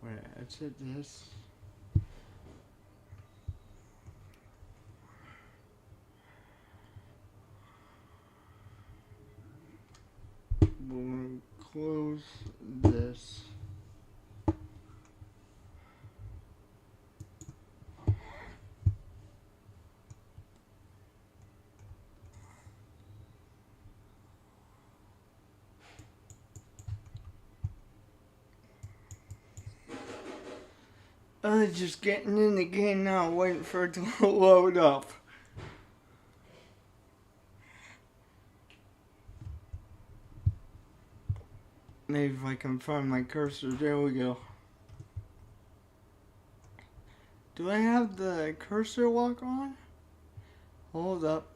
Wait, exit this. We'll close this. Just getting in the game now, waiting for it to load up. Maybe if I can find my cursor, there we go. Do I have the cursor lock on? Hold up.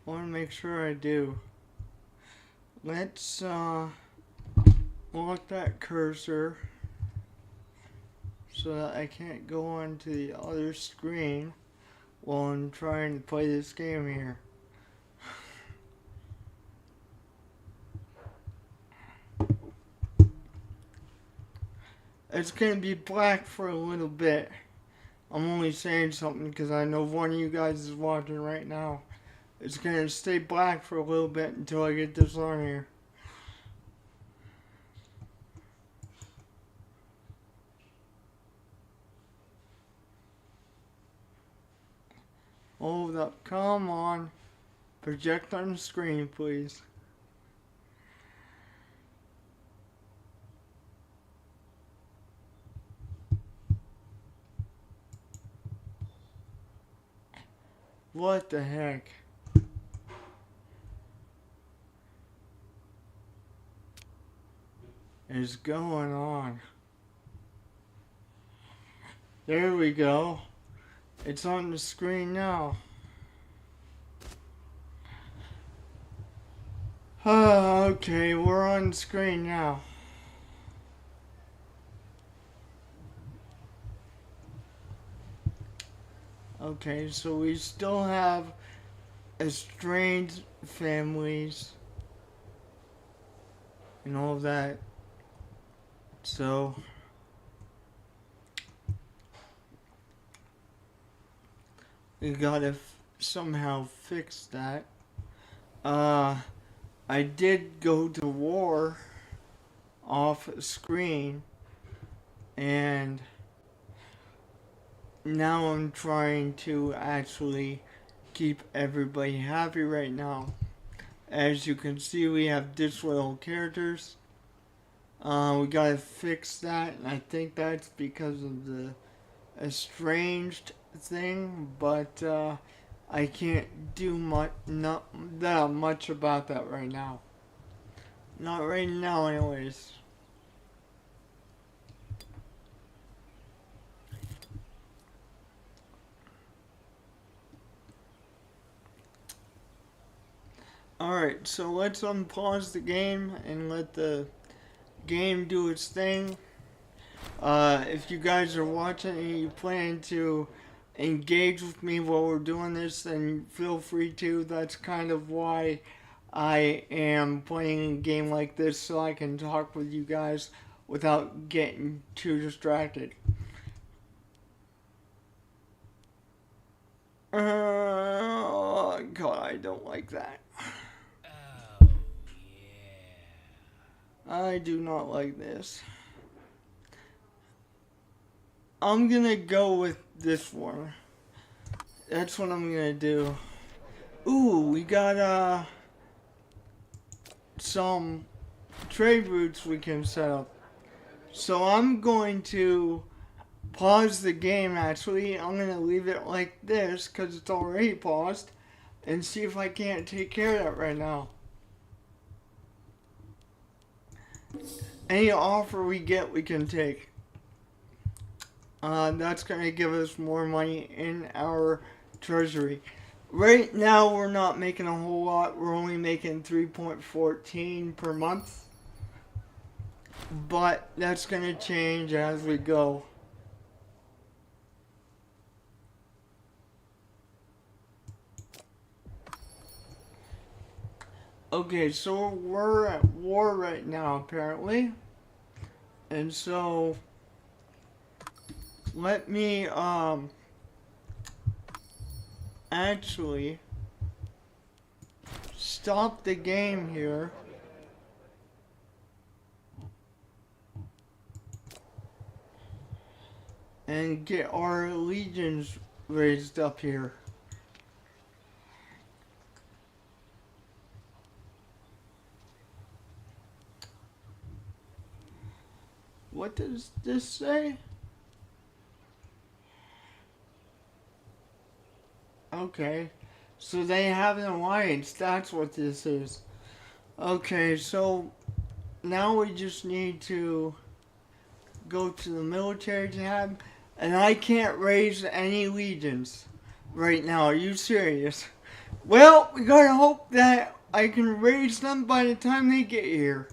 I want to make sure I do. Let's lock that cursor so that I can't go on to the other screen while I'm trying to play this game here. It's gonna be black for a little bit. I'm only saying something because I know one of you guys is watching right now. It's gonna stay black for a little bit until I get this on here. Hold up, come on. Project on the screen, please. What the heck? Is going on? There we go. It's on the screen now. Okay, we're on screen now. Okay, so we still have estranged families and all that. So we gotta somehow fix that. I did go to war off screen, and now I'm trying to actually keep everybody happy right now. As you can see, we have disloyal characters. We gotta fix that, and I think that's because of the estranged thing, but I can't do not that much about that right now. Not right now, anyways. Alright, so let's unpause the game and let the game do its thing. If you guys are watching and you plan to engage with me while we're doing this, then feel free to. That's kind of why I am playing a game like this, so I can talk with you guys without getting too distracted. God, I don't like that. Oh, yeah. I do not like this. I'm gonna go with this one. That's what I'm gonna do. Ooh, we got some trade routes we can set up. So I'm going to pause the game actually. I'm gonna leave it like this because it's already paused, and see if I can't take care of that right now. Any offer we get, we can take. That's gonna give us more money in our treasury. Right now, we're not making a whole lot. We're only making 3.14 per month. But that's gonna change as we go. Okay, so we're at war right now, apparently. And so let me actually stop the game here. And get our legions raised up here. What does this say? Okay, so they have an alliance, that's what this is. Okay, so now we just need to go to the military tab, and I can't raise any legions right now. Are you serious? Well, we gotta hope that I can raise them by the time they get here.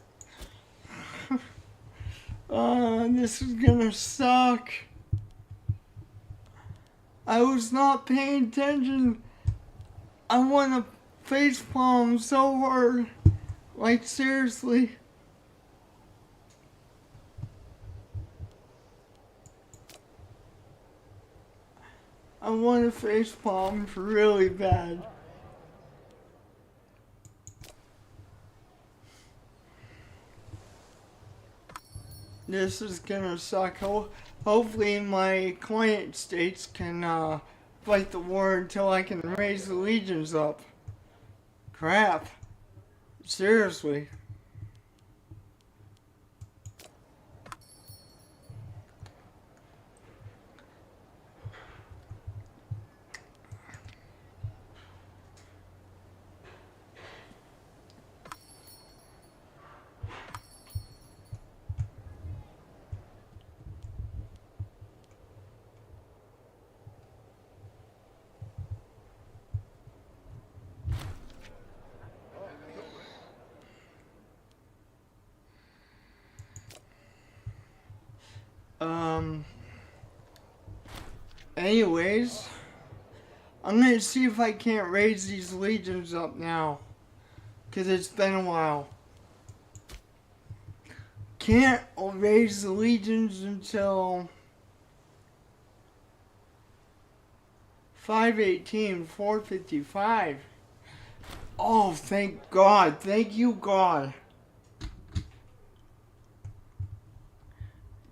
This is gonna suck. I was not paying attention. I want to facepalm so hard. Like, seriously. I want to facepalm really bad. This is gonna suck. Hopefully my client states can fight the war until I can raise the legions up. Crap. Seriously. Anyways, I'm gonna see if I can't raise these legions up now. 'Cause it's been a while. Can't raise the legions until 518, 455. Oh, thank God. Thank you, God.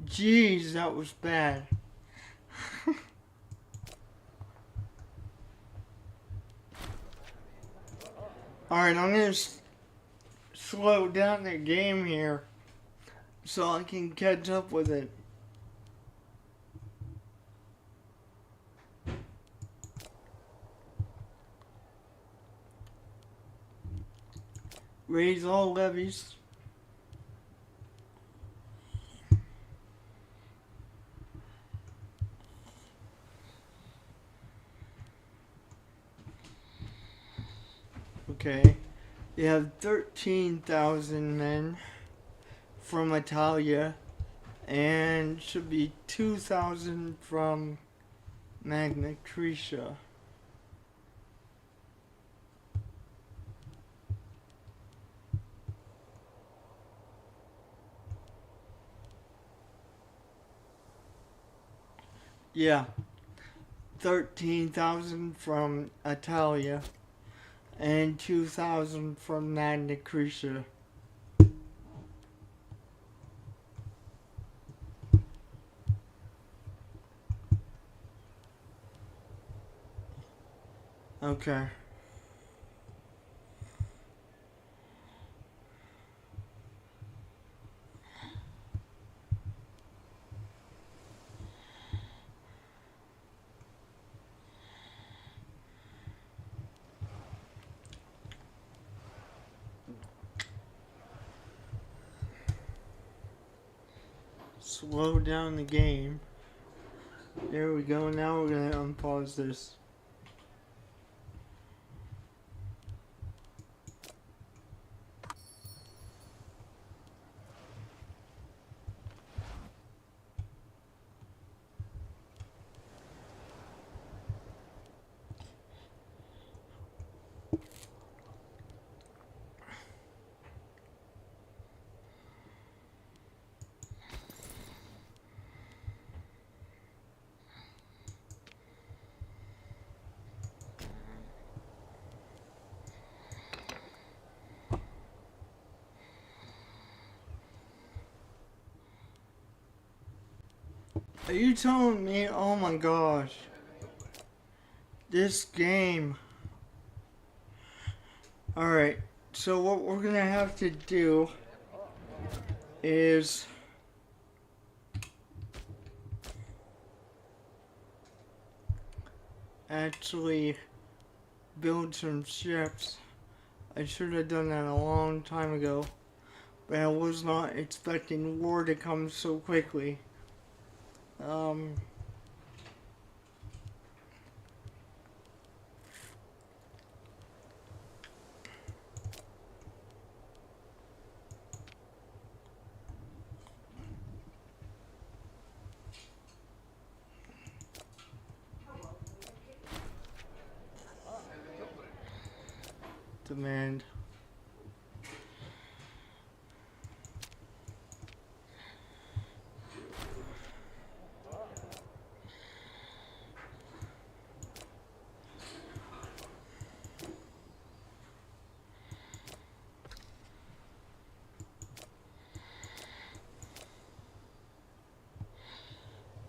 Jeez, that was bad. Alright, I'm going to slow down the game here so I can catch up with it. Raise all levies. Okay, you have 13,000 men from Italia, and should be 2,000 from Magna Graecia. Yeah, 13,000 from Italia and 2,000 from Magna Graecia. Okay. Slow down the game. There we go. Now we're gonna unpause this. Are you telling me? Oh my gosh. This game. Alright, so what we're gonna have to do is actually build some ships. I should have done that a long time ago, but I was not expecting war to come so quickly. Demand.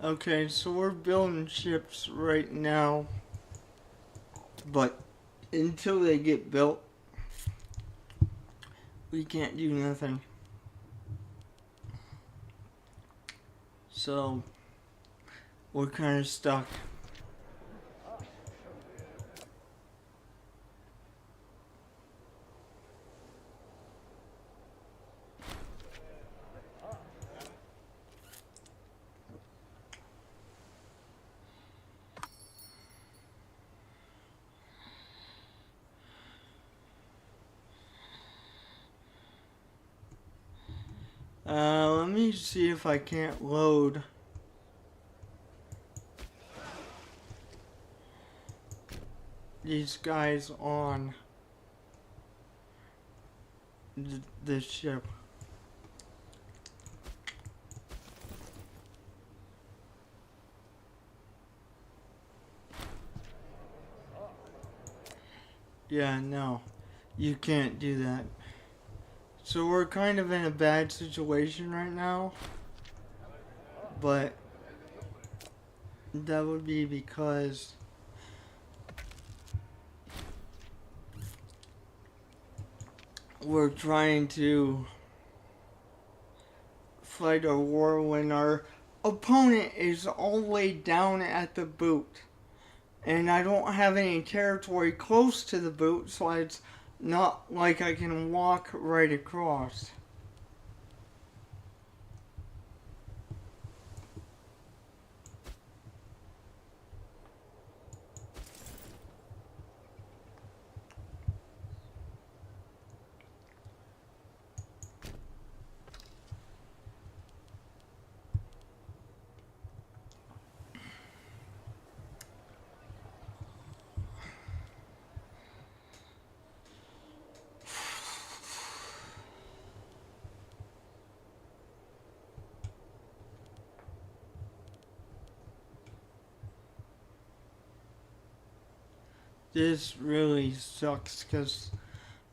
Okay, so we're building ships right now, but until they get built, we can't do nothing. So, we're kind of stuck. Let me see if I can't load these guys on this ship. Yeah, no, you can't do that. So we're kind of in a bad situation right now, but that would be because we're trying to fight a war when our opponent is all the way down at the boot. And I don't have any territory close to the boot, so it's not like I can walk right across. This really sucks because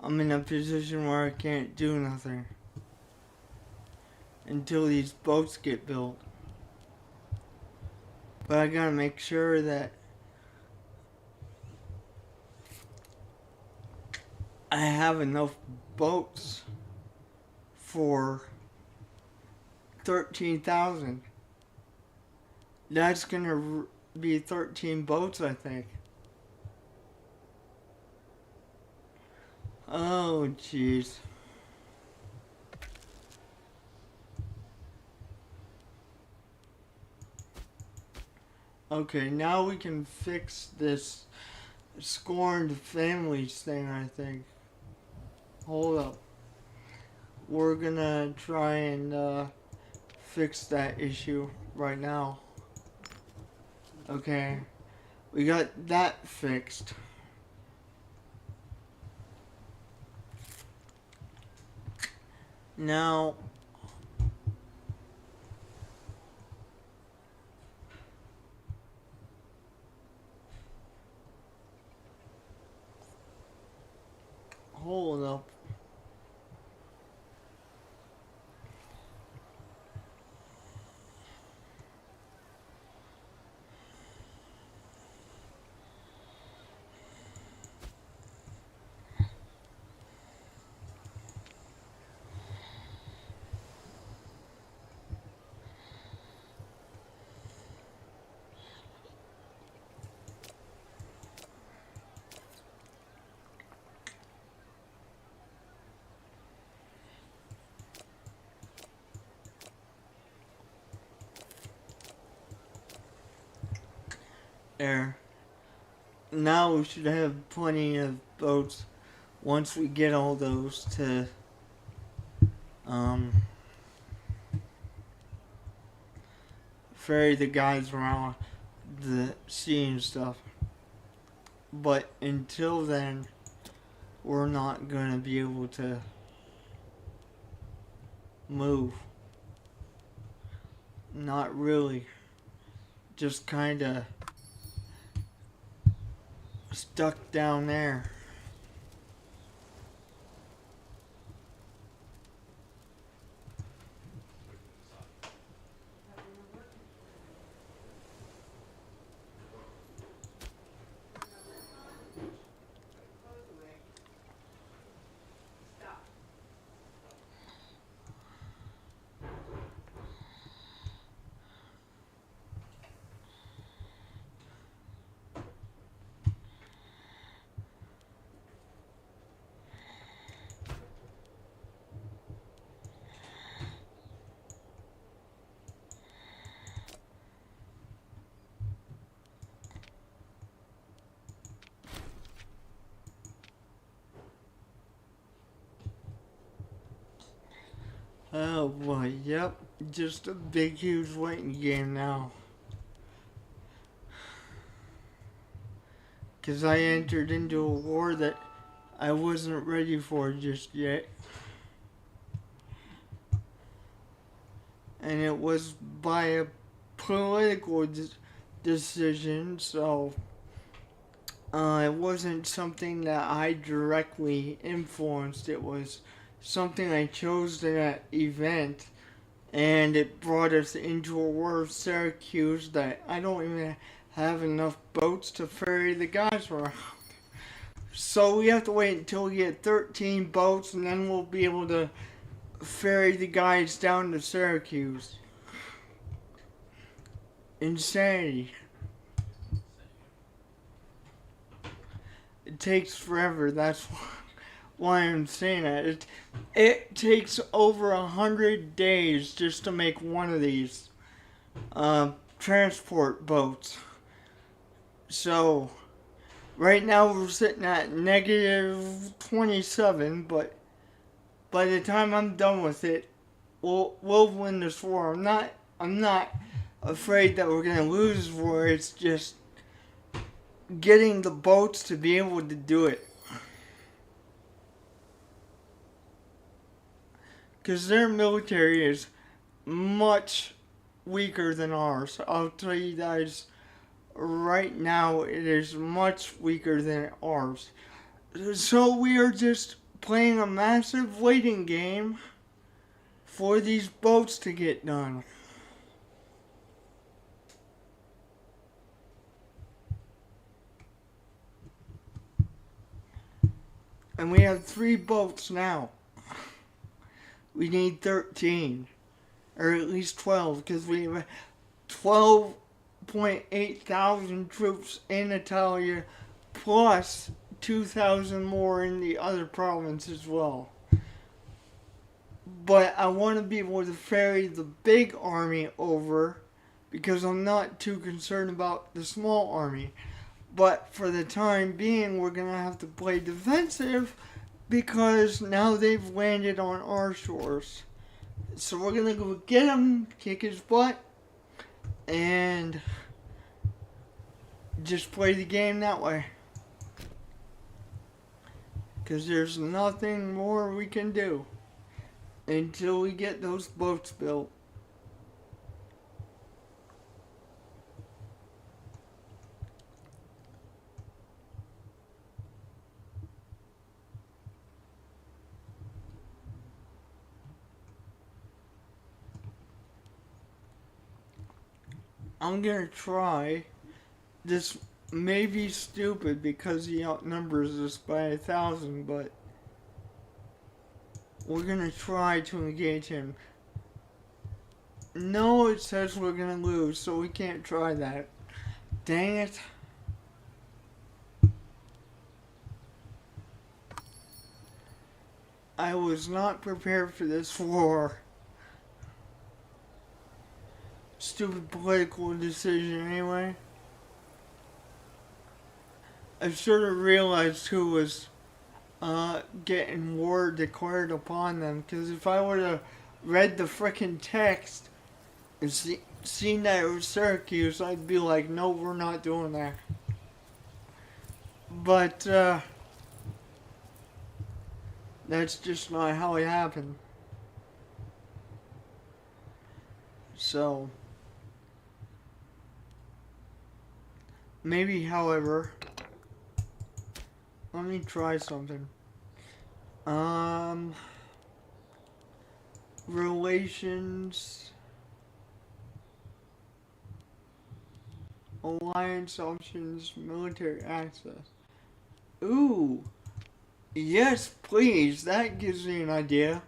I'm in a position where I can't do nothing until these boats get built. But I gotta make sure that I have enough boats for 13,000. That's gonna be 13 boats, I think. Oh, jeez. Okay, now we can fix this scorned families thing, I think. Hold up. We're gonna try and fix that issue right now. Okay, we got that fixed. Now, hold up. there. Now we should have plenty of boats once we get all those to ferry the guys around the sea and stuff. But until then, we're not gonna be able to move. Not really. Just kinda stuck down there. Oh boy, yep. Just a big, huge waiting game now. Because I entered into a war that I wasn't ready for just yet. And it was by a political decision, so it wasn't something that I directly influenced. It was something I chose in that event, and it brought us into a war of Syracuse that I don't even have enough boats to ferry the guys around. So we have to wait until we get 13 boats, and then we'll be able to ferry the guys down to Syracuse. Insanity. It takes forever, that's why I'm saying that. It takes over 100 days just to make one of these transport boats. So, right now we're sitting at negative 27, but by the time I'm done with it, we'll win this war. I'm not afraid that we're gonna lose this war. It's just getting the boats to be able to do it. Because their military is much weaker than ours. I'll tell you guys right now, it is much weaker than ours. So we are just playing a massive waiting game for these boats to get done. And we have 3 boats now. We need 13. Or at least 12, because we have 12.8 thousand troops in Italia, plus 2,000 more in the other province as well. But I want to be able to ferry the big army over, because I'm not too concerned about the small army. But for the time being, we're going to have to play defensive, because now they've landed on our shores. So we're going to go get him, kick his butt, and just play the game that way. Because there's nothing more we can do until we get those boats built. I'm gonna try. This may be stupid because he outnumbers us by 1,000, but we're gonna try to engage him. No, it says we're gonna lose, so we can't try that. Dang it. I was not prepared for this war. Stupid political decision anyway. I should have realized who was getting war declared upon them. Because if I would have read the frickin' text and seen that it was Syracuse, I'd be like, no, we're not doing that. But that's just not how it happened. So, maybe, however, let me try something. Relations, alliance options, military access. Ooh, yes, please. That gives me an idea.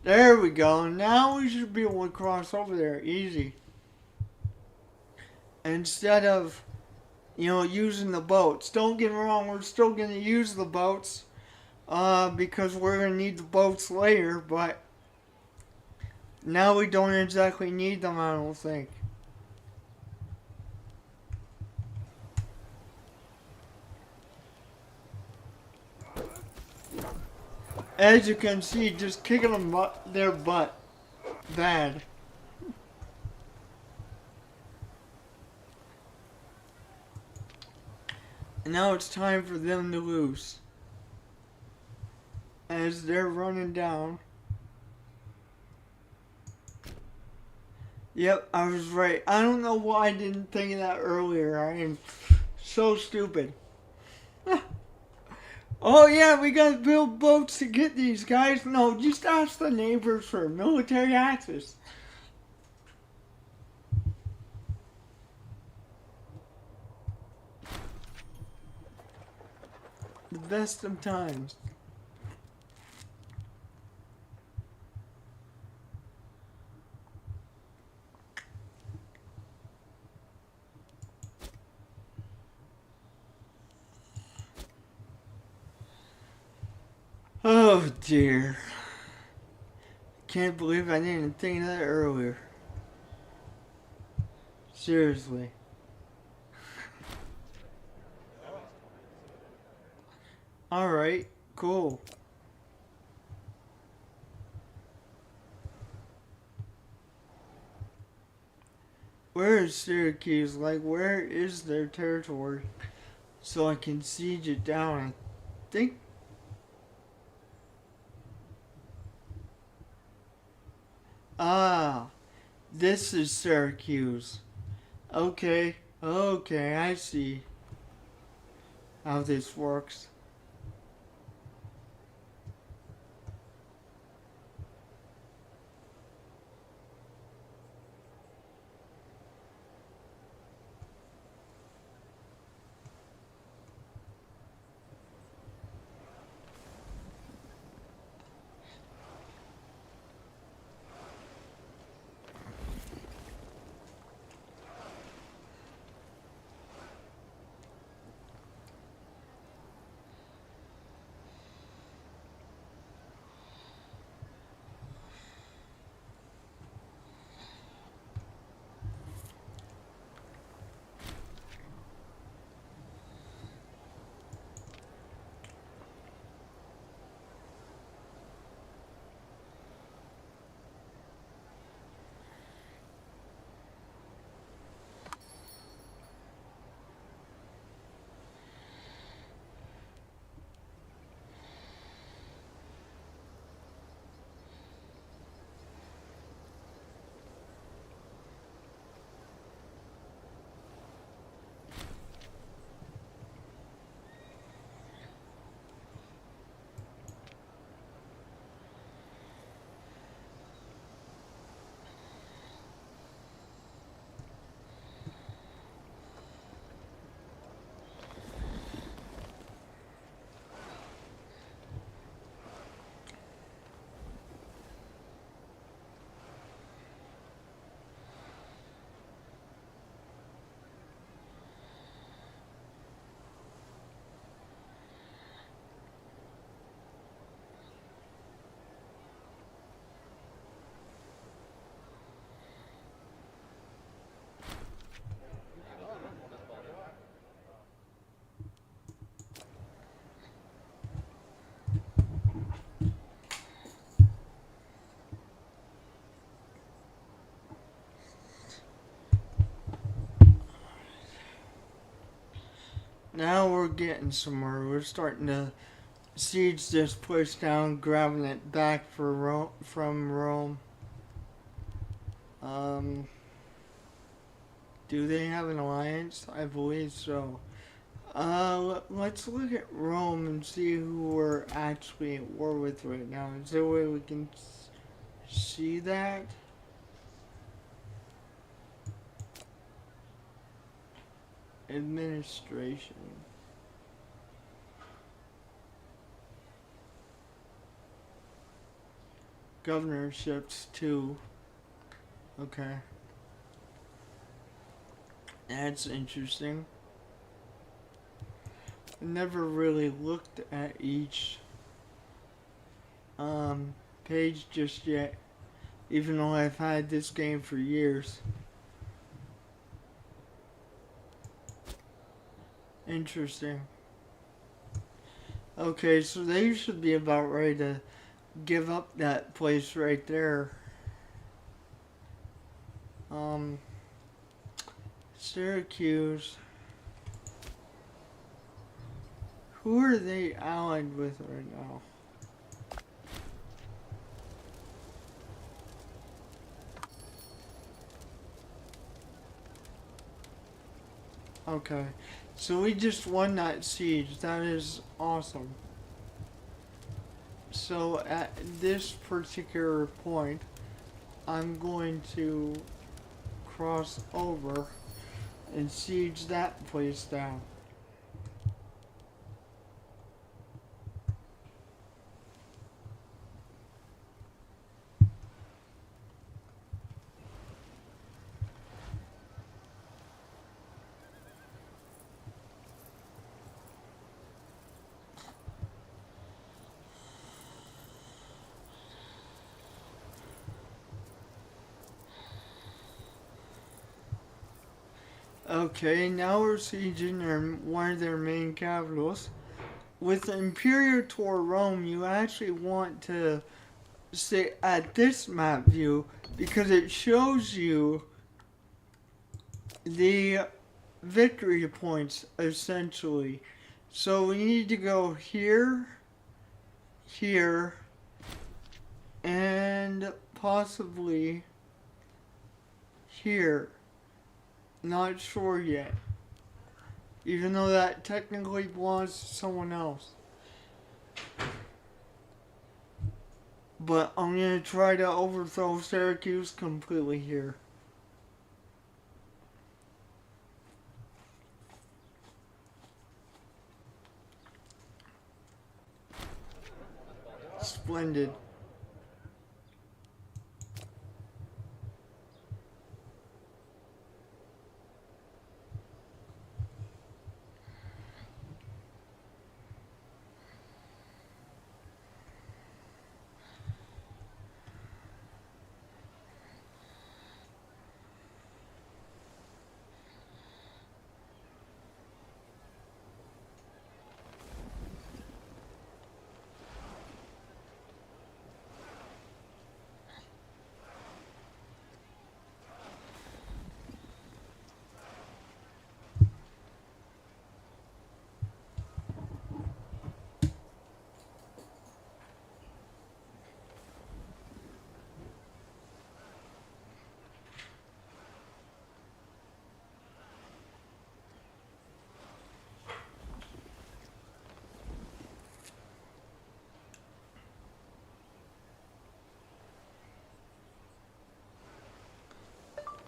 There we go. Now we should be able to cross over there easy. Instead of, using the boats. Don't get me wrong, we're still going to use the boats. Because we're going to need the boats later, but now we don't exactly need them, I don't think. As you can see, just kicking them their butt. Bad. And now it's time for them to lose. As they're running down. Yep, I was right. I don't know why I didn't think of that earlier. I am so stupid. Oh yeah, we gotta build boats to get these guys. No, just ask the neighbors for military access. The best of times. Oh dear. Can't believe I didn't think of that earlier. Seriously. Alright, cool. Where is Syracuse? Like, where is their territory? So I can siege it down. I think. Ah, this is Syracuse. Okay, I see how this works. Now we're getting somewhere. We're starting to siege this place down, grabbing it back from Rome. Um, do they have an alliance? I believe so. Let's look at Rome and see who we're actually at war with right now. Is there a way we can see that? Administration. Governorships too. Okay. That's interesting. I never really looked at each page just yet, even though I've had this game for years. Interesting. Okay, so they should be about ready to give up that place right there. Syracuse. Who are they allied with right now? Okay, so we just won that siege. That is awesome. So at this particular point, I'm going to cross over and siege that place down. Okay, now we're sieging one of their main capitals. With Imperator Rome, you actually want to stay at this map view because it shows you the victory points essentially. So we need to go here, here, and possibly here. Not sure yet. Even though that technically belongs to someone else. But I'm going to try to overthrow Syracuse completely here. Splendid.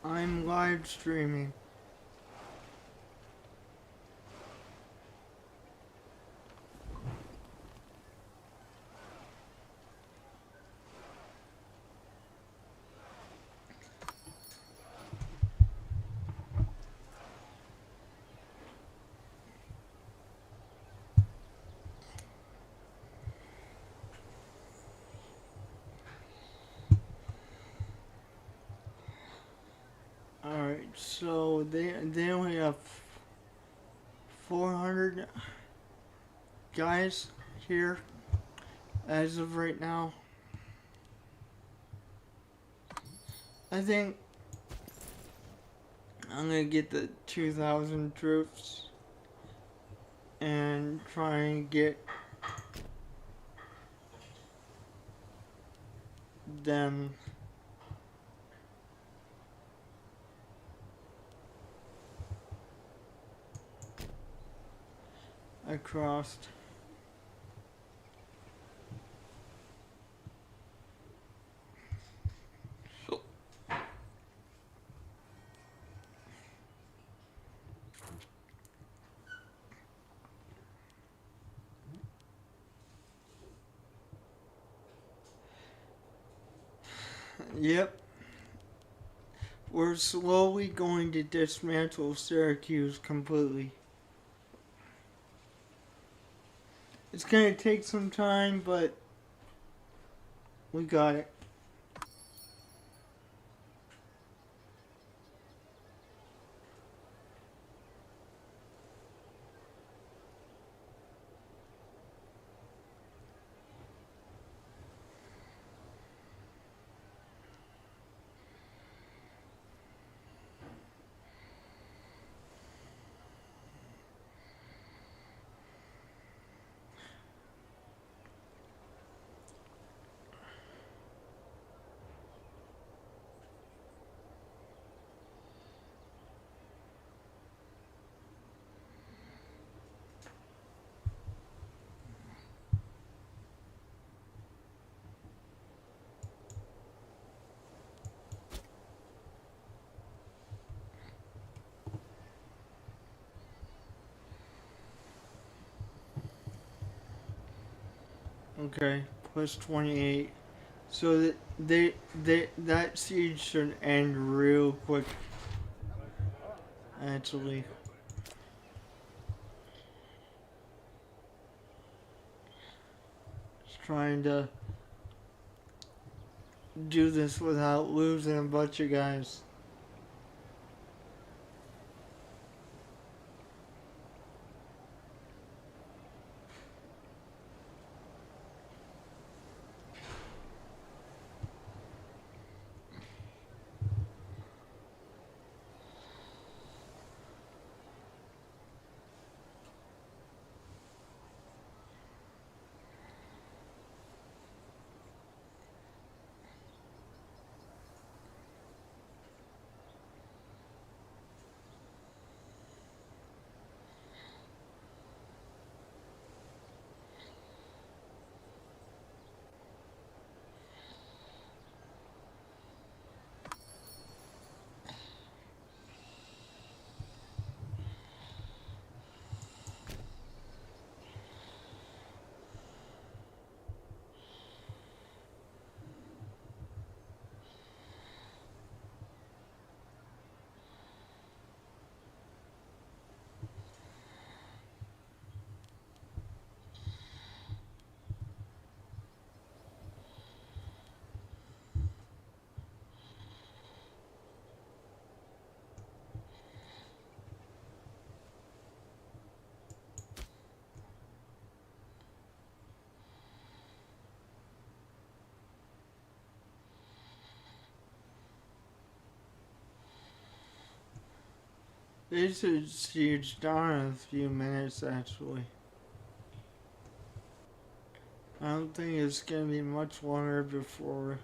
I'm live streaming. Alright, so they only have 400 guys here as of right now. I think I'm gonna get the 2,000 troops and try and get them across. Yep, we're slowly going to dismantle Syracuse completely. It's gonna take some time, but we got it. Okay, plus 28. So that siege should end real quick. Actually, just trying to do this without losing a bunch of guys. They should siege down in a few minutes. Actually, I don't think it's gonna be much longer before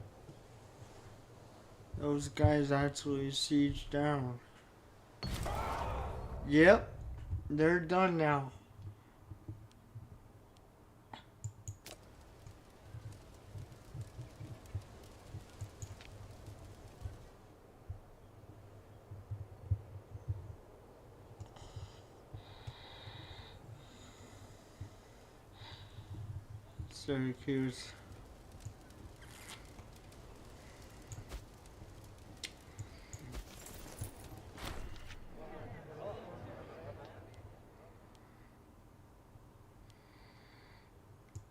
those guys actually siege down. Yep, they're done now. Syracuse.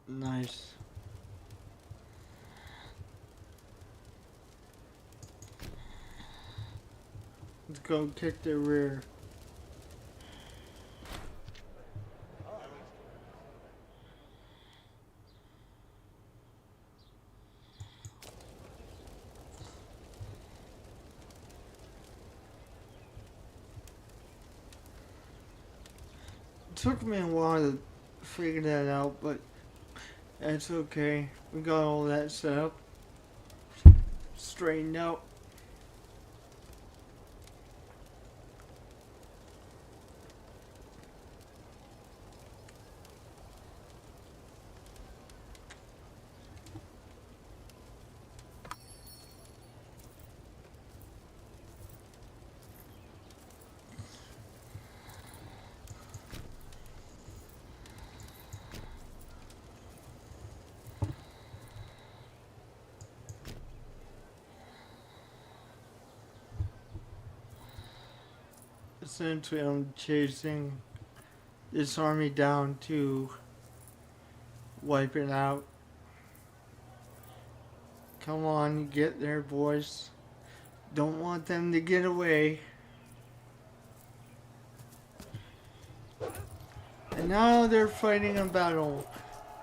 Nice. Let's go kick their rear. took me a while to figure that out, but that's okay. We got all that set up, straightened out. Essentially, I'm chasing this army down to wipe it out. Come on, get there, boys. Don't want them to get away. And now they're fighting a battle.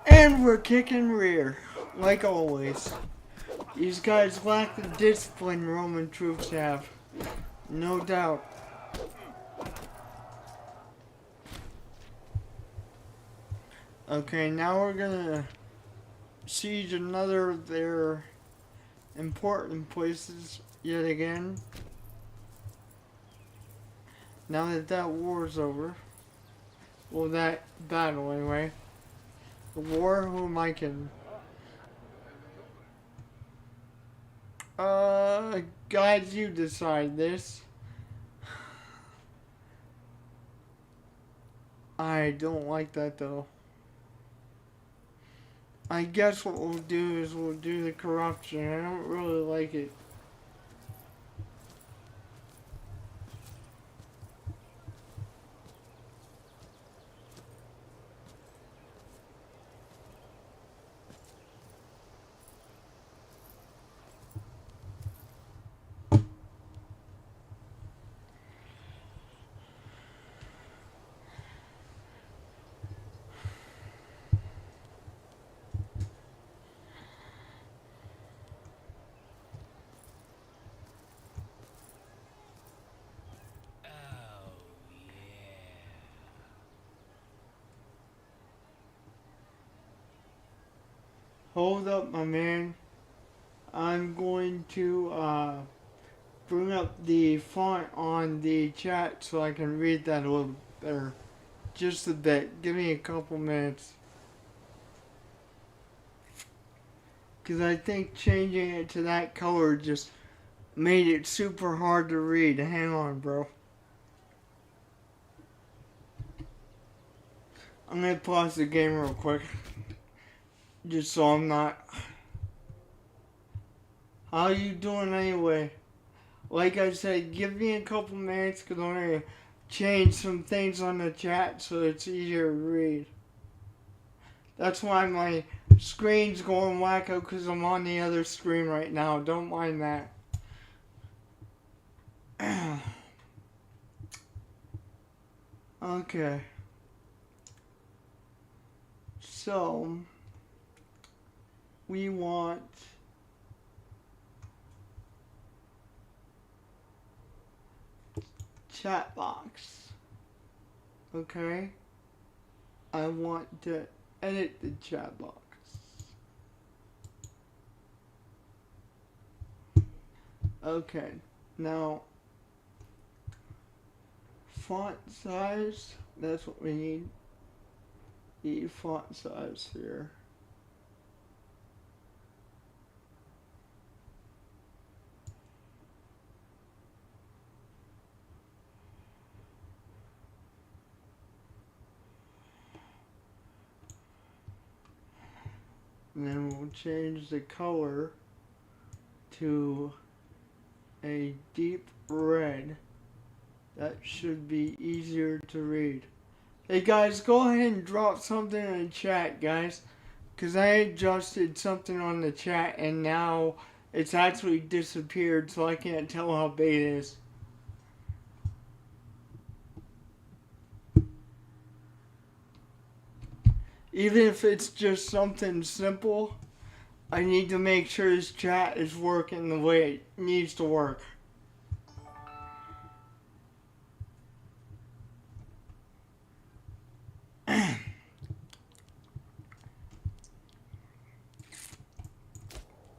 And we're kicking rear, like always. These guys lack the discipline Roman troops have. No doubt. Okay, now we're gonna siege another of their important places yet again. Now that that war's over. Well, that battle anyway. The war, who am I kidding? Guys, you decide this. I don't like that though. I guess what we'll do is we'll do the corruption. I don't really like it. Hold up, my man. I'm going to bring up the font on the chat so I can read that a little better. Just a bit. Give me a couple minutes. Because I think changing it to that color just made it super hard to read. Hang on, bro. I'm going to pause the game real quick. Just so I'm not... How you doing anyway? Like I said, give me a couple minutes because I'm going to change some things on the chat so it's easier to read. That's why my screen's going wacko because I'm on the other screen right now. Don't mind that. Okay. So... we want chat box. Okay? I want to edit the chat box. Okay. Now, font size, that's what we need. The font size here. And then we'll change the color to a deep red. That should be easier to read. Hey guys, go ahead and drop something in the chat, guys. Because I adjusted something on the chat and now it's actually disappeared, so I can't tell how big it is. Even if it's just something simple, I need to make sure this chat is working the way it needs to work.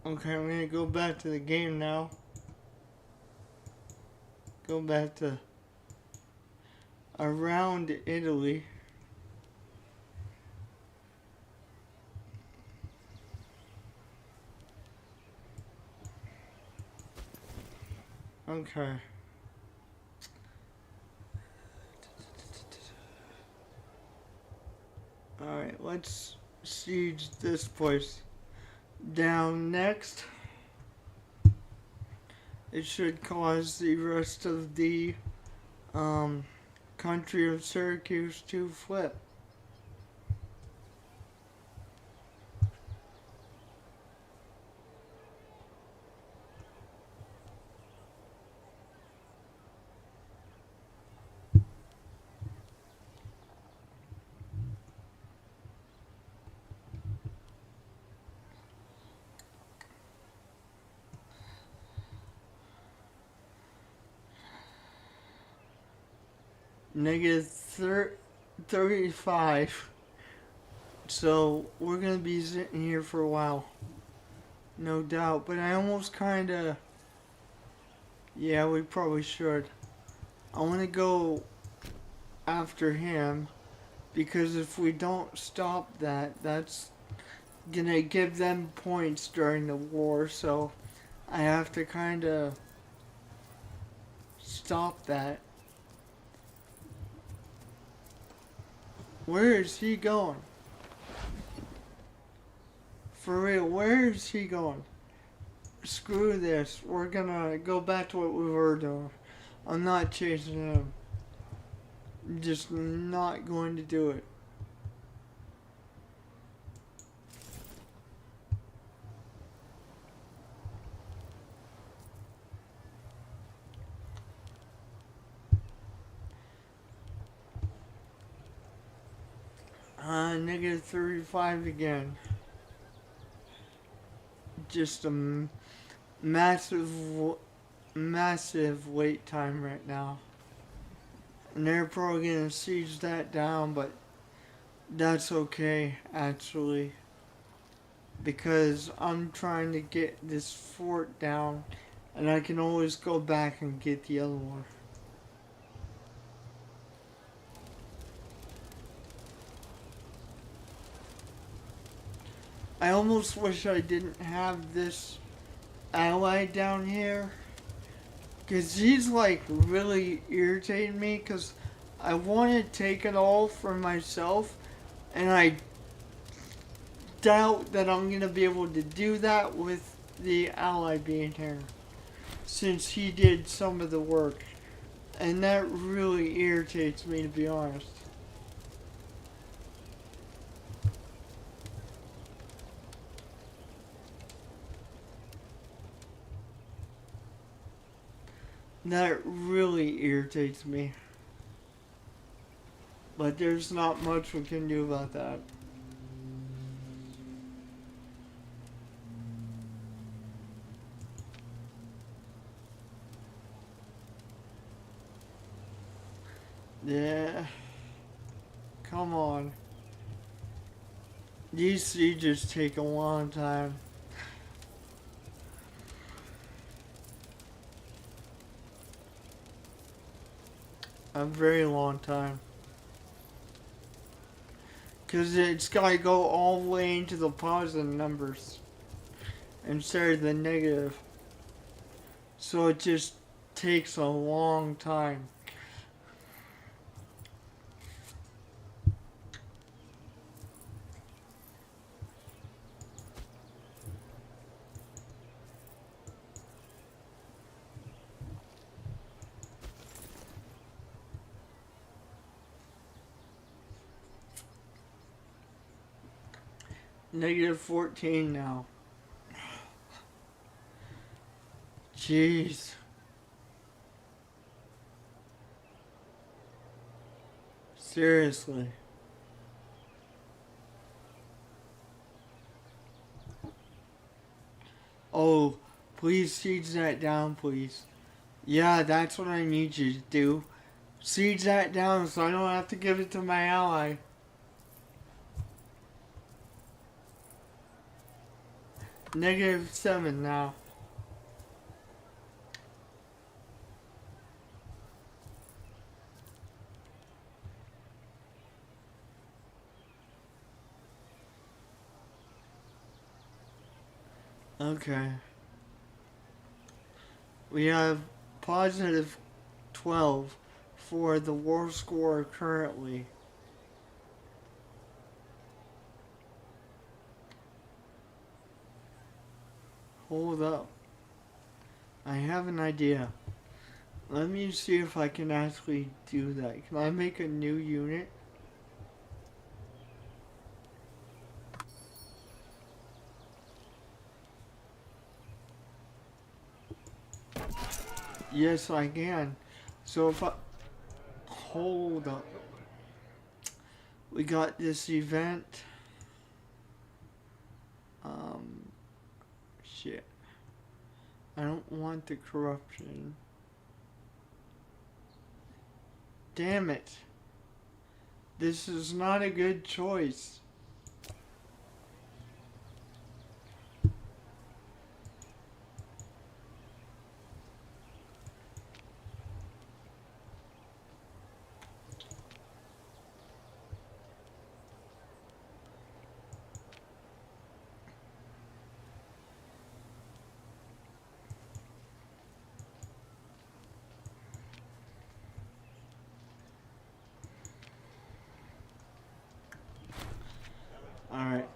Okay, I'm gonna go back to the game now. Go back to around Italy. Okay. Alright, let's siege this place down next. It should cause the rest of the country of Syracuse to flip. Negative 35. So we're gonna be sitting here for a while. No doubt. But I almost kinda, yeah, we probably should. I wanna go after him because if we don't stop that, that's gonna give them points during the war, so I have to kinda stop that. Where is he going? For real, where is he going? Screw this. We're gonna go back to what we were doing. I'm not chasing him. I'm just not going to do it. Negative 35 again. Just a massive, massive wait time right now. And they're probably gonna siege that down, but that's okay, actually. Because I'm trying to get this fort down, and I can always go back and get the other one. I almost wish I didn't have this ally down here. Because he's like really irritating me because I want to take it all for myself. And I doubt that I'm going to be able to do that with the ally being here. Since he did some of the work. And that really irritates me, to be honest. That really irritates me. But there's not much we can do about that. Yeah. Come on. These sieges take a long time. A very long time. Because it's got to go all the way into the positive numbers instead of the negative. So it just takes a long time. Negative 14 now. Jeez. Seriously. Oh, please siege that down, please. Yeah, that's what I need you to do. Siege that down so I don't have to give it to my ally. -7 now. Okay. We have positive 12 for the war score currently. Hold up. I have an idea. Let me see if I can actually do that. Can I make a new unit? Yes, I can. So if I... Hold up. We got this event. Shit. I don't want the corruption. Damn it. This is not a good choice. Alright.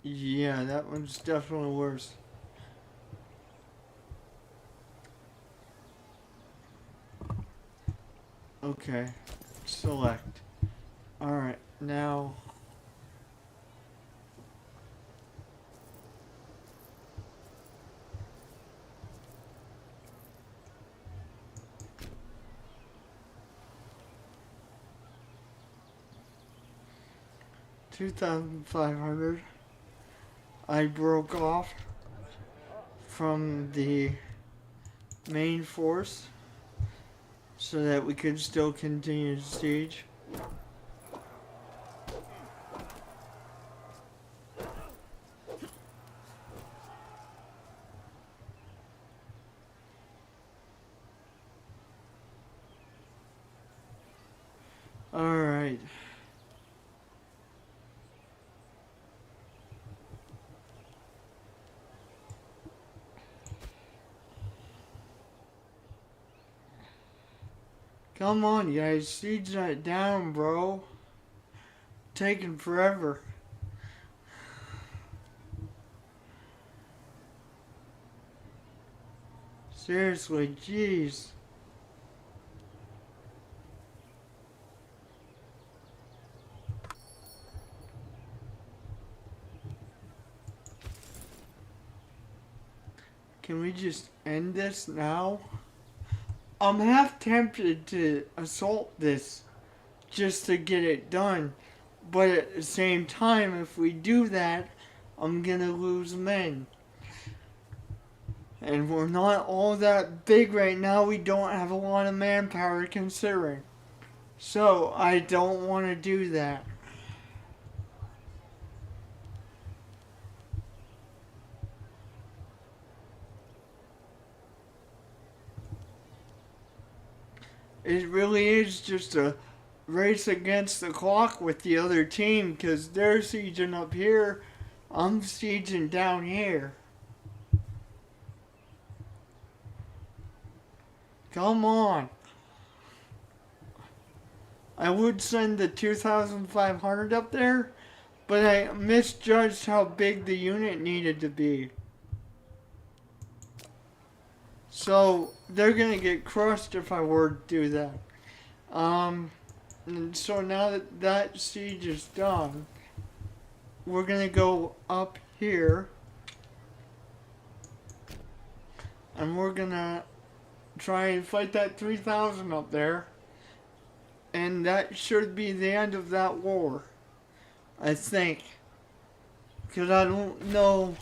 Yeah, that one's definitely worse. Okay. Select. Alright, now... $2,500. I broke off from the main force so that we could still continue the siege. Alright. Come on, guys. Siege that down, bro. Taking forever. Seriously, jeez. Can we just end this now? I'm half tempted to assault this just to get it done. But at the same time, if we do that, I'm gonna lose men. And we're not all that big right now. We don't have a lot of manpower considering. So, I don't want to do that. It really is just a race against the clock with the other team because they're sieging up here. I'm sieging down here. Come on. I would send the 2,500 up there, but I misjudged how big the unit needed to be. So they're gonna get crushed if I were to do that. And so now that that siege is done, we're gonna go up here, and we're gonna try and fight that 3,000 up there, and that should be the end of that war, I think, because I don't know.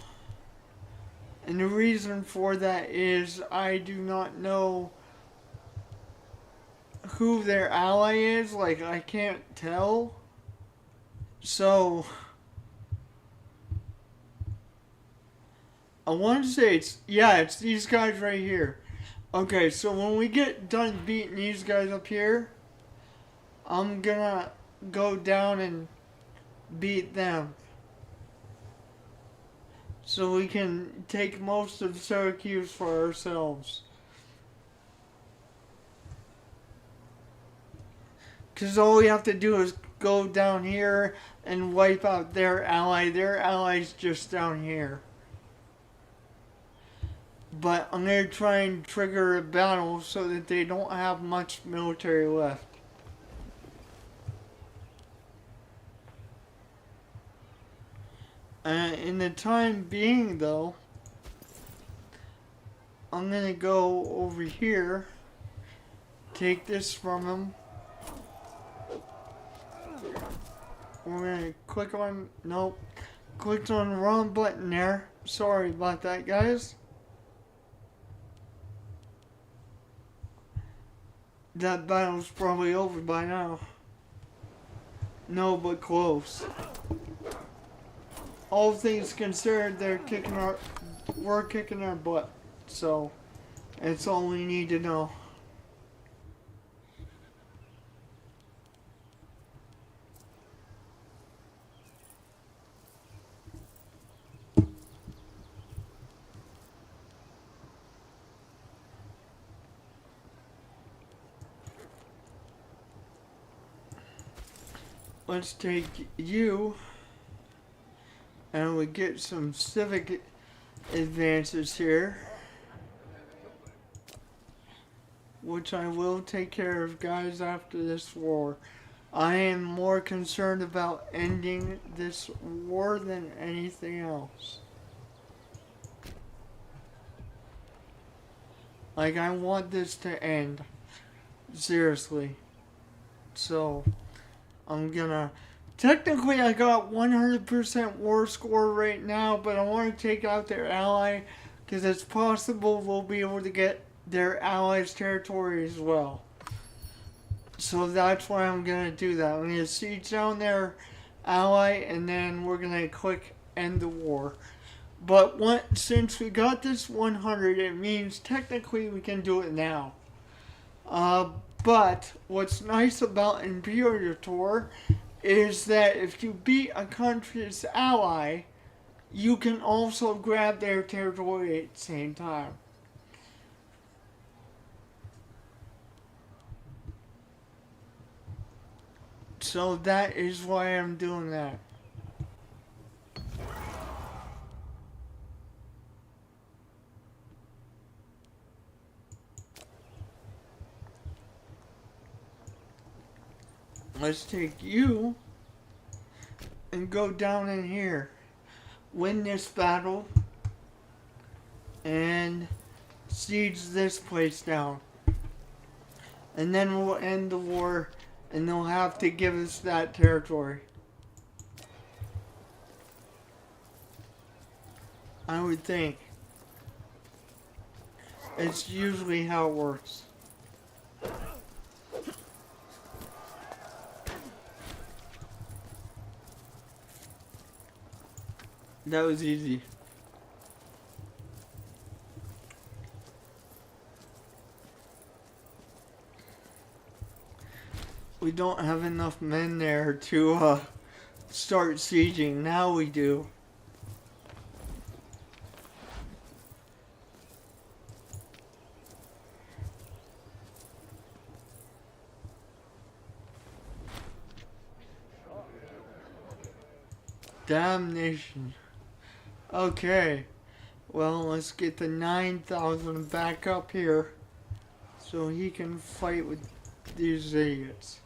And the reason for that is I do not know who their ally is. Like, I can't tell. So, I want to say it's these guys right here. Okay, so when we get done beating these guys up here, I'm gonna go down and beat them. So we can take most of Syracuse for ourselves. Because all we have to do is go down here and wipe out their ally. Their ally's just down here. But I'm going to try and trigger a battle so that they don't have much military left. In the time being, though, I'm going to go over here, take this from them. We're going to click on, nope, clicked on the wrong button there. Sorry about that, guys. That battle's probably over by now. No, but close. All things considered, we're kicking our butt. So, that's all we need to know. Let's take you, and we get some civic advances here, which I will take care of, guys, after this war. I am more concerned about ending this war than anything else. Like, I want this to end. Seriously. So, I'm gonna... Technically, I got 100% war score right now, but I want to take out their ally, because it's possible we'll be able to get their allies' territory as well. So that's why I'm gonna do that. I'm gonna siege down their ally, and then we're gonna click end the war. But since we got this 100, it means technically we can do it now. But what's nice about Imperator is that if you beat a country's ally, you can also grab their territory at the same time. So that is why I'm doing that. Let's take you and go down in here, win this battle, and siege this place down. And then we'll end the war, and they'll have to give us that territory. I would think. It's usually how it works. That was easy. We don't have enough men there to start sieging. Now we do. Damnation. Okay, well, let's get the 9,000 back up here so he can fight with these idiots.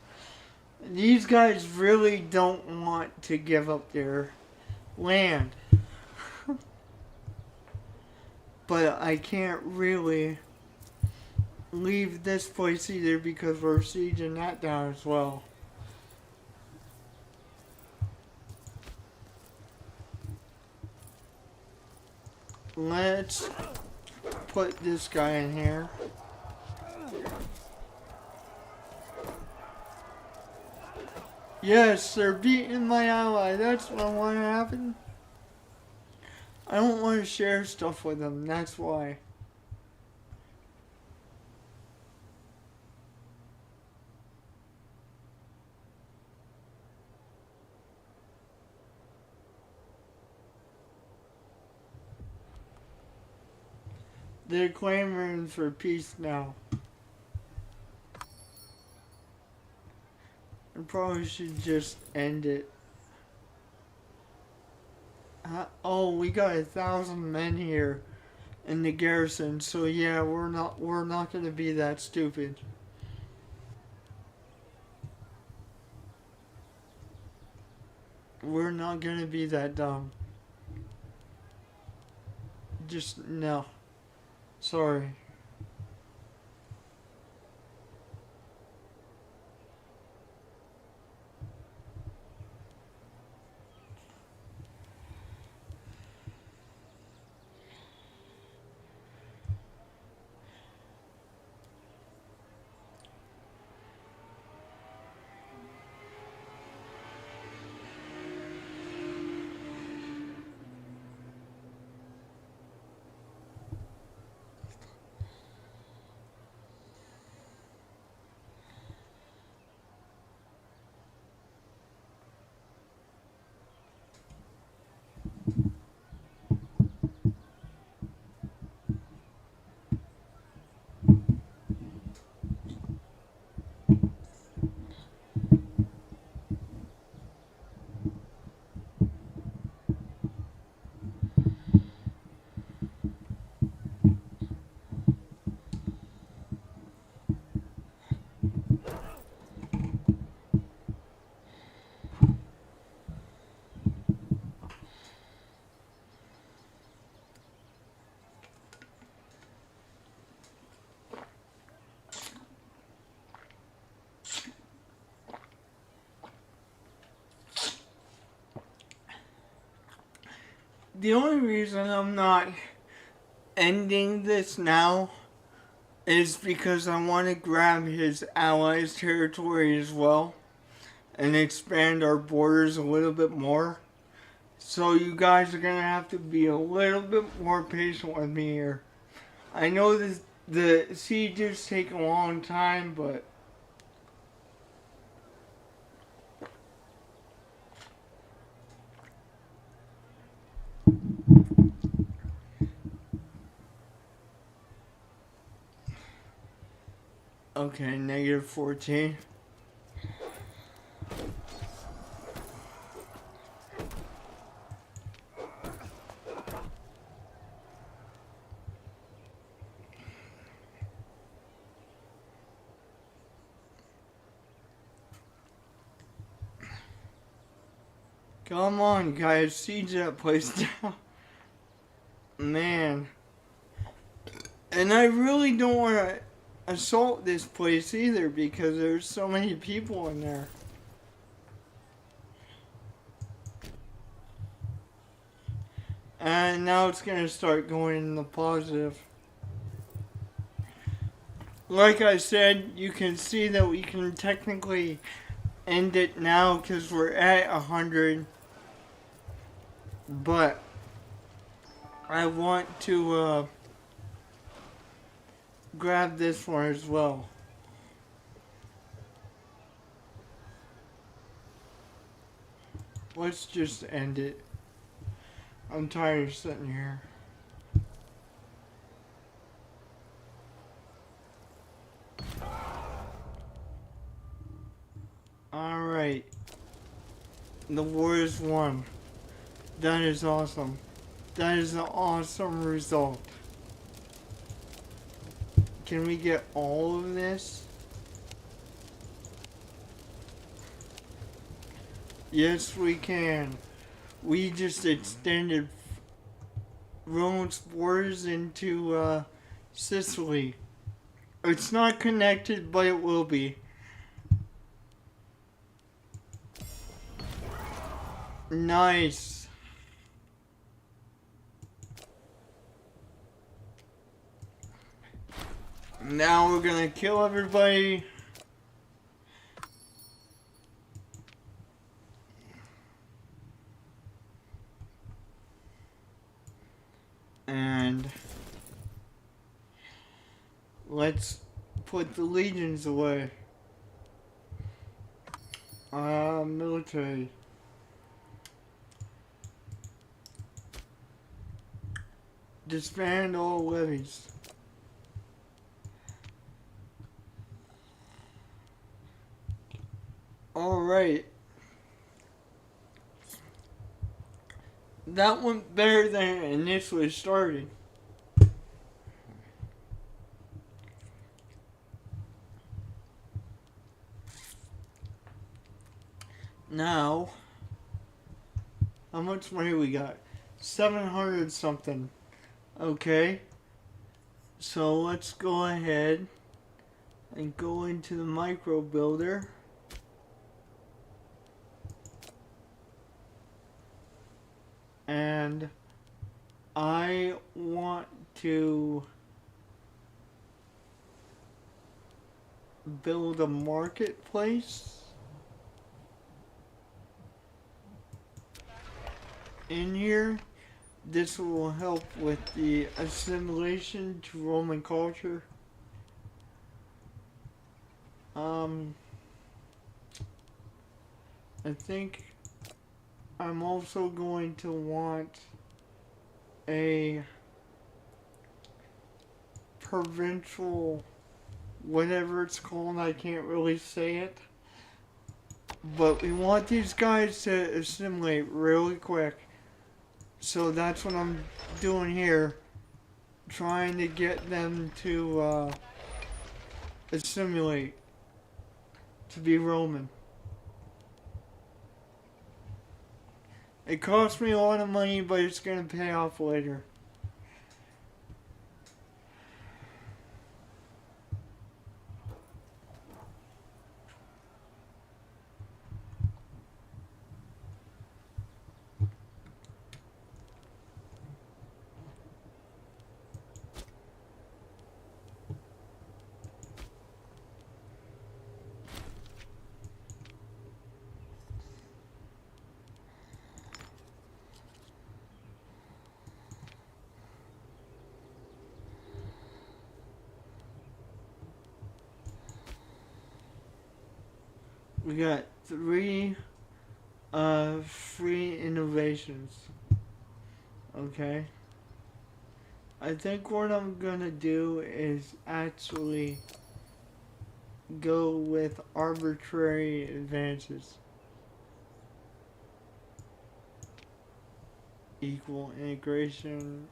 These guys really don't want to give up their land. But I can't really leave this place either because we're sieging that down as well. Let's put this guy in here. Yes, they're beating my ally. That's what I want to happen. I don't want to share stuff with them. That's why. They're clamoring for peace now. I probably should just end it. Oh, we got 1,000 men here in the garrison, so yeah, we're not gonna be that stupid. We're not gonna be that dumb. Just no. Sorry. The only reason I'm not ending this now is because I want to grab his allies' territory as well and expand our borders a little bit more. So you guys are gonna have to be a little bit more patient with me here. I know the sieges take a long time, but okay, -14. Come on, guys, siege that place down. Man. And I really don't want to assault this place either because there's so many people in there. And now it's going to start going in the positive. Like I said, you can see that we can technically end it now because we're at 100. But I want to grab this one as well. Let's just end it. I'm tired of sitting here. Alright. The war is won. That is awesome. That is an awesome result. Can we get all of this? Yes, we can. We just extended Rome's borders into Sicily. It's not connected, but it will be. Nice. Now we're gonna kill everybody. And let's put the legions away. Military. Disband all levies. Alright. That went better than it initially started. Now, how much money we got? 700 something. Okay. So let's go ahead and go into the micro builder. And I want to build a marketplace in here. This will help with the assimilation to Roman culture. I think I'm also going to want a provincial, whatever it's called, I can't really say it. But we want these guys to assimilate really quick. So that's what I'm doing here. Trying to get them to assimilate. To be Roman. It cost me a lot of money, but it's going to pay off later. We got 3 free innovations. Okay. I think what I'm gonna do is actually go with arbitrary advances. Equal integration.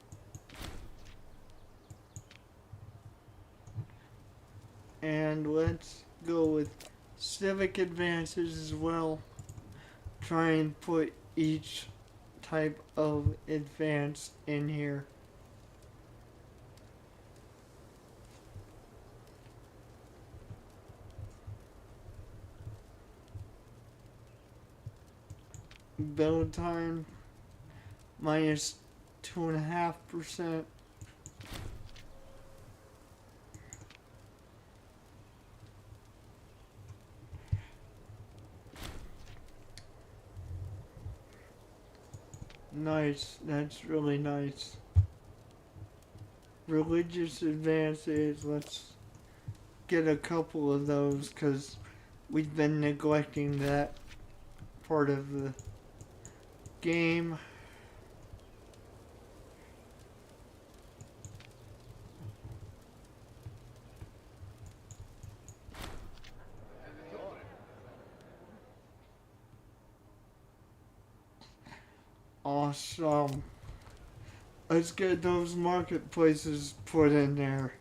And let's go with civic advances as well. Try and put each type of advance in here. Build time minus 2.5%. Nice, that's really nice. Religious advances, let's get a couple of those because we've been neglecting that part of the game. Awesome. Let's get those marketplaces put in there.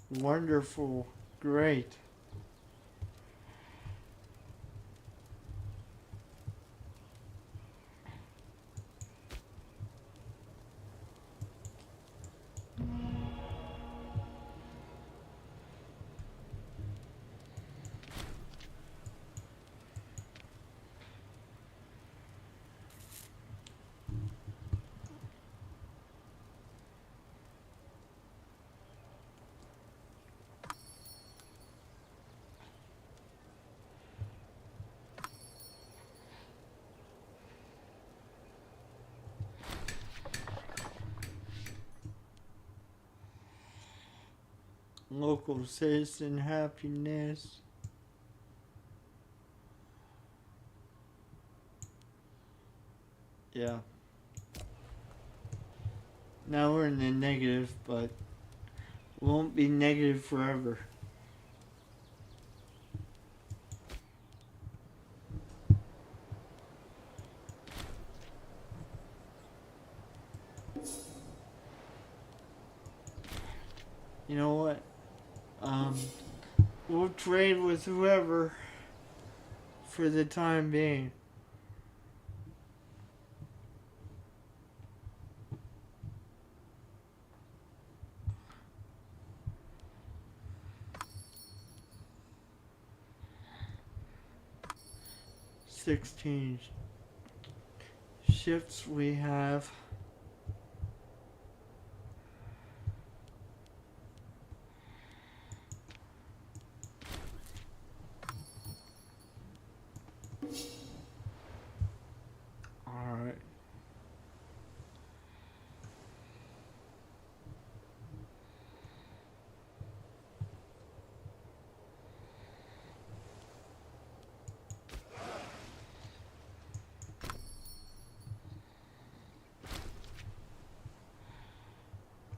Wonderful. Great. local citizen happiness. Yeah. Now we're in the negative, but won't be negative forever. You know what? We'll trade with whoever for the time being. $16 ships we have. Alright.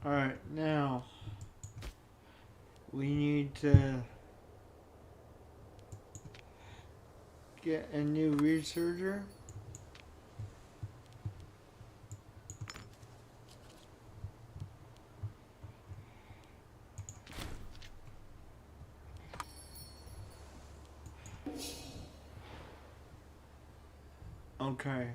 Alright, now we need to get a new researcher. Okay.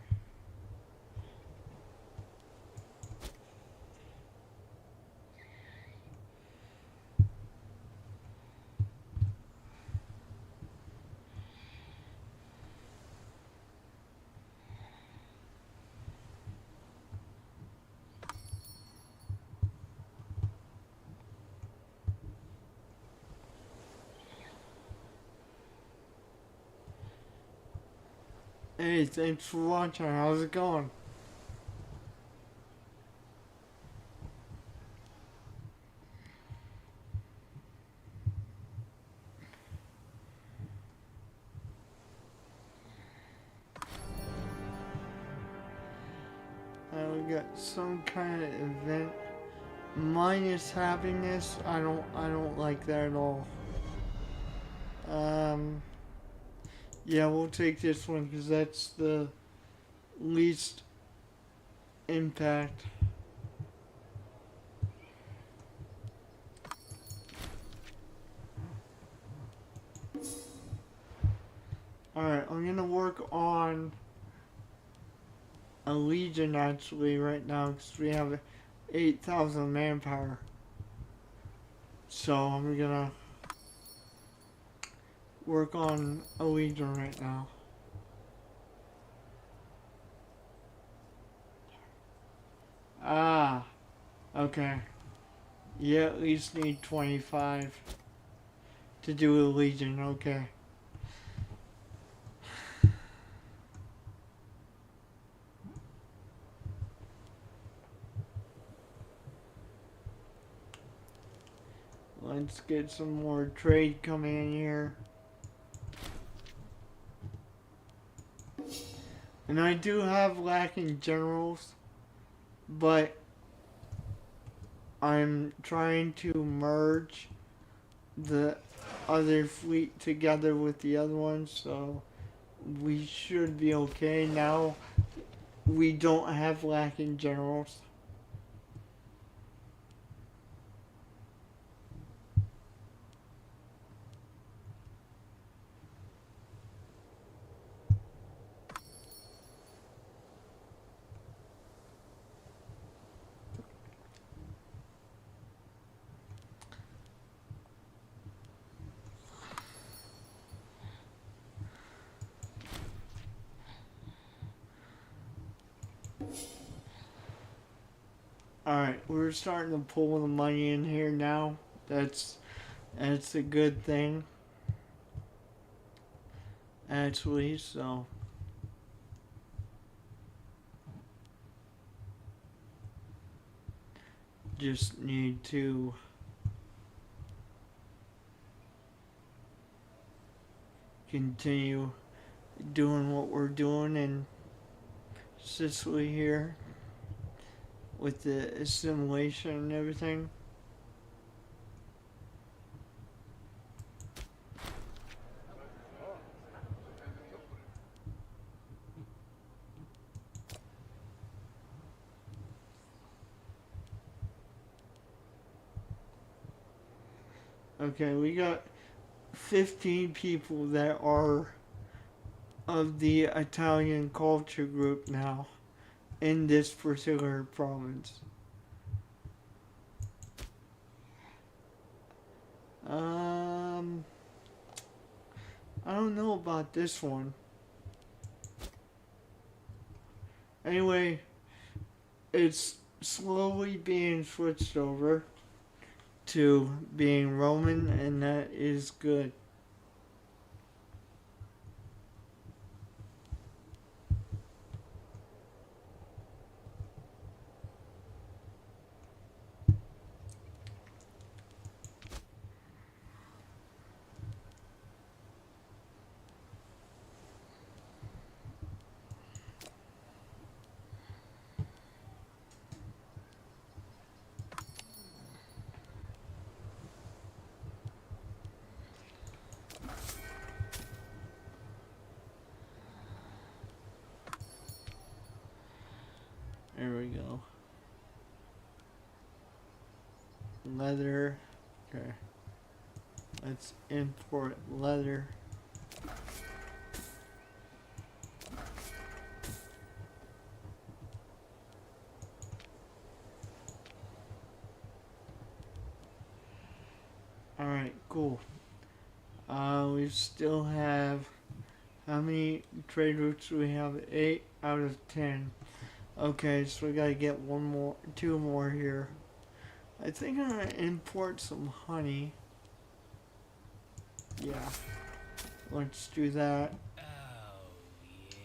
Hey, thanks for watching. How's it going? We got some kind of event. Minus happiness. I don't like that at all. Yeah, we'll take this one because that's the least impact. Alright, I'm gonna work on a legion actually right now because we have 8,000 manpower. So I'm gonna work on a legion right now. Ah, okay. You at least need 25 to do a legion, okay. Let's get some more trade coming in here. And I do have lacking generals, but I'm trying to merge the other fleet together with the other one, so we should be okay. Now we don't have lacking generals. Alright, we're starting to pull the money in here now. That's a good thing. Actually, so just need to continue doing what we're doing in Sicily here with the assimilation and everything. Okay, we got 15 people that are of the Italian culture group now in this particular province. I don't know about this one. Anyway, it's slowly being switched over to being Roman, and that is good. There we go. Leather. Okay. Let's import leather. Alright, cool. We still have, how many trade routes do we have? 8 out of 10. Okay, so we gotta get two more here. I think I'm gonna import some honey. Yeah, let's do that. Oh, yeah.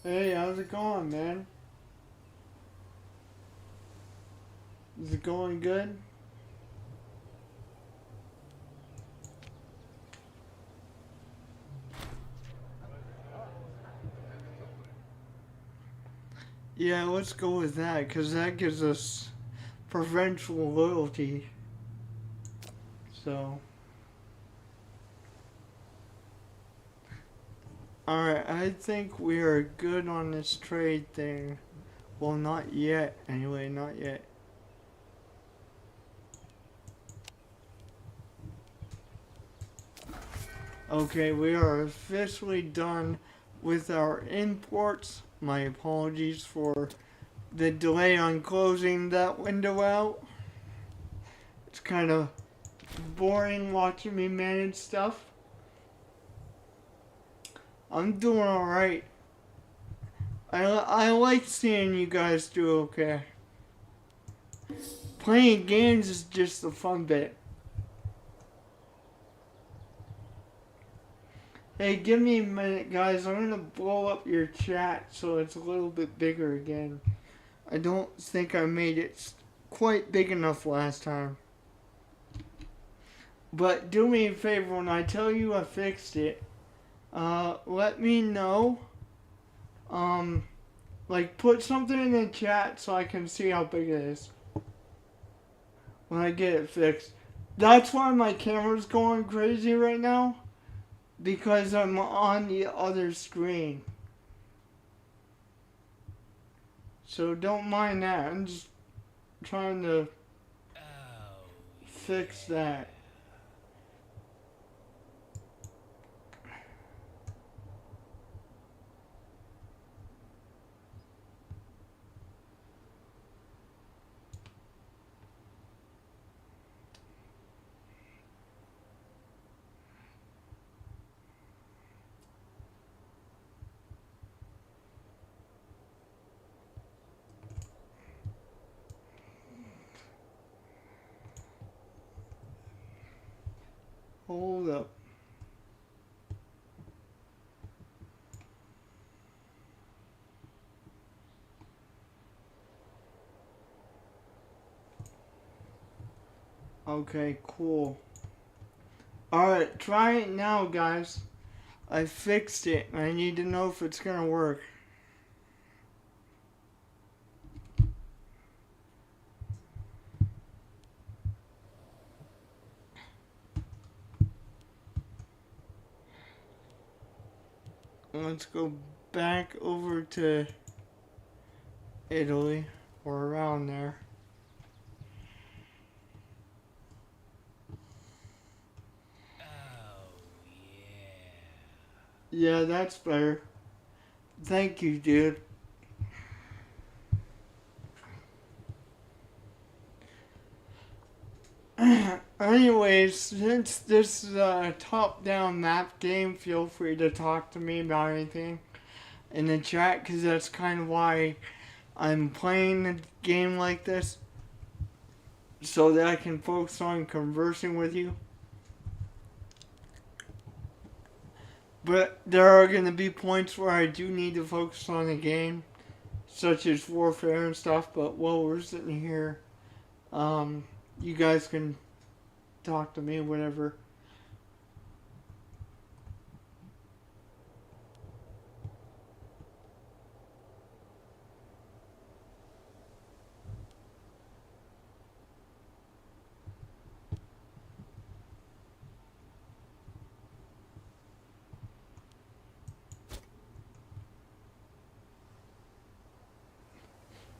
Hey, how's it going, man? Is it going good? Yeah, let's go with that, because that gives us provincial loyalty. So. Alright, I think we are good on this trade thing. Well, not yet. Anyway, not yet. Okay, we are officially done with our imports. My apologies for the delay on closing that window out. It's kind of boring watching me manage stuff. I'm doing alright. I like seeing you guys do okay. Playing games is just the fun bit. Hey, give me a minute, guys. I'm gonna blow up your chat so it's a little bit bigger again. I don't think I made it quite big enough last time. But do me a favor, when I tell you I fixed it, let me know. Like, put something in the chat so I can see how big it is when I get it fixed. That's why my camera's going crazy right now. Because I'm on the other screen. So don't mind that. I'm just trying to fix that. Hold up. Okay, cool. Alright, try it now, guys. I fixed it, and I need to know if it's gonna work. Let's go back over to Italy, or around there. Oh, yeah. Yeah, that's better. Thank you, dude. Anyways, since this is a top-down map game, feel free to talk to me about anything in the chat, because that's kind of why I'm playing a game like this, so that I can focus on conversing with you. But there are going to be points where I do need to focus on the game, such as warfare and stuff, but while we're sitting here, you guys can talk to me, whatever.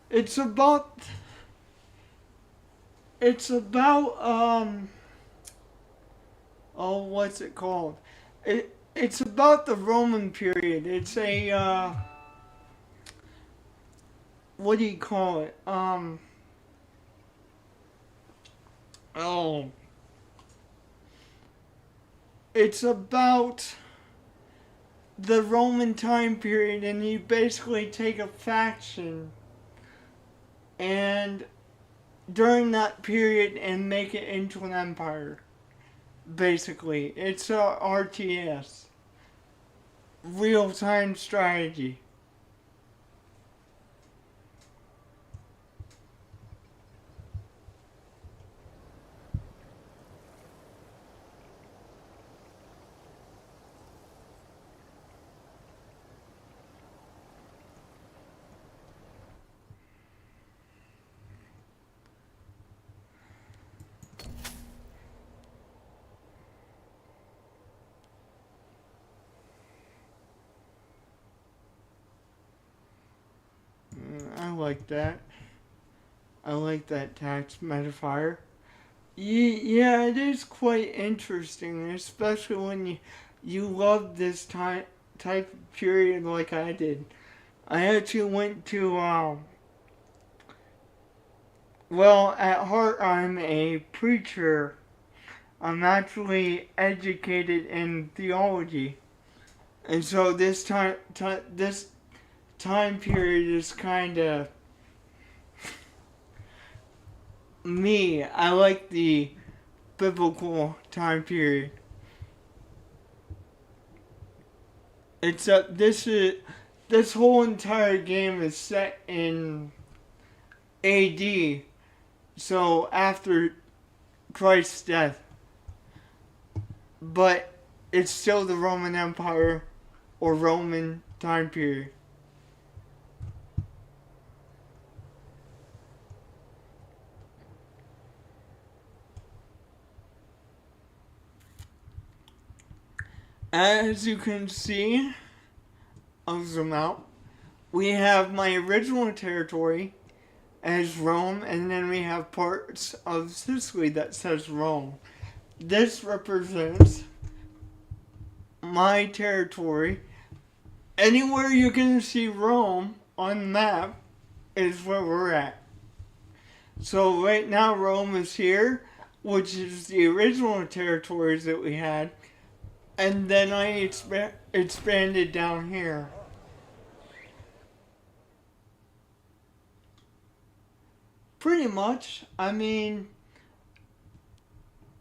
It's about, oh, what's it called? It's about the Roman period. It's a, what do you call it? Oh, it's about the Roman time period, and you basically take a faction and during that period and make it into an empire. Basically, it's a RTS, real time strategy. I like that. I like that tax metaphor. Yeah, it is quite interesting, especially when you love this type of period like I did. I actually went to well, at heart I'm a preacher. I'm actually educated in theology, and so this time period is kind of me. I like the biblical time period. Except this whole entire game is set in AD, so after Christ's death. But it's still the Roman Empire or Roman time period. As you can see, I'll zoom out. We have my original territory as Rome, and then we have parts of Sicily that says Rome. This represents my territory. Anywhere you can see Rome on the map is where we're at. So right now Rome is here, which is the original territories that we had, and then I expanded down here. Pretty much. I mean,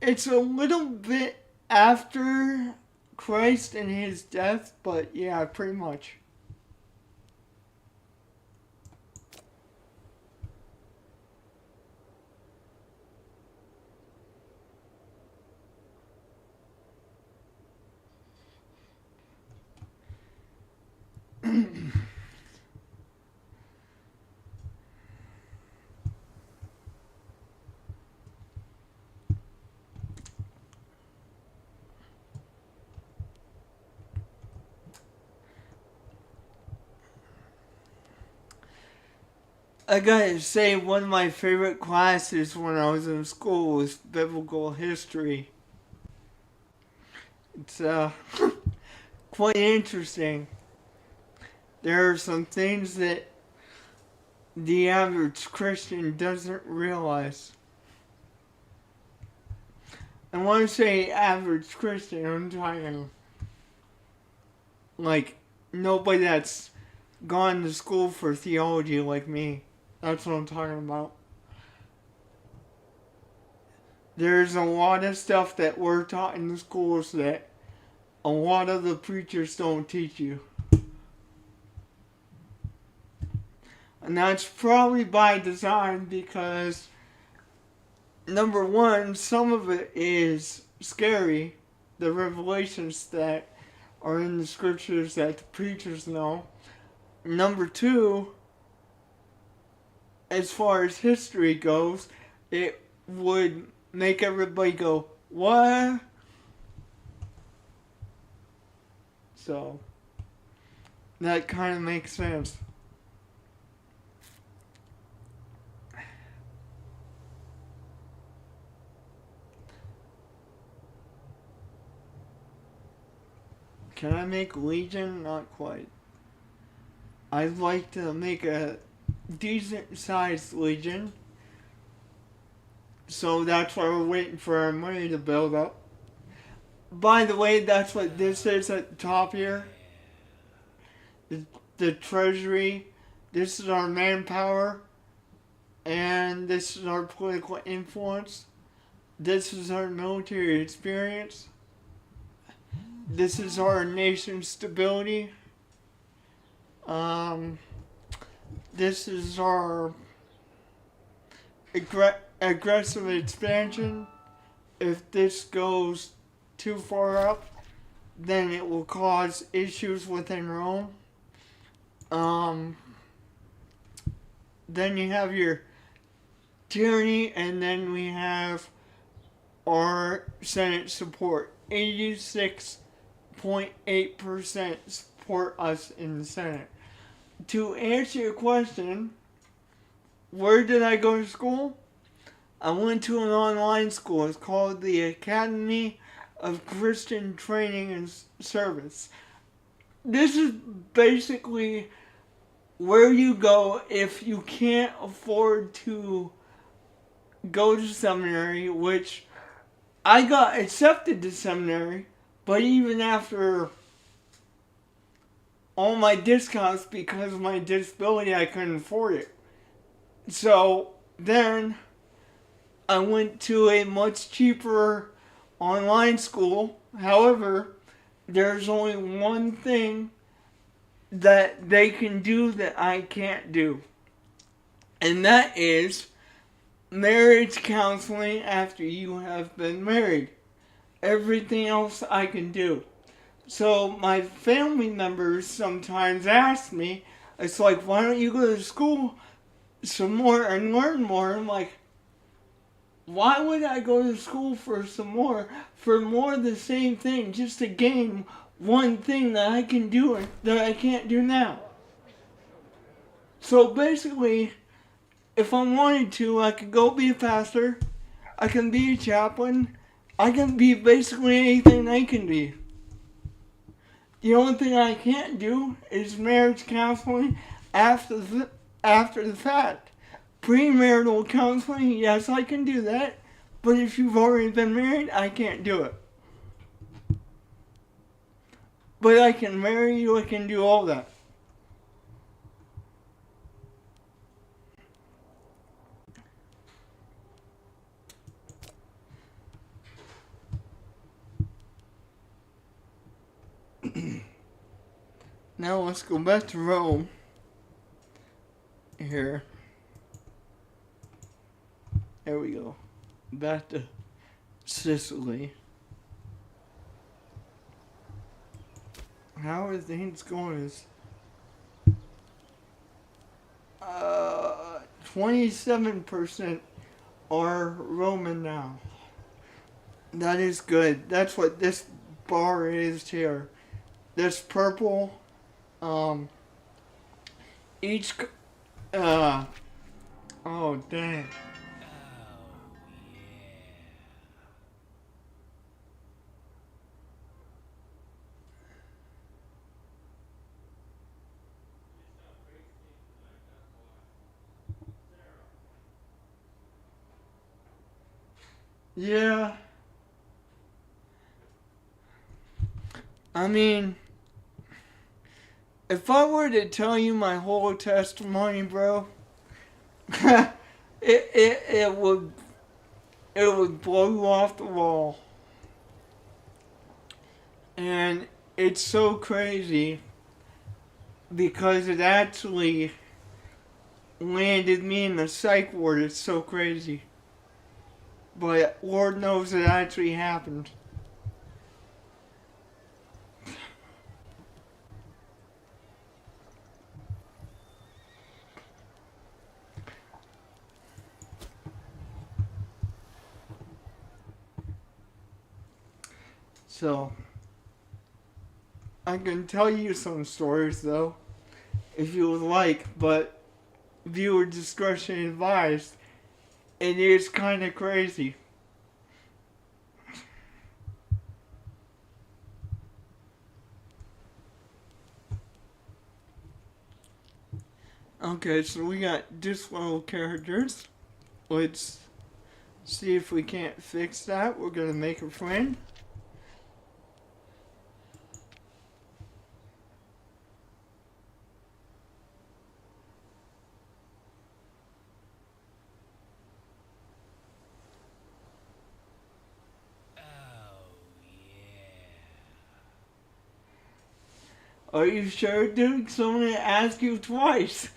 it's a little bit after Christ and his death, but yeah, pretty much. I gotta say, one of my favorite classes when I was in school was biblical history. It's quite interesting. There are some things that the average Christian doesn't realize. And when I say average Christian, I'm talking like nobody that's gone to school for theology like me. That's what I'm talking about. There's a lot of stuff that we're taught in the schools that a lot of the preachers don't teach you. And that's probably by design because, number one, some of it is scary. The revelations that are in the scriptures that the preachers know. Number two, as far as history goes, it would make everybody go, what? So, that kind of makes sense. Can I make Legion? Not quite. I'd like to make a decent sized Legion. So that's why we're waiting for our money to build up. By the way, that's what this is at the top here. The treasury. This is our manpower. And this is our political influence. This is our military experience. This is our nation's stability. This is our aggressive expansion. If this goes too far up, then it will cause issues within Rome. Then you have your tyranny, and then we have our Senate support. 86.8% support us in the Senate. To answer your question, where did I go to school? I went to an online school. It's called the Academy of Christian Training and Service. This is basically where you go if you can't afford to go to seminary, which I got accepted to seminary, but even after all my discounts because of my disability, I couldn't afford it. So then I went to a much cheaper online school. However, there's only one thing that they can do that I can't do. And that is marriage counseling after you have been married. Everything else I can do. So my family members sometimes ask me, it's like, why don't you go to school some more and learn more? I'm like, why would I go to school for more of the same thing, just to gain one thing that I can do that I can't do now? So basically, if I wanted to, I could go be a pastor, I can be a chaplain, I can be basically anything they can be. The only thing I can't do is marriage counseling after the fact. Premarital counseling, yes, I can do that. But if you've already been married, I can't do it. But I can marry you, I can do all that. Now let's go back to Rome. Here. There we go. Back to Sicily. How are things going? 27% are Roman now. That is good. That's what this bar is here. This purple, each Oh, dang. Yeah. I mean, if I were to tell you my whole testimony, bro, it would blow you off the wall. And it's so crazy because it actually landed me in the psych ward. It's so crazy. But Lord knows it actually happened. So, I can tell you some stories though, if you would like, but viewer discretion advised. It is kind of crazy. Okay, so we got this little characters. Let's see if we can't fix that. We're gonna make a friend. Are you sure, dude? So I'm gonna ask you twice.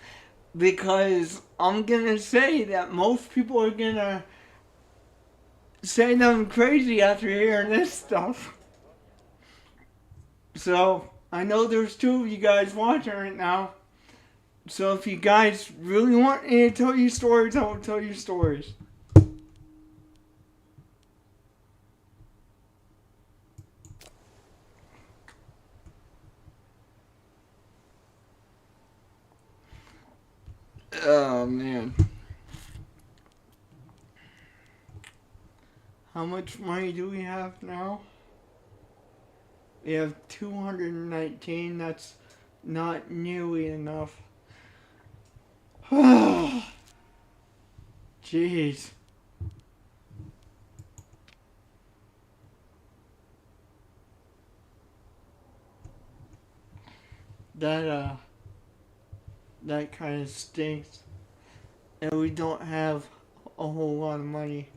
Because I'm gonna say that most people are gonna say that I'm crazy after hearing this stuff. So, I know there's two of you guys watching right now. So if you guys really want me to tell you stories, I will tell you stories. Oh, man. How much money do we have now? We have 219. That's not nearly enough. Jeez. That that kind of stinks. And we don't have a whole lot of money.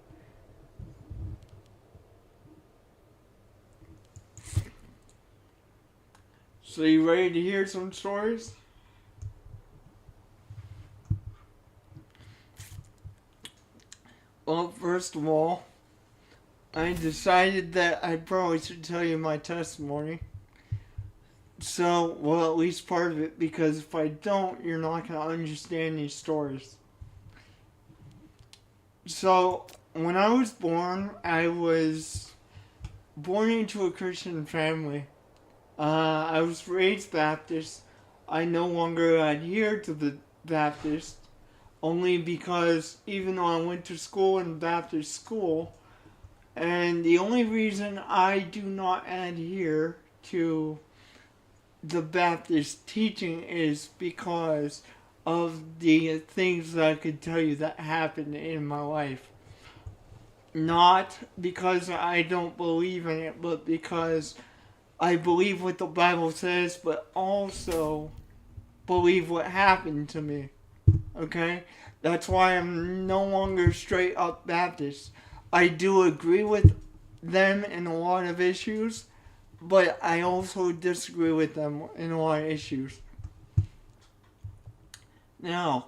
So you ready to hear some stories? Well, first of all, I decided that I probably should tell you my testimony. So, well, at least part of it, because if I don't, you're not going to understand these stories. So, when I was born into a Christian family. I was raised Baptist. I no longer adhere to the Baptist, only because even though I went to school in Baptist school, and the only reason I do not adhere to the Baptist teaching is because of the things that I could tell you that happened in my life. Not because I don't believe in it, but because I believe what the Bible says, but also believe what happened to me. Okay? That's why I'm no longer straight up Baptist. I do agree with them in a lot of issues, but I also disagree with them in a lot of issues. Now,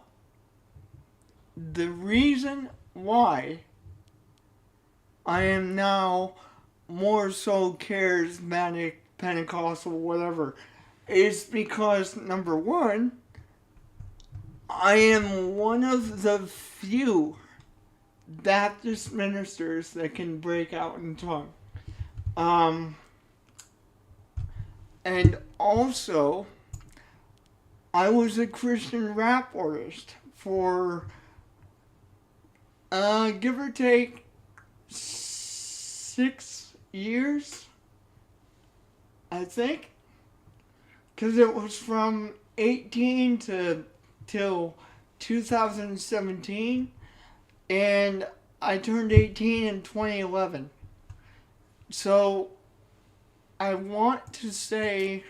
the reason why I am now more so charismatic, Pentecostal, whatever, is because number one, I am one of the few Baptist ministers that can break out in tongue. And also, I was a Christian rap artist for Give or take 6 years, I think. Because it was from 18 to till 2017. And I turned 18 in 2011. So I want to say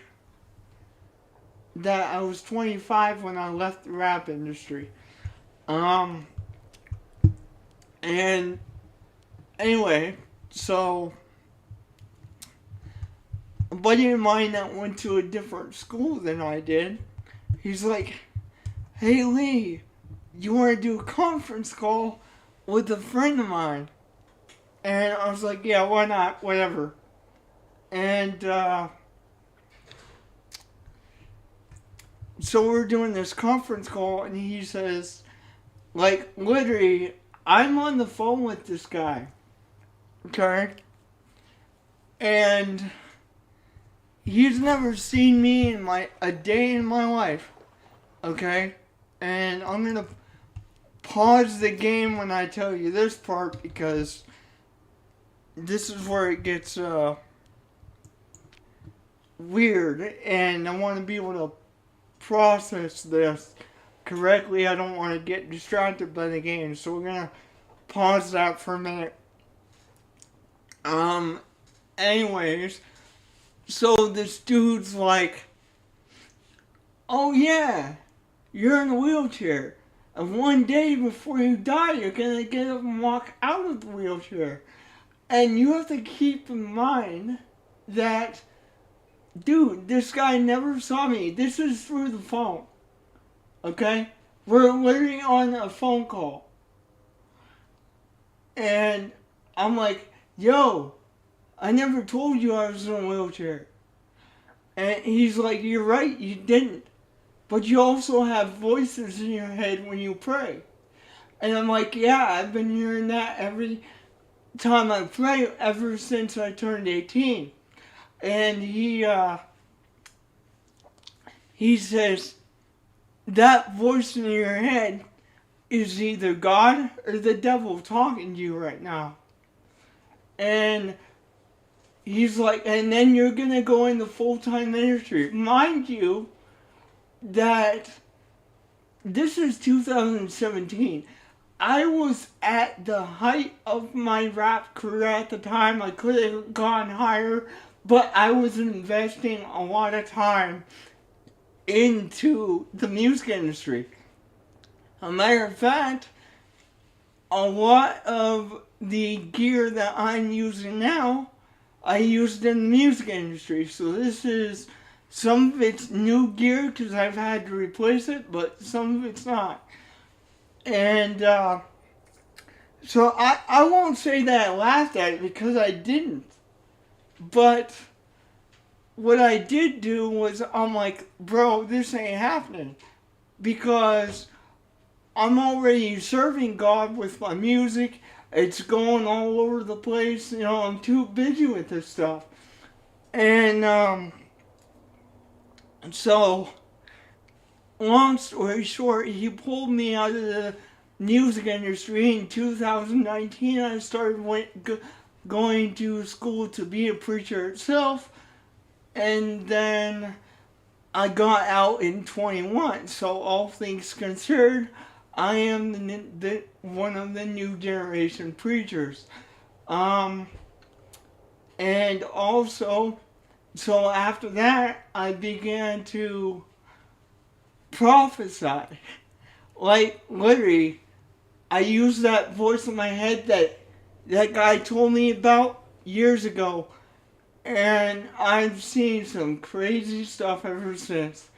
that I was 25 when I left the rap industry. Um, and anyway, so a buddy of mine that went to a different school than I did, he's like, "Hey Lee, you want to do a conference call with a friend of mine?" And I was like, "Yeah, why not? Whatever." And so we're doing this conference call, and he says, like, literally, I'm on the phone with this guy, okay? And he's never seen me in a day in my life, okay? And I'm gonna pause the game when I tell you this part because this is where it gets weird, and I want to be able to process this correctly. I don't want to get distracted by the game, so we're gonna pause that for a minute. Anyways, so this dude's like, "Oh yeah, you're in a wheelchair, and one day before you die, you're gonna get up and walk out of the wheelchair." And you have to keep in mind that, dude, this guy never saw me. This is through the phone. Okay? We're literally on a phone call. And I'm like, "Yo, I never told you I was in a wheelchair." And he's like, "You're right, you didn't. But you also have voices in your head when you pray." And I'm like, "Yeah, I've been hearing that every time I pray ever since I turned 18. And he says, "That voice in your head is either God or the devil talking to you right now." And he's like, "And then you're going to go into full-time ministry." Mind you, that this is 2017. I was at the height of my rap career at the time. I could have gone higher, but I was investing a lot of time into the music industry. A matter of fact, a lot of the gear that I'm using now, I used in the music industry. So this is, some of it's new gear because I've had to replace it, but some of it's not. And so I won't say that I laughed at it because I didn't. But what I did do was, I'm like, "Bro, this ain't happening." Because I'm already serving God with my music. It's going all over the place. You know, I'm too busy with this stuff. And so, long story short, he pulled me out of the music industry in 2019. I started going to school to be a preacher itself. And then I got out in 21. So all things considered, I am one of the new generation preachers. And also, so after that, I began to prophesy. Like, literally, I used that voice in my head that guy told me about years ago. And I've seen some crazy stuff ever since.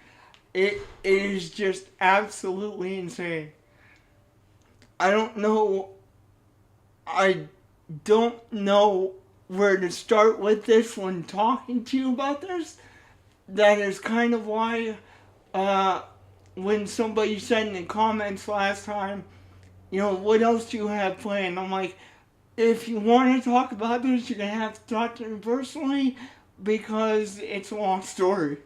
It is just absolutely insane. I don't know. I don't know where to start with this when talking to you about this. That is kind of why when somebody said in the comments last time, you know, "What else do you have planned?" I'm like, "If you want to talk about this, you're going to have to talk to me personally because it's a long story."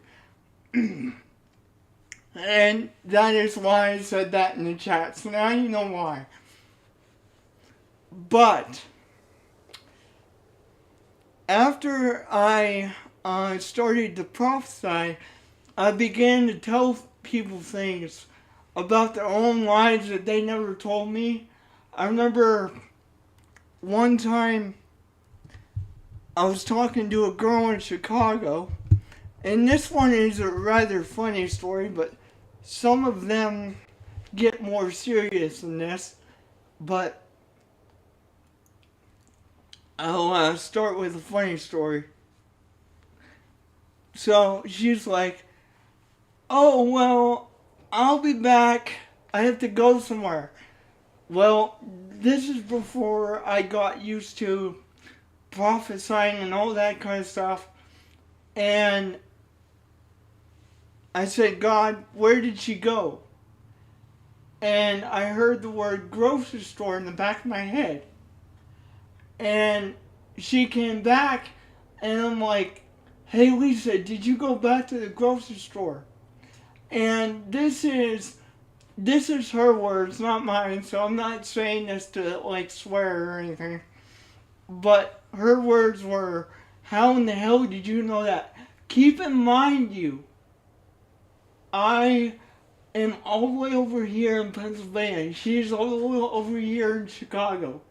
And that is why I said that in the chat. So now you know why. But after I started to prophesy, I began to tell people things about their own lives that they never told me. I remember one time I was talking to a girl in Chicago, and this one is a rather funny story, but some of them get more serious than this. But I'll start with a funny story. So she's like, "Oh, well, I'll be back. I have to go somewhere." Well, this is before I got used to prophesying and all that kind of stuff. And I said, "God, where did she go?" And I heard the word grocery store in the back of my head. And she came back, and I'm like, "Hey Lisa, did you go back to the grocery store?" And this is her words, not mine, so I'm not saying this to like swear or anything. But her words were, "How in the hell did you know that?" Keep in mind, I am all the way over here in Pennsylvania. She's all the way over here in Chicago.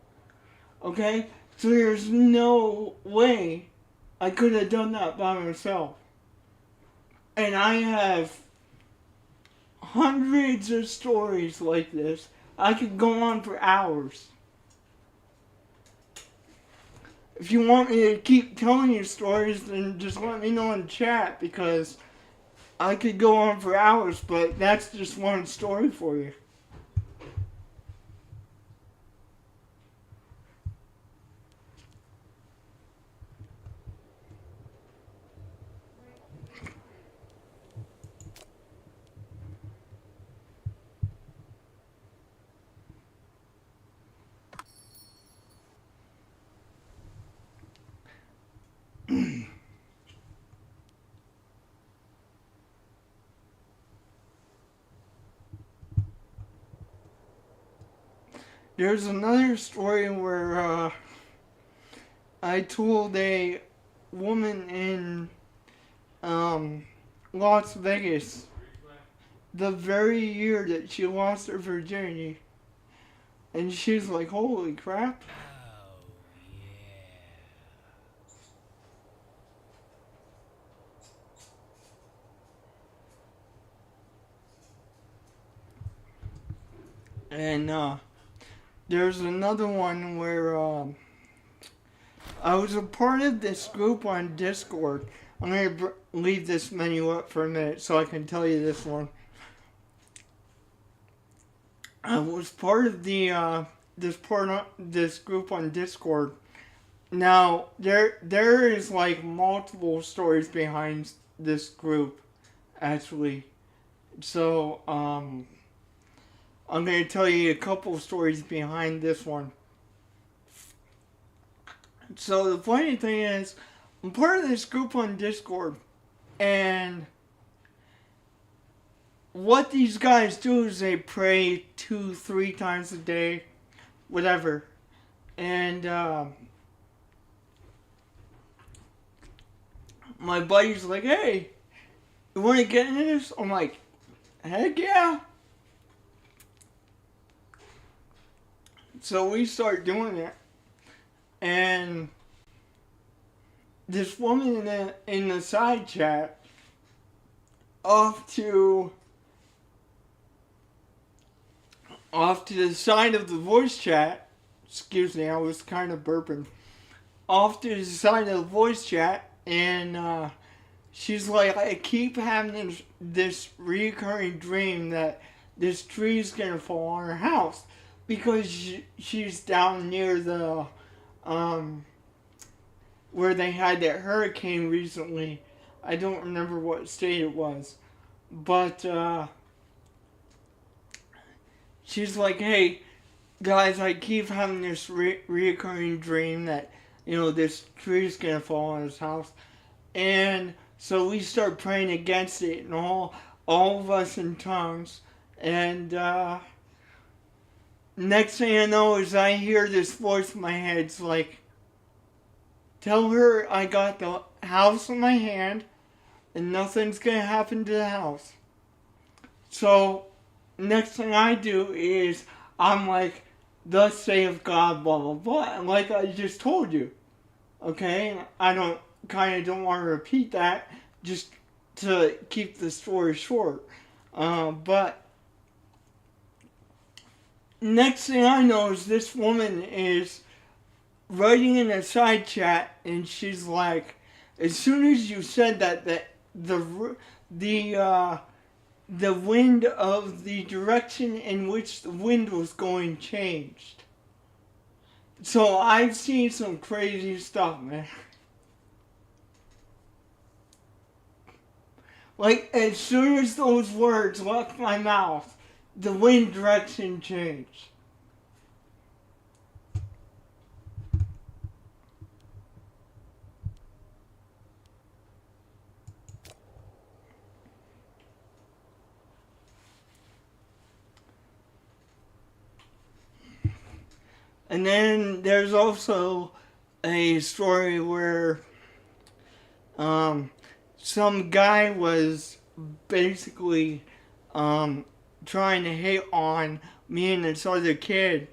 Okay? So there's no way I could have done that by myself. And I have hundreds of stories like this. I could go on for hours. If you want me to keep telling you stories, then just let me know in chat, because I could go on for hours, but that's just one story for you. There's another story where I told a woman in Las Vegas the very year that she lost her virginity. And she's like, "Holy crap." And there's another one where I was a part of this group on Discord. I'm going to leave this menu up for a minute so I can tell you this one. I was part of the this group on Discord. Now there is like multiple stories behind this group, actually. So I'm going to tell you a couple of stories behind this one. So the funny thing is, I'm part of this group on Discord, and what these guys do is they pray 2-3 times a day, whatever. And my buddy's like, "Hey, you want to get into this?" I'm like, "Heck yeah." So we start doing it, and this woman in the side chat, off to the side of the voice chat, excuse me, I was kind of burping, off to the side of the voice chat, and she's like, "I keep having this recurring dream that this tree's gonna fall on her house," because she's down near the where they had that hurricane recently. I don't remember what state it was, but she's like, "Hey guys, I keep having this reoccurring dream that, this tree's gonna fall on his house." And so we start praying against it, and all of us in tongues, and next thing I know is I hear this voice in my head. It's like, tell her I got the house in my hand and nothing's gonna happen to the house. So, next thing I do is I'm like, thus saith God, blah, blah, blah. Like I just told you. Okay? I don't want to repeat that just to keep the story short. But next thing I know is this woman is writing in a side chat, and she's like, as soon as you said that, the wind of the direction in which the wind was going changed. So I've seen some crazy stuff, man. Like, as soon as those words left my mouth, the wind direction changed. And then there's also a story where some guy was basically trying to hit on me and this other kid.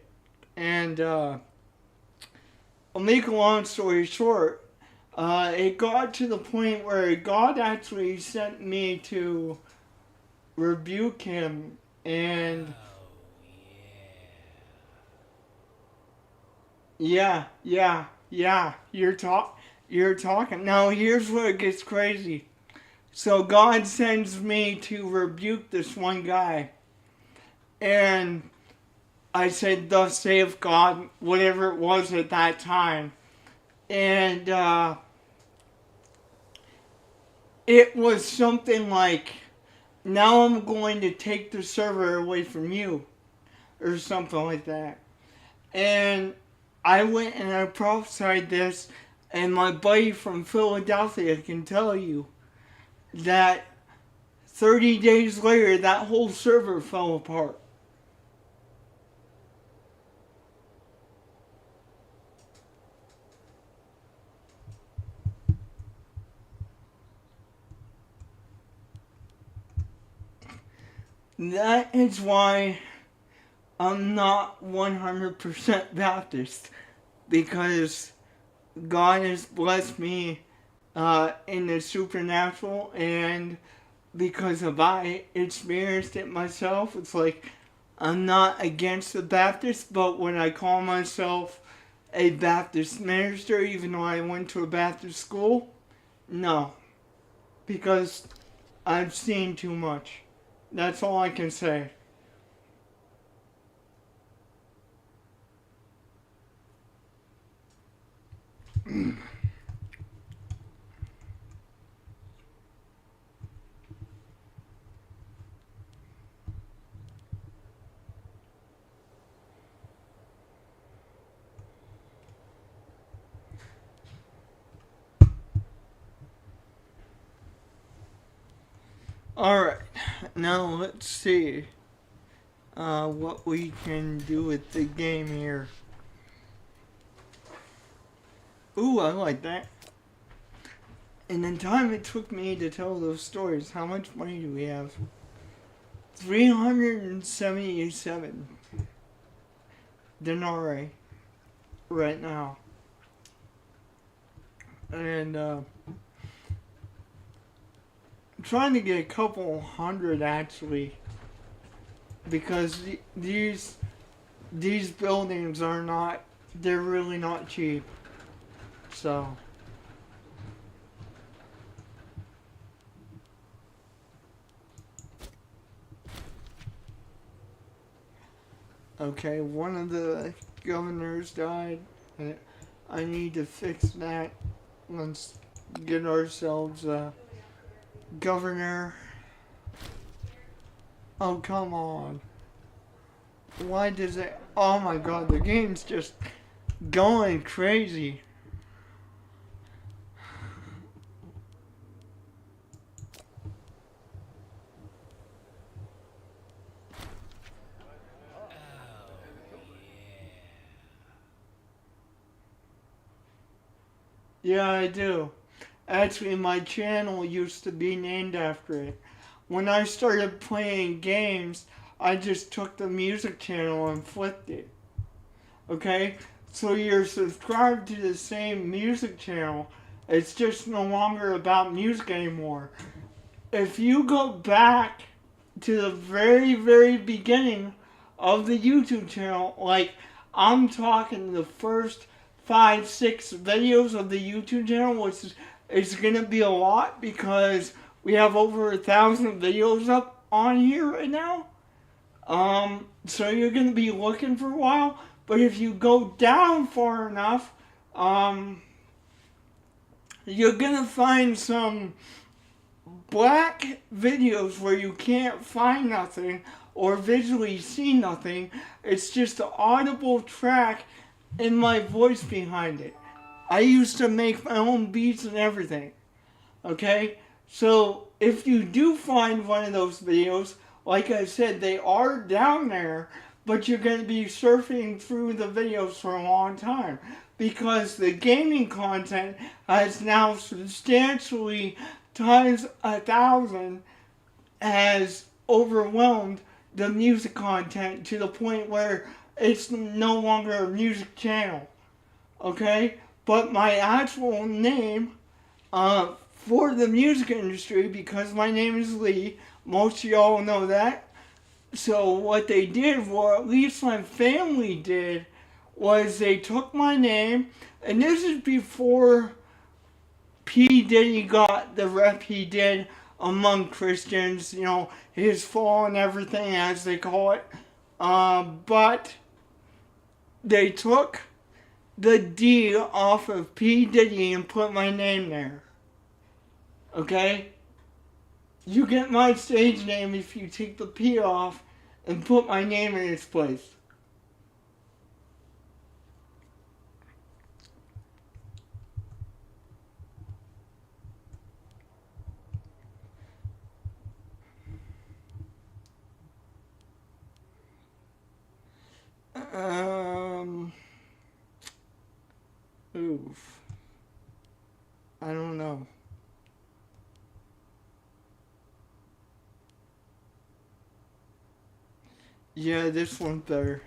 And I'll make a long story short, it got to the point where God actually sent me to rebuke him. And yeah, you're talking. Now here's where it gets crazy. So God sends me to rebuke this one guy. And I said, thus saith God, whatever it was at that time. And it was something like, now I'm going to take the server away from you. Or something like that. And I went and I prophesied this, and my buddy from Philadelphia can tell you that 30 days later, that whole server fell apart. That is why I'm not 100% Baptist, because God has blessed me in the supernatural, and because of I experienced it myself. It's like I'm not against the Baptist, but when I call myself a Baptist minister, even though I went to a Baptist school, no, because I've seen too much. That's all I can say. Alright, now let's see what we can do with the game here. Ooh, I like that. And the time it took me to tell those stories, how much money do we have? 377 denarii right now. And I'm trying to get a couple hundred actually, because these buildings are not, they're really not cheap. So okay, one of the governors died. I need to fix that. Let's get ourselves a governor. Oh, come on. Why does it... Oh my god, the game's just going crazy. Yeah, I do. Actually, my channel used to be named after it. When I started playing games, I just took the music channel and flipped it. Okay? So you're subscribed to the same music channel. It's just no longer about music anymore. If you go back to the very, very beginning of the YouTube channel, like I'm talking the first 5, 6 videos of the YouTube channel, which is gonna be a lot because we have over 1,000 videos up on here right now. So you're gonna be looking for a while, but if you go down far enough, um, you're gonna find some black videos where you can't find nothing or visually see nothing. It's just an audible track and my voice behind it. I used to make my own beats and everything. Okay? So if you do find one of those videos, like I said, they are down there, but you're going to be surfing through the videos for a long time because the gaming content has now substantially times 1,000 has overwhelmed the music content to the point where it's no longer a music channel. Okay? But my actual name, for the music industry, because my name is Lee, most of y'all know that. So what they did, or at least my family did, was they took my name, and this is before P. Diddy got the rep he did among Christians, you know, his fall and everything, as they call it. But they took the D off of P. Diddy and put my name there. Okay? You get my stage name if you take the P off and put my name in its place. Oof. I don't know. Yeah, this one's better.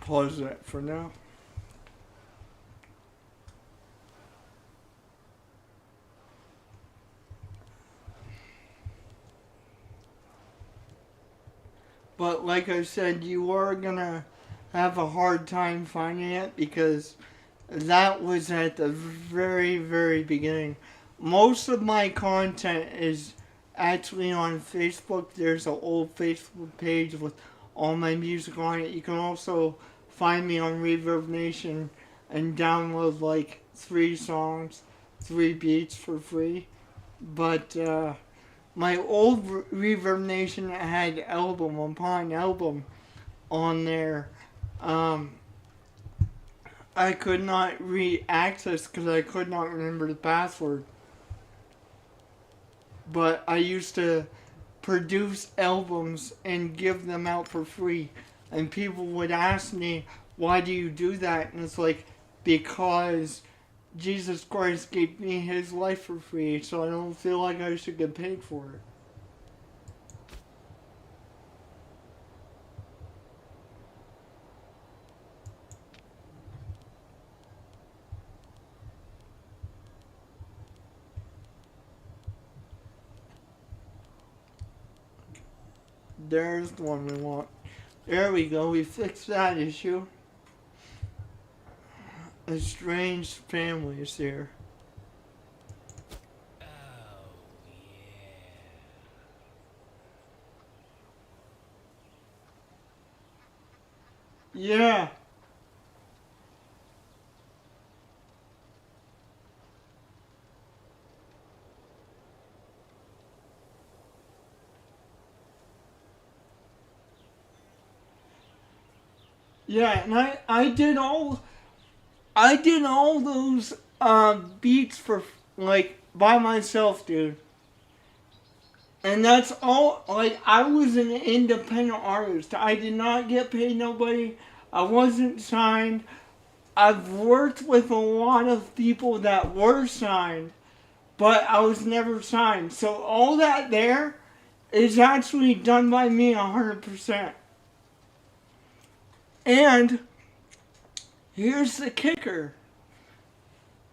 Pause that for now. But like I said, you are gonna have a hard time finding it because that was at the very, very beginning. Most of my content is actually on Facebook. There's an old Facebook page with all my music on it. You can also find me on Reverb Nation and download like 3 songs, 3 beats for free. But my old Reverb Nation had album upon album on there. I could not re-access because I could not remember the password. But I used to produce albums and give them out for free. And people would ask me, why do you do that? And it's like, because Jesus Christ gave me his life for free, so I don't feel like I should get paid for it. There's the one we want. There we go, we fixed that issue. Estranged families here. Oh, Yeah. Yeah, and I did all those beats for like by myself, dude. And that's all. Like, I was an independent artist. I did not get paid nobody. I wasn't signed. I've worked with a lot of people that were signed, but I was never signed. So all that there is actually done by me 100%. And here's the kicker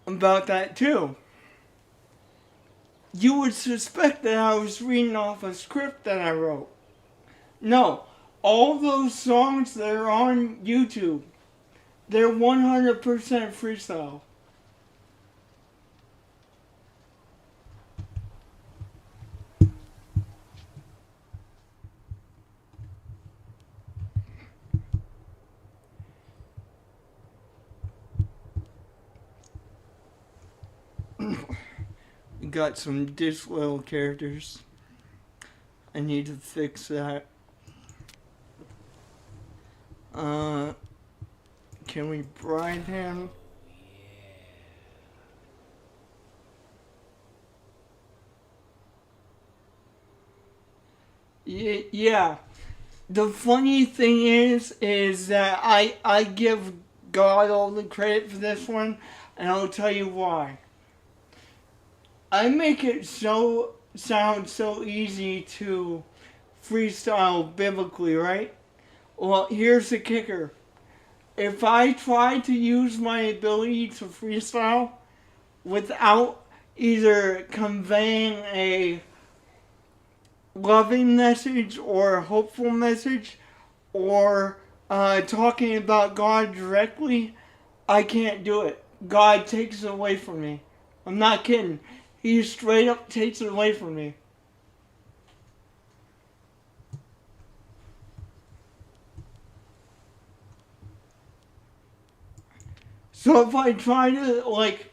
about that too. You would suspect that I was reading off a script that I wrote. No, all those songs that are on YouTube, they're 100% freestyle. Got some disloyal characters. I need to fix that. Can we bribe him? Yeah. The funny thing is that I give God all the credit for this one, and I'll tell you why. I make it sound so easy to freestyle biblically, right? Well, here's the kicker. If I try to use my ability to freestyle without either conveying a loving message or a hopeful message or talking about God directly, I can't do it. God takes it away from me. I'm not kidding. He straight up takes it away from me. So if I try to, like,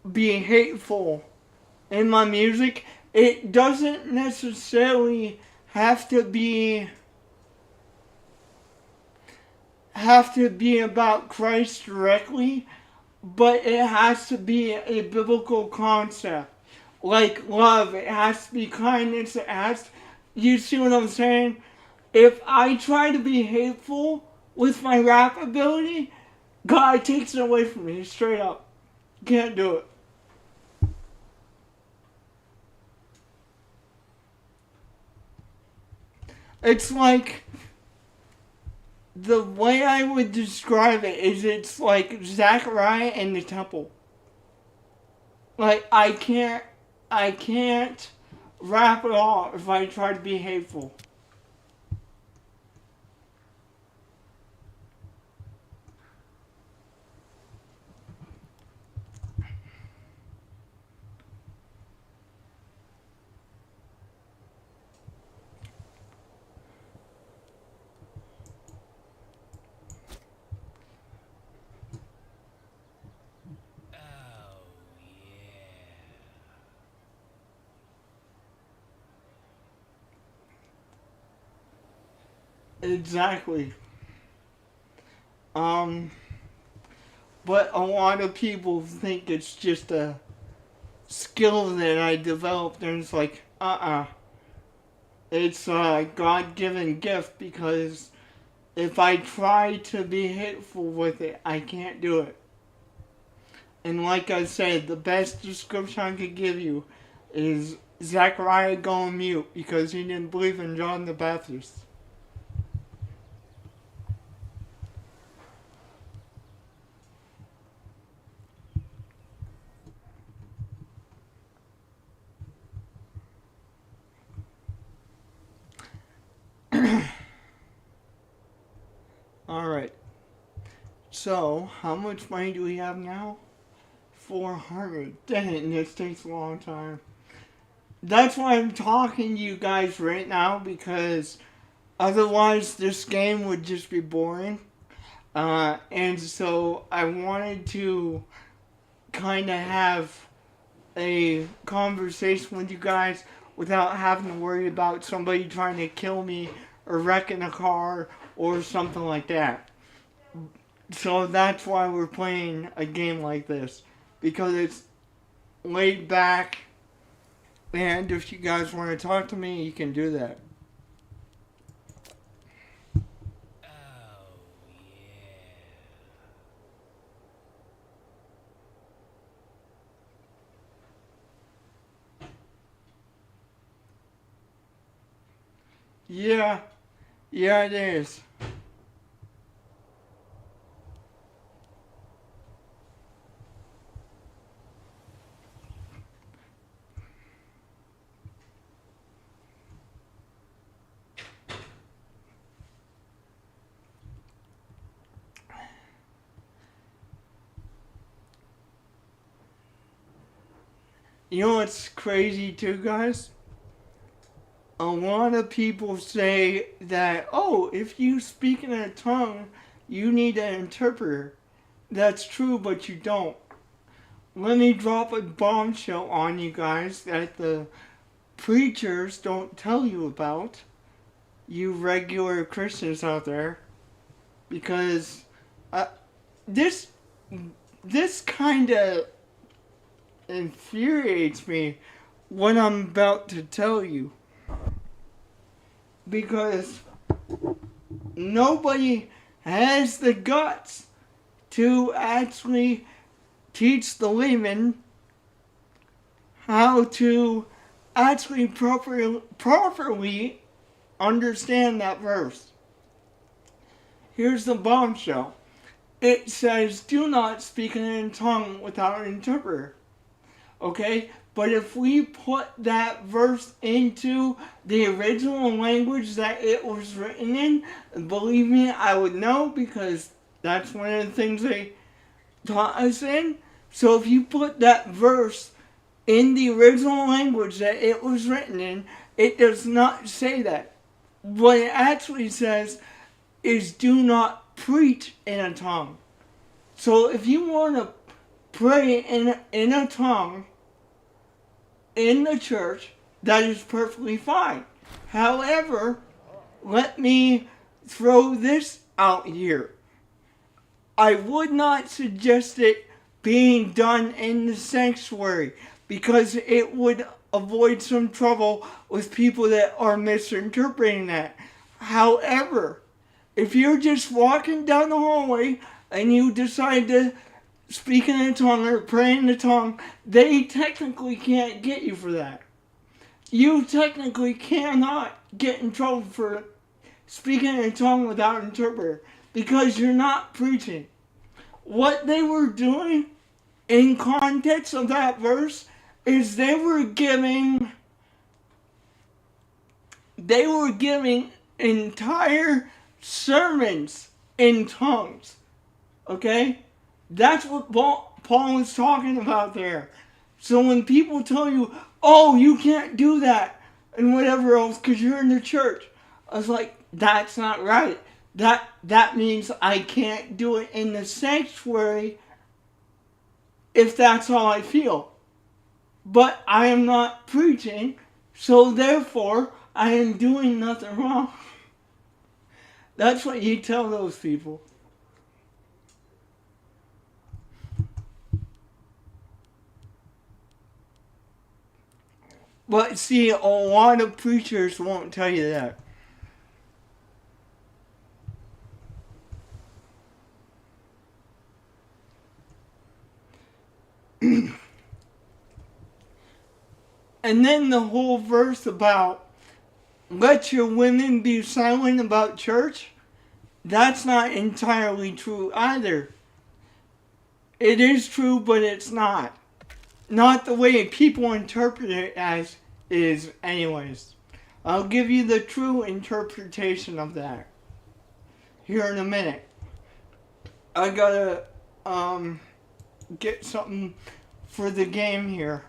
be hateful in my music, it doesn't necessarily have to be about Christ directly, but it has to be a biblical concept. Like love, it has to be kindness, it has, you see what I'm saying? If I try to be hateful with my rap ability, God takes it away from me, straight up. Can't do it. It's like, the way I would describe it is it's like Zachariah in the temple. Like, I can't rap at all if I try to be hateful. Exactly. But a lot of people think it's just a skill that I developed, and it's like, It's a God-given gift because if I try to be hateful with it, I can't do it. And like I said, the best description I could give you is Zachariah going mute because he didn't believe in John the Baptist. Alright. So, how much money do we have now? 400. Dang, this takes a long time. That's why I'm talking to you guys right now, because otherwise this game would just be boring. And so I wanted to kind of have a conversation with you guys without having to worry about somebody trying to kill me or wrecking a car or something like that. So that's why we're playing a game like this, because it's laid back And if you guys want to talk to me, you can do that. Yeah, yeah, it is. You know what's crazy too, guys? A lot of people say that, oh, if you speak in a tongue, you need an interpreter. That's true, but you don't. Let me drop a bombshell on you guys that the preachers don't tell you about, you regular Christians out there, because uh, this this kind of infuriates me what I'm about to tell you, because nobody has the guts to actually teach the layman how to actually properly understand that verse. Here's the bombshell. It says, do not speak in a tongue without an interpreter. Okay? But if we put that verse into the original language that it was written in, believe me, I would know, because that's one of the things they taught us in. So if you put that verse in the original language that it was written in, it does not say that. What it actually says is do not preach in a tongue. So if you want to pray in a tongue in the church, that is perfectly fine. However, let me throw this out here. I would not suggest it being done in the sanctuary, because it would avoid some trouble with people that are misinterpreting that. However, if you're just walking down the hallway and you decide to speak in a tongue or pray in a tongue, they technically can't get you for that. You technically cannot get in trouble for speaking in a tongue without an interpreter, because you're not preaching. What they were doing in context of that verse is they were giving entire sermons in tongues. Okay? That's what Paul is talking about there. So when people tell you, oh, you can't do that, and whatever else, because you're in the church, I was like, that's not right. That means I can't do it in the sanctuary if that's how I feel. But I am not preaching, so therefore I am doing nothing wrong. That's what you tell those people. But see, a lot of preachers won't tell you that. And then the whole verse about let your women be silent about church, that's not entirely true either. It is true, but it's not. Not the way people interpret it as is anyways. I'll give you the true interpretation of that here in a minute. I gotta get something for the game here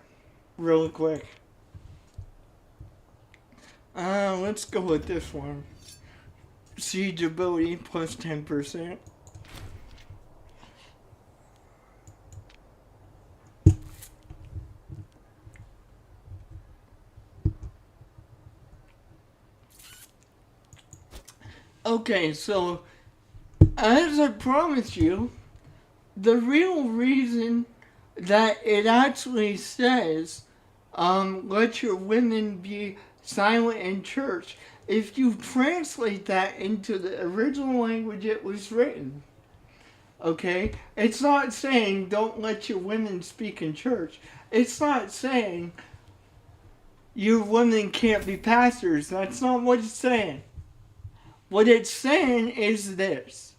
really quick. Let's go with this one. Siege ability plus 10%. Okay, so as I promised you, the real reason that it actually says let your women be silent in church. If you translate that into the original language it was written, okay, it's not saying don't let your women speak in church. It's not saying your women can't be pastors. That's not what it's saying. What it's saying is this.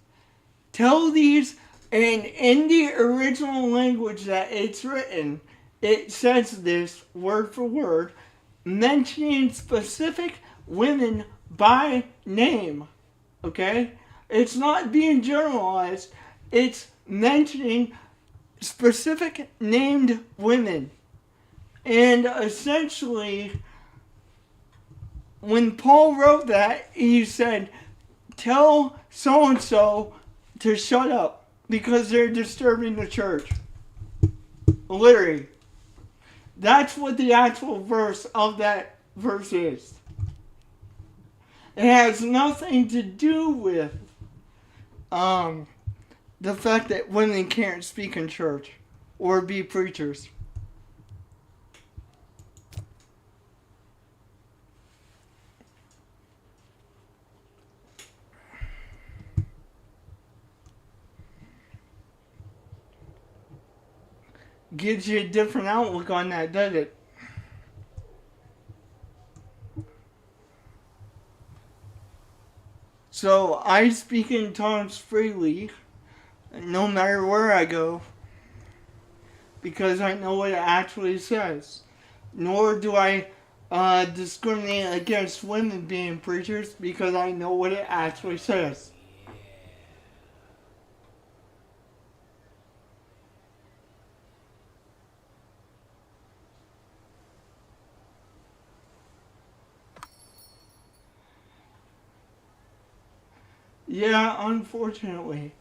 Tell these, and in the original language that it's written, it says this word for word, mentioning specific women by name. Okay? It's not being generalized. It's mentioning specific named women. And essentially, when Paul wrote that, he said, tell so and so to shut up because they're disturbing the church. Literally. That's what the actual verse of that verse is. It has nothing to do with the fact that women can't speak in church or be preachers. Gives you a different outlook on that, does it? So I speak in tongues freely, no matter where I go, because I know what it actually says. Nor do I discriminate against women being preachers, because I know what it actually says. Yeah, unfortunately.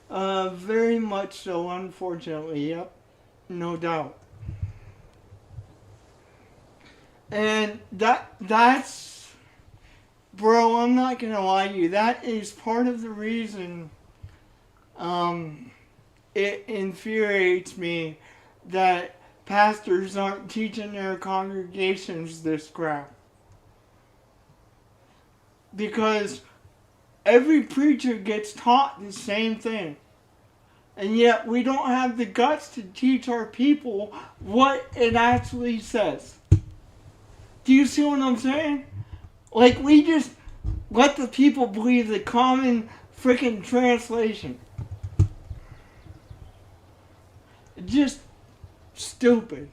Very much so, unfortunately, yep. No doubt. And that's, bro, I'm not gonna lie to you, that is part of the reason it infuriates me that pastors aren't teaching their congregations this crap. Because every preacher gets taught the same thing. And yet we don't have the guts to teach our people what it actually says. Do you see what I'm saying? Like, we just let the people believe the common freaking translation. Just stupid.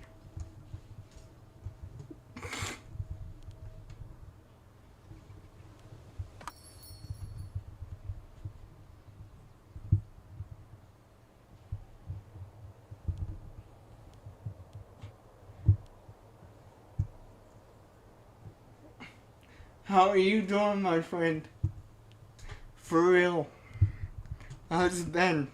How are you doing, my friend? For real. How's it been?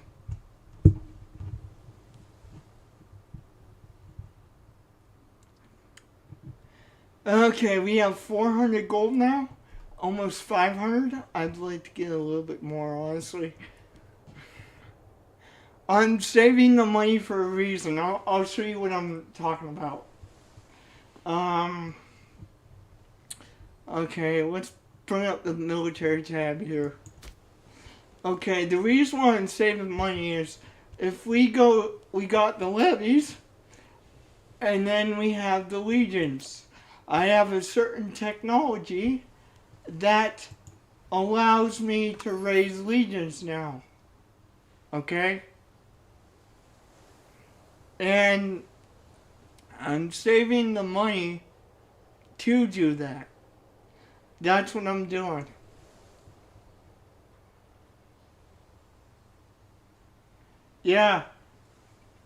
Okay, we have 400 gold now. Almost 500. I'd like to get a little bit more, honestly. I'm saving the money for a reason. I'll show you what I'm talking about. Okay, let's bring up the military tab here. Okay, the reason why I'm saving money is if we got the levies, and then we have the legions. I have a certain technology that allows me to raise legions now. Okay? And I'm saving the money to do that. That's what I'm doing. Yeah.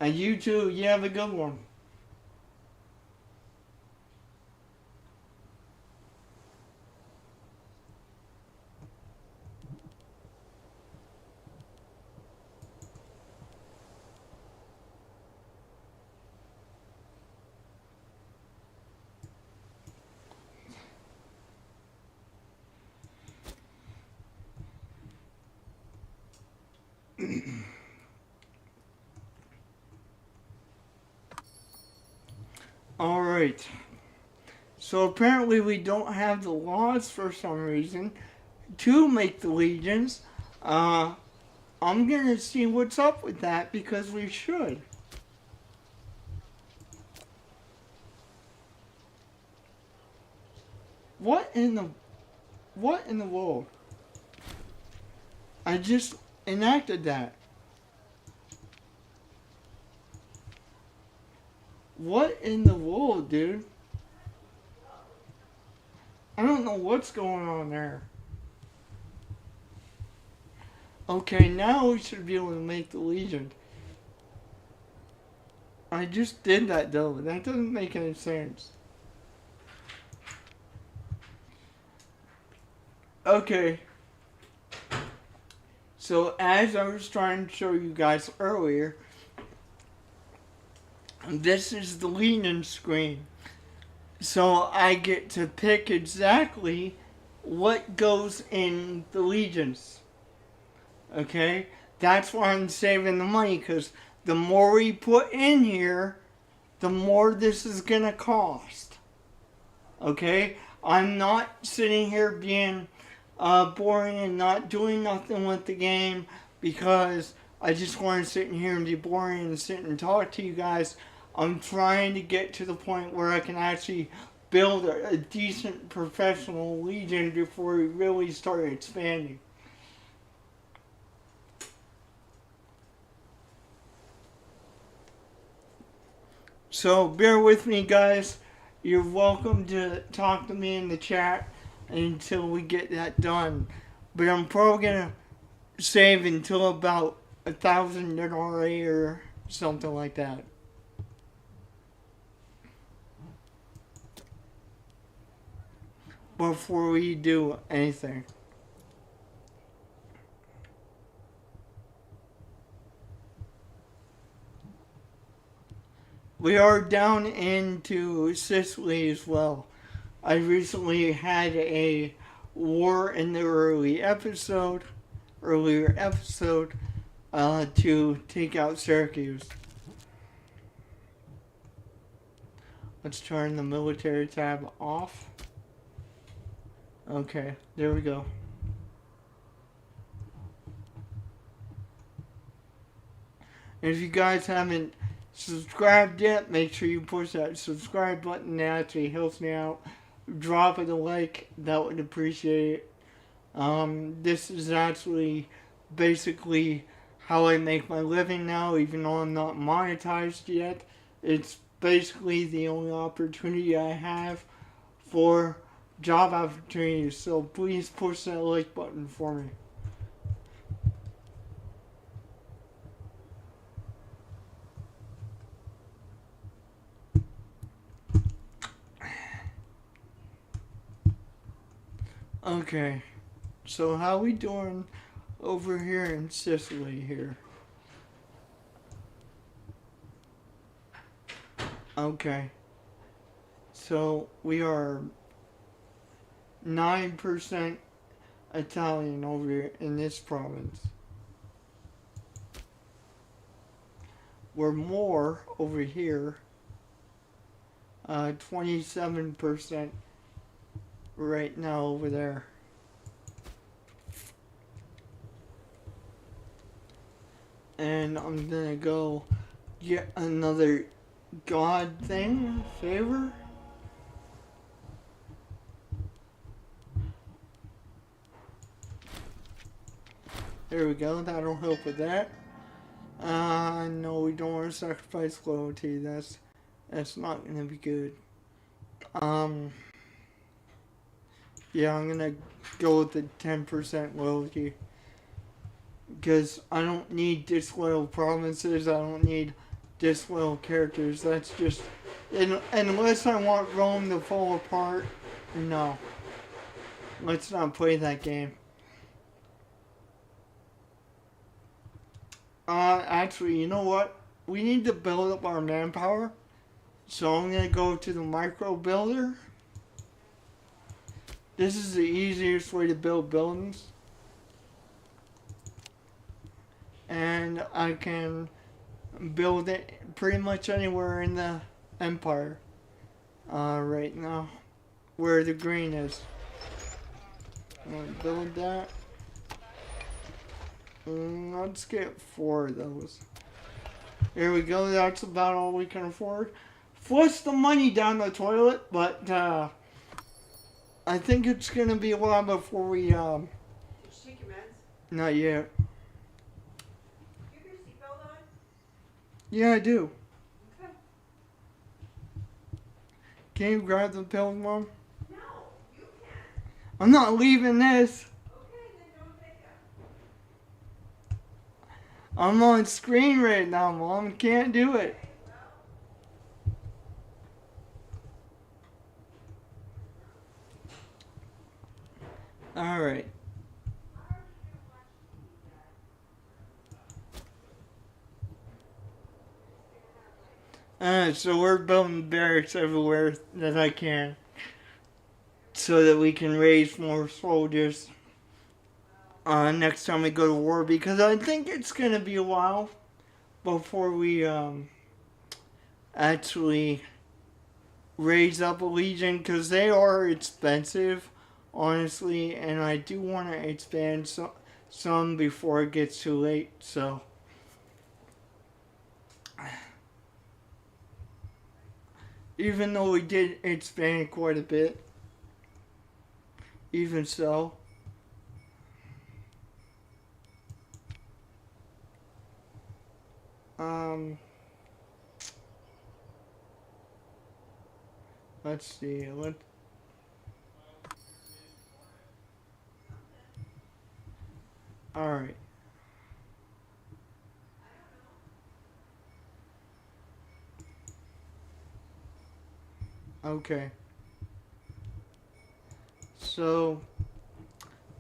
And you too. You have a good one. Alright. Alright. So apparently we don't have the laws for some reason to make the legions. I'm gonna see what's up with that because we should. What in the world? I just enacted that. What in the world, dude? I don't know what's going on there. Okay, now we should be able to make the legion. I just did that though. That doesn't make any sense. Okay. So as I was trying to show you guys earlier, this is the legion screen. So I get to pick exactly what goes in the legions. Okay? That's why I'm saving the money, because the more we put in here, the more this is going to cost. Okay? I'm not sitting here being boring and not doing nothing with the game because I just want to sit in here and be boring and sit and talk to you guys. I'm trying to get to the point where I can actually build a decent professional legion before we really start expanding. So bear with me, guys. You're welcome to talk to me in the chat until we get that done. But I'm probably gonna save until about 1,000 denarii or something like that. Before we do anything. We are down into Sicily as well. I recently had a war in the earlier episode, to take out Syracuse. Let's turn the military tab off. Okay, there we go. And if you guys haven't subscribed yet, make sure you push that subscribe button. That actually helps me out. Drop it a like, that would appreciate it. This is actually basically how I make my living now, even though I'm not monetized yet. It's basically the only opportunity I have for job opportunities, so please push that like button for me. Okay, so how we doing over here in Sicily here? Okay, so we are 9% Italian over here in this province. We're more over here, 27% right now over there. And I'm gonna go get another god thing, favor. There we go, that'll help with that. No, we don't want to sacrifice loyalty, that's not gonna be good. Yeah, I'm gonna go with the 10% loyalty. Because I don't need disloyal provinces, I don't need disloyal characters, that's just... unless I want Rome to fall apart, no. Let's not play that game. Actually, you know what? We need to build up our manpower. So I'm gonna go to the micro builder. This is the easiest way to build buildings. And I can build it pretty much anywhere in the empire. right now. Where the green is. I'm gonna build that. Let's get 4 of those. Here we go. That's about all we can afford. Flush the money down the toilet, but I think it's gonna be a while before we. Did you take your meds? Not yet. Do you have your seatbelt on? Yeah, I do. Okay. Can you grab the pills, Mom? No, you can. I'm not leaving this. Okay, then don't take it. I'm on screen right now, Mom. Can't do it. Okay, well. All right. So we're building barracks everywhere that I can, so that we can raise more soldiers next time we go to war. Because I think it's gonna be a while before we actually raise up a legion, because they are expensive, honestly, and I do want to expand some before it gets too late. So. Even though we did expand quite a bit, even so, let's see, alright. Okay. So,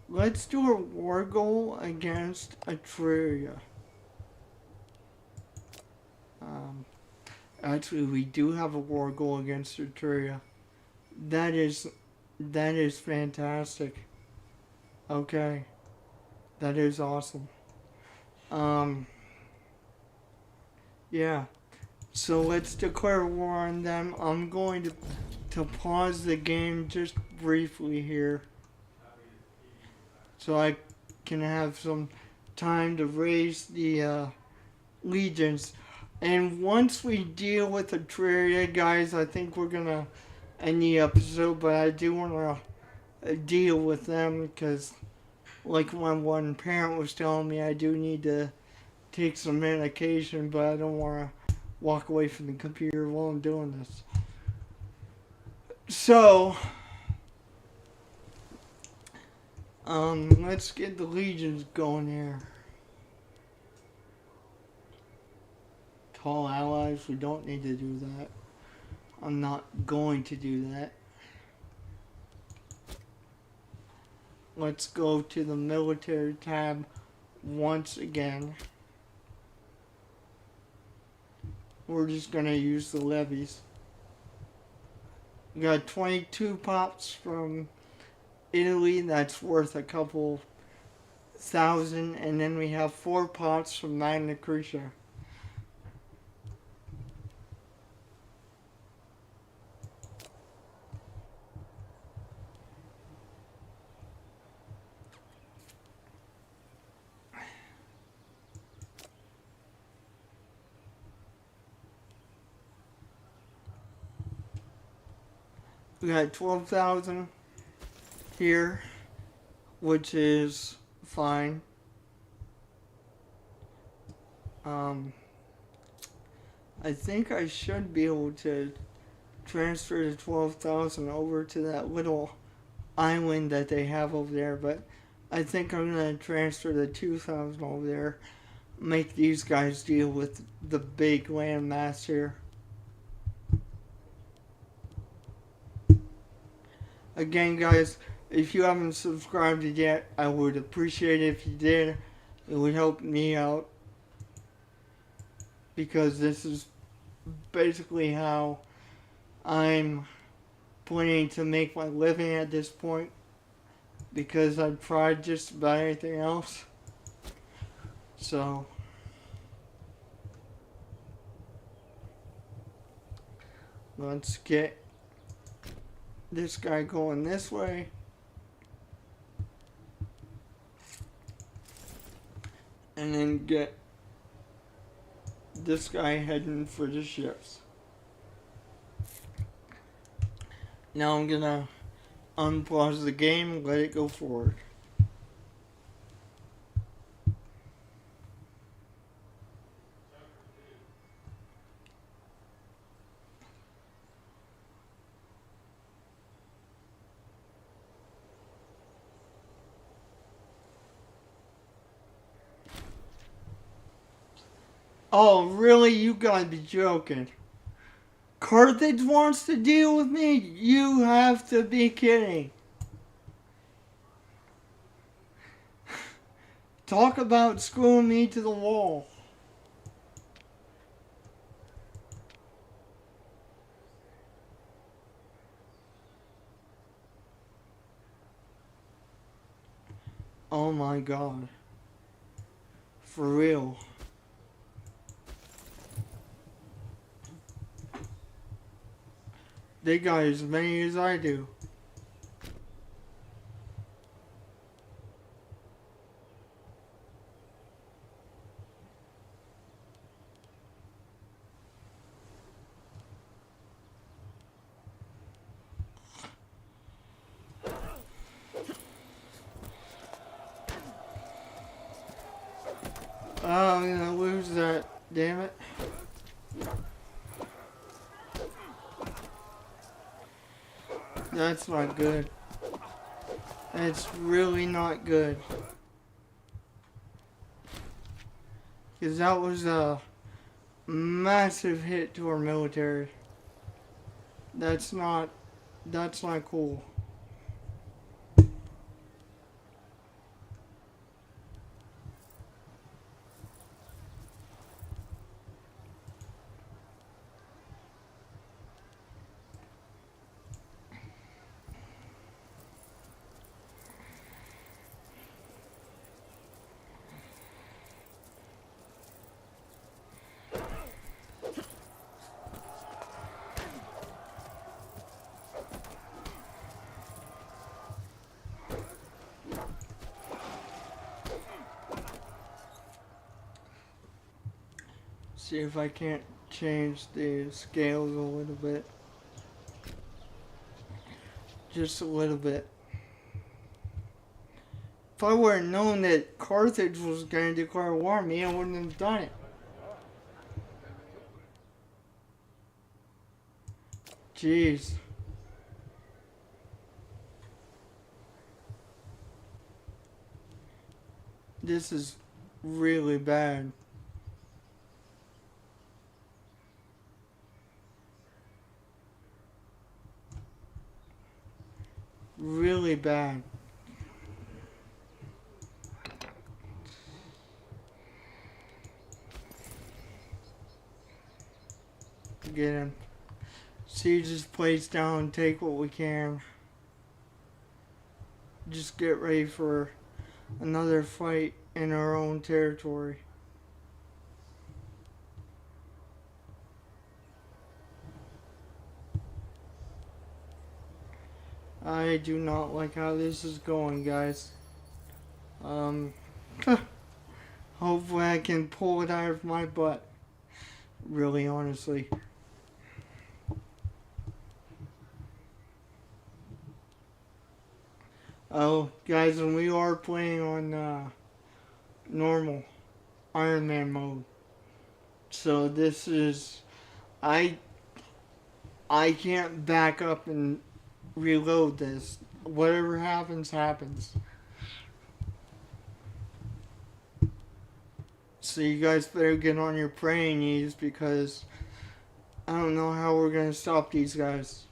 let's do a war goal against Atreria. Actually, we do have a war goal against Atreria. That is fantastic. Okay. That is awesome. Yeah. So let's declare war on them. I'm going to pause the game just briefly here, so I can have some time to raise the legions. And once we deal with the Terraria, guys, I think we're gonna end the episode. But I do want to deal with them, because, like my one parent was telling me, I do need to take some medication, but I don't want to walk away from the computer while I'm doing this. So, let's get the legions going here. Call allies, we don't need to do that. I'm not going to do that. Let's go to the military tab once again. We're just going to use the levies. We got 22 pops from Italy, that's worth a couple thousand, and then we have 4 pops from Magna Graecia. We got 12,000 here, which is fine. I think I should be able to transfer the 12,000 over to that little island that they have over there, but I think I'm going to transfer the 2,000 over there, make these guys deal with the big landmass here. Again, guys, if you haven't subscribed yet, I would appreciate it if you did. It would help me out, because this is basically how I'm planning to make my living at this point, because I've tried just about anything else. So, let's get this guy going this way. And then get this guy heading for the ships. Now I'm gonna unpause the game and let it go forward. Oh, really? You gotta be joking. Carthage wants to deal with me? You have to be kidding. Talk about screwing me to the wall. Oh my god. For real. They got as many as I do. Oh, I'm gonna lose that. Damn it. That's not good. That's really not good. Because that was a massive hit to our military. That's not cool. See if I can't change the scales a little bit. Just a little bit. If I would have known that Carthage was going to declare war on me, I wouldn't have done it. Jeez. This is really bad. Really bad. Get him. Siege this place down and take what we can. Just get ready for another fight in our own territory. I do not like how this is going, guys. Hopefully I can pull it out of my butt. Really, honestly. Oh, guys, and we are playing on normal Iron Man mode. So this is... I can't back up and reload this. Whatever happens, happens. So you guys better get on your praying knees because I don't know how we're going to stop these guys.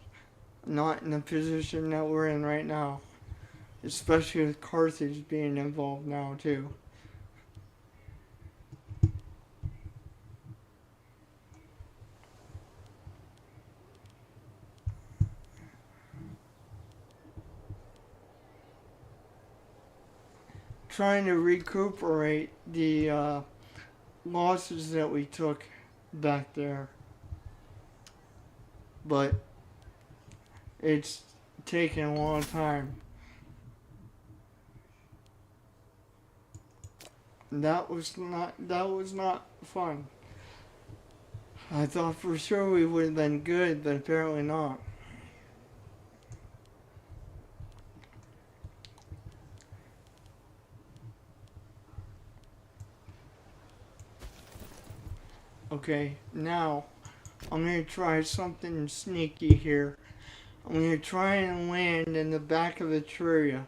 Not in the position that we're in right now. Especially with Carthage being involved now too. Trying to recuperate the losses that we took back there. But it's taking a long time. That was not fun. I thought for sure we would have been good, but apparently not. Okay, now I'm gonna try something sneaky here. I'm gonna try and land in the back of the Etruria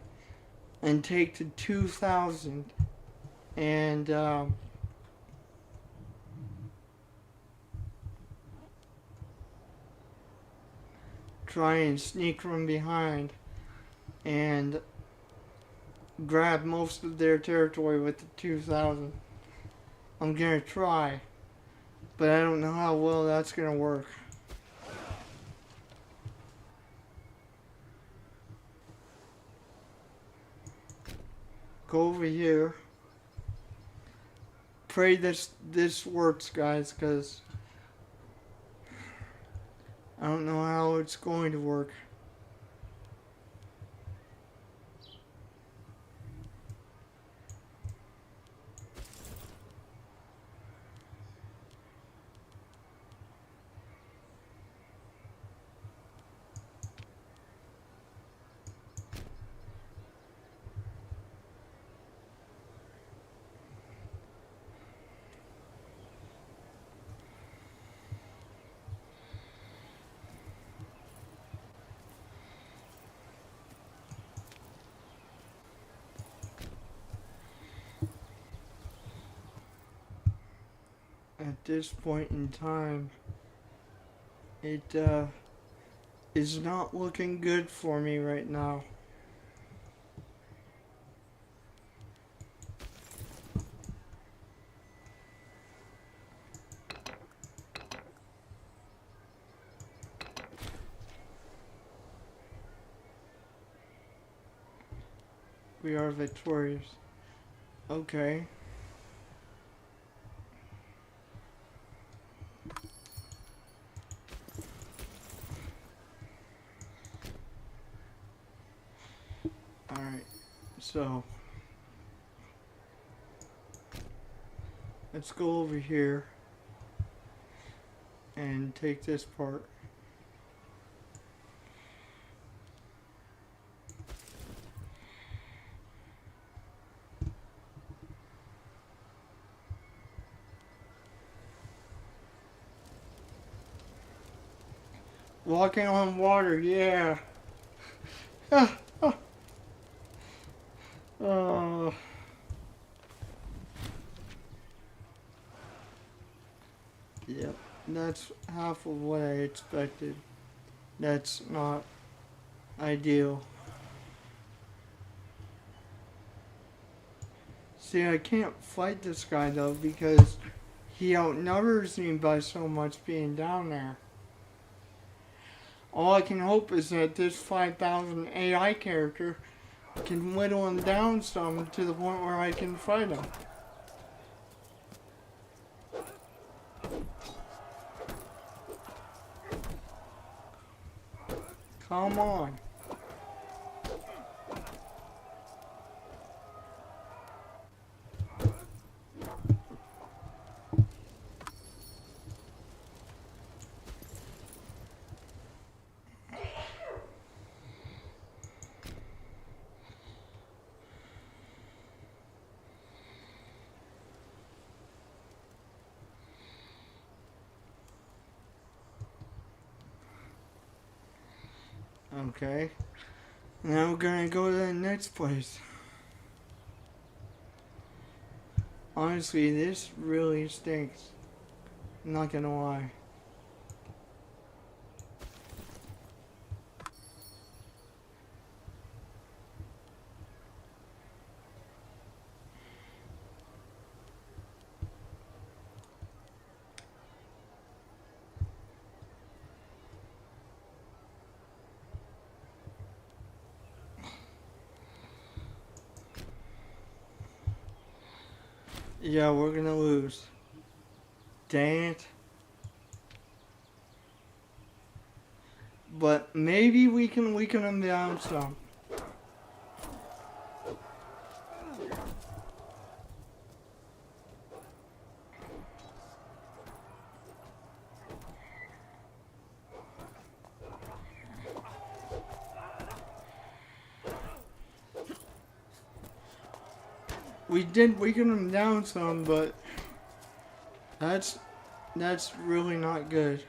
and take the 2000 and try and sneak from behind and grab most of their territory with the 2000. I'm gonna try, but I don't know how well that's gonna work. Go over here. Pray this works, guys, because I don't know how it's going to work. At this point in time, it is not looking good for me right now. We are victorious. Okay. Alright, so let's go over here and take this part. Walking on water, yeah. Oh. Yep, that's half of what I expected. That's not ideal. See, I can't fight this guy though because he outnumbers me by so much being down there. All I can hope is that this 5,000 AI character can whittle him down some to the point where I can fight him. Come on. Okay. Now we're gonna go to the next place. Honestly, this really stinks. I'm not gonna lie. Yeah, we're gonna lose. Dang it. But maybe we can weaken them down some. We did weaken them down some, but that's really not good.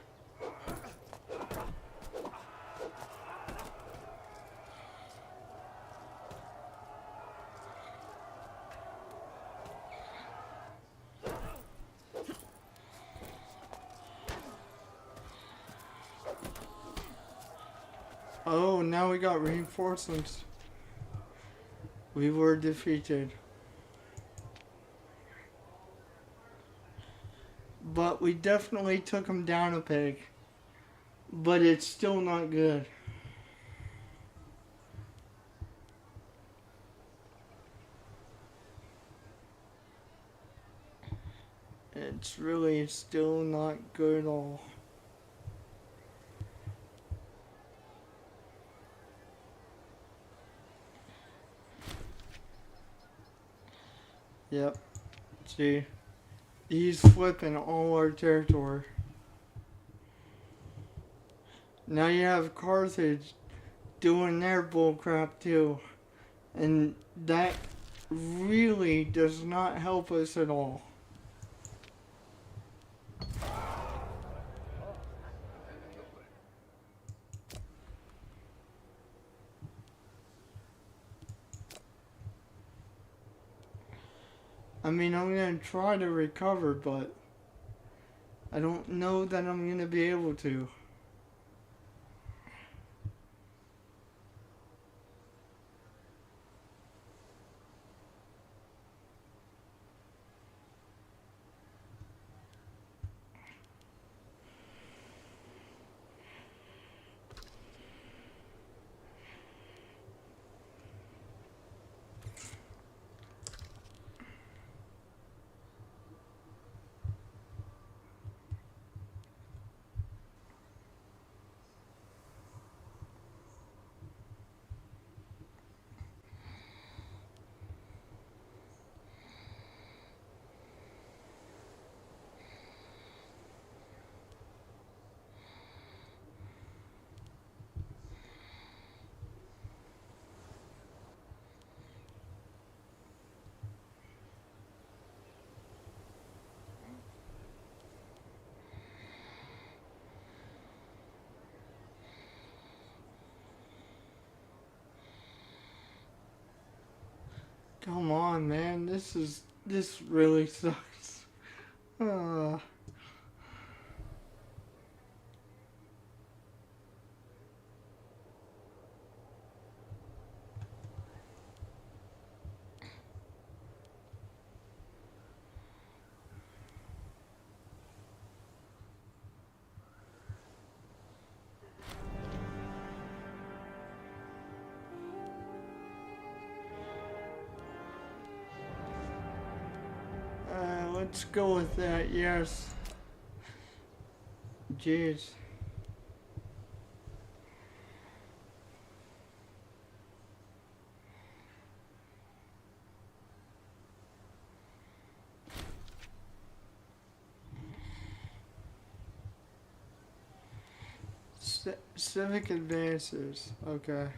Oh, now we got reinforcements. We were defeated. But we definitely took them down a peg. But it's still not good. It's really still not good at all. Yep. See? He's flipping all our territory. Now you have Carthage doing their bullcrap too. And that really does not help us at all. I mean, I'm going to try to recover, but I don't know that I'm going to be able to. Come on, man. This really sucks. Uh, let's go with that, yes. Jeez. Civic advances, okay.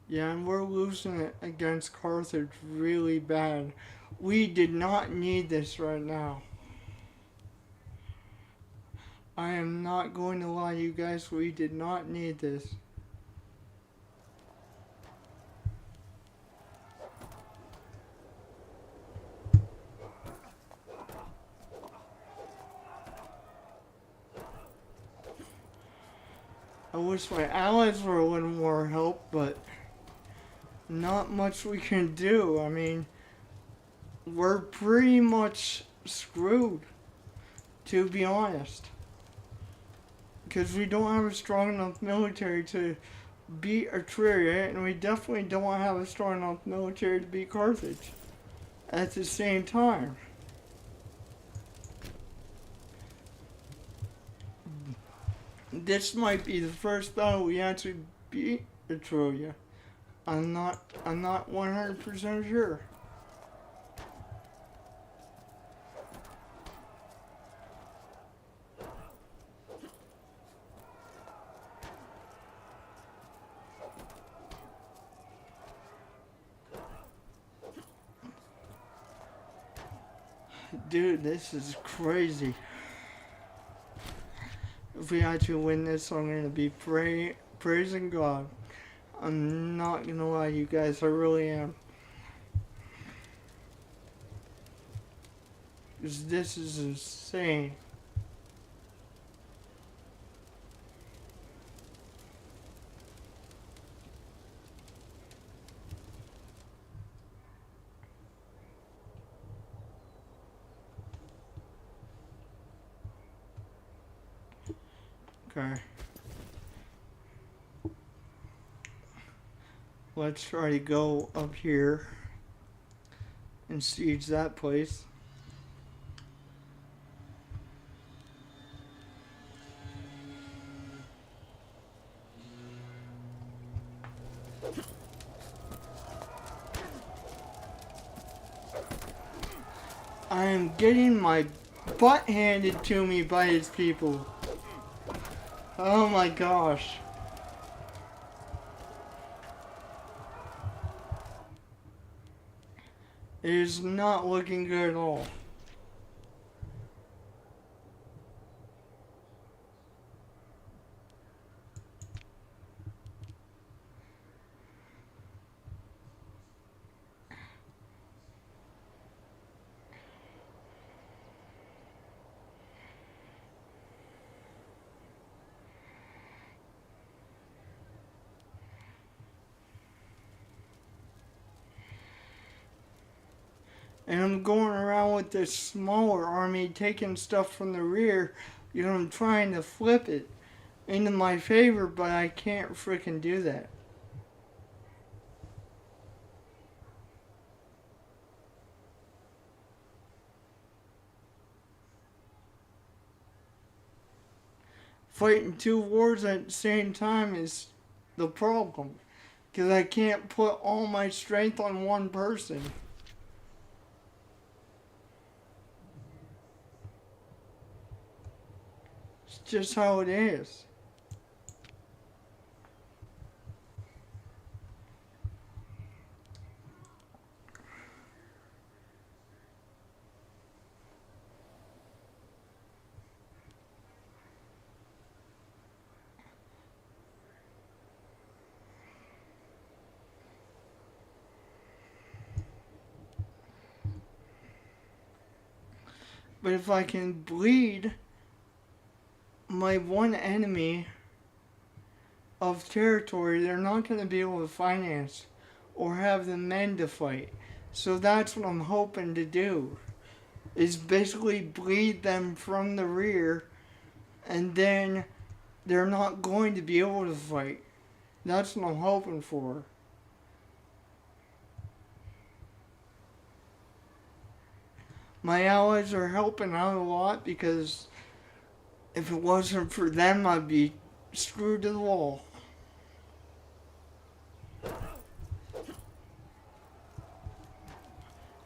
Yeah, and we're losing it against Carthage really bad. We did not need this right now. I am not going to lie to you guys, we did not need this. I wish my allies were a little more help, but not much we can do. I mean, we're pretty much screwed, to be honest. Because we don't have a strong enough military to beat Etruria, and we definitely don't have a strong enough military to beat Carthage at the same time. This might be the first battle we actually beat Etruria. I'm not 100% sure. Dude, this is crazy. If we actually win this, I'm gonna be praising God. I'm not gonna lie, you guys, I really am. Because this is insane. Okay. Let's try to go up here and siege that place. I am getting my butt handed to me by his people. Oh my gosh. It is not looking good at all. And I'm going around with this smaller army taking stuff from the rear. You know, I'm trying to flip it into my favor, but I can't freaking do that. Fighting two wars at the same time is the problem. Because I can't put all my strength on one person. It's just how it is. But if I can bleed my one enemy of territory, they're not going to be able to finance or have the men to fight. So that's what I'm hoping to do, is basically bleed them from the rear, and then they're not going to be able to fight. That's what I'm hoping for. My allies are helping out a lot because if it wasn't for them, I'd be screwed to the wall.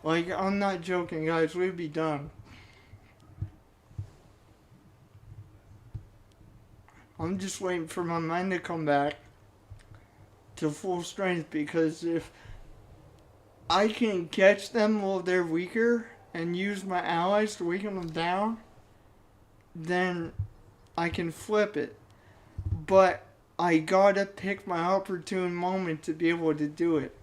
Like, I'm not joking, guys. We'd be done. I'm just waiting for my men to come back to full strength, because if I can catch them while they're weaker and use my allies to weaken them down, then I can flip it. But I gotta pick my opportune moment to be able to do it.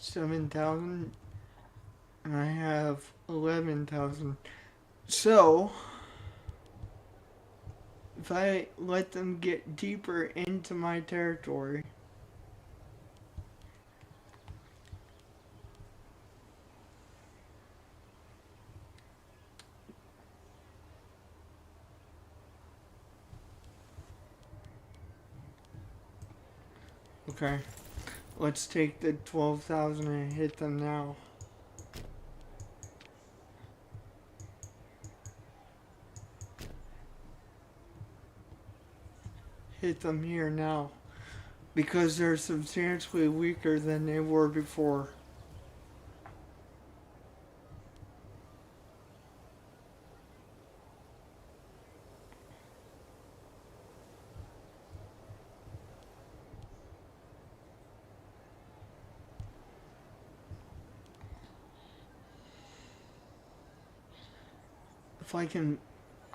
7,000. And I have 11,000. So, if I let them get deeper into my territory, okay, let's take the 12,000 and hit them now. Hit them here now. Because they're substantially weaker than they were before. If I can...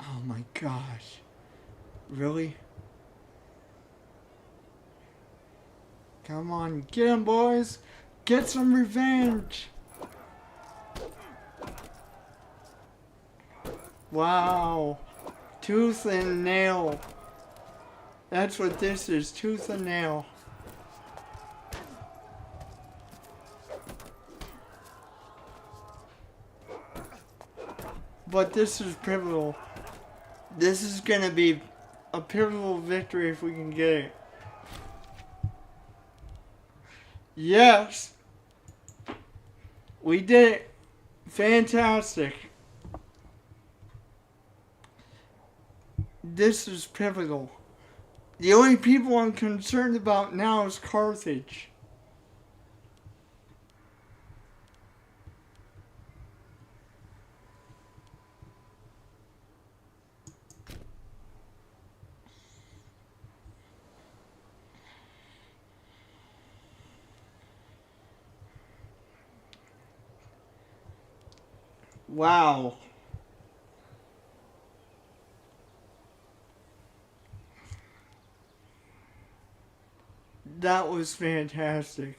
Oh my gosh. Really? Come on, get 'em, boys! Get some revenge! Wow. Tooth and nail. That's what this is, tooth and nail. But this is pivotal. This is gonna be a pivotal victory if we can get it. Yes! We did it! Fantastic! This is pivotal. The only people I'm concerned about now is Carthage. Wow. That was fantastic.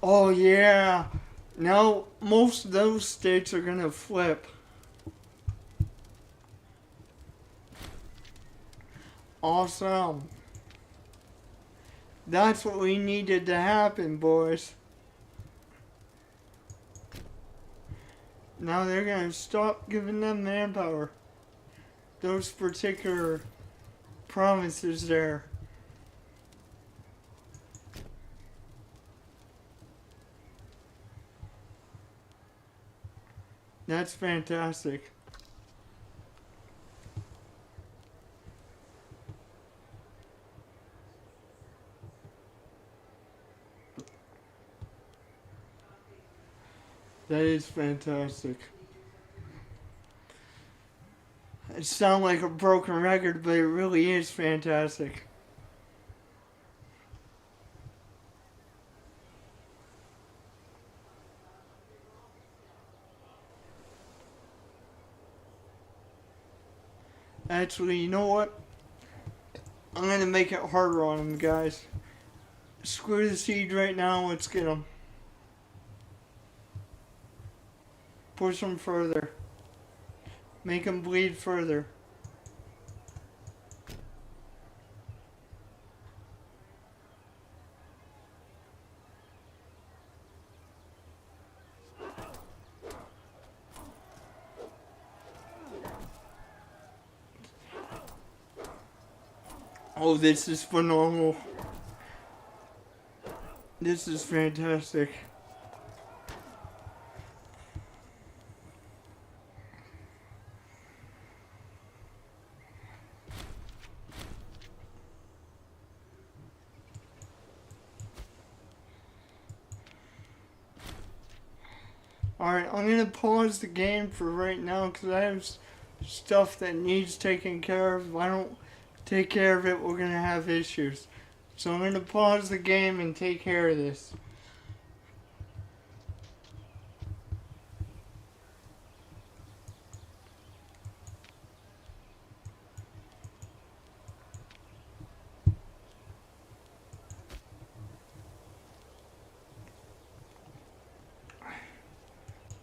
Oh yeah. Now most of those states are gonna flip. Awesome. That's what we needed to happen, boys. Now they're gonna stop giving them manpower. Those particular provinces there. That's fantastic. That is fantastic. It sounds like a broken record, but it really is fantastic. Actually, you know what? I'm gonna make it harder on them, guys. Screw the siege right now, let's get them. Push them further. Make them bleed further. Oh, this is phenomenal. This is fantastic. Alright, I'm gonna pause the game for right now because I have stuff that needs taken care of. If I don't take care of it, we're gonna have issues. So I'm gonna pause the game and take care of this.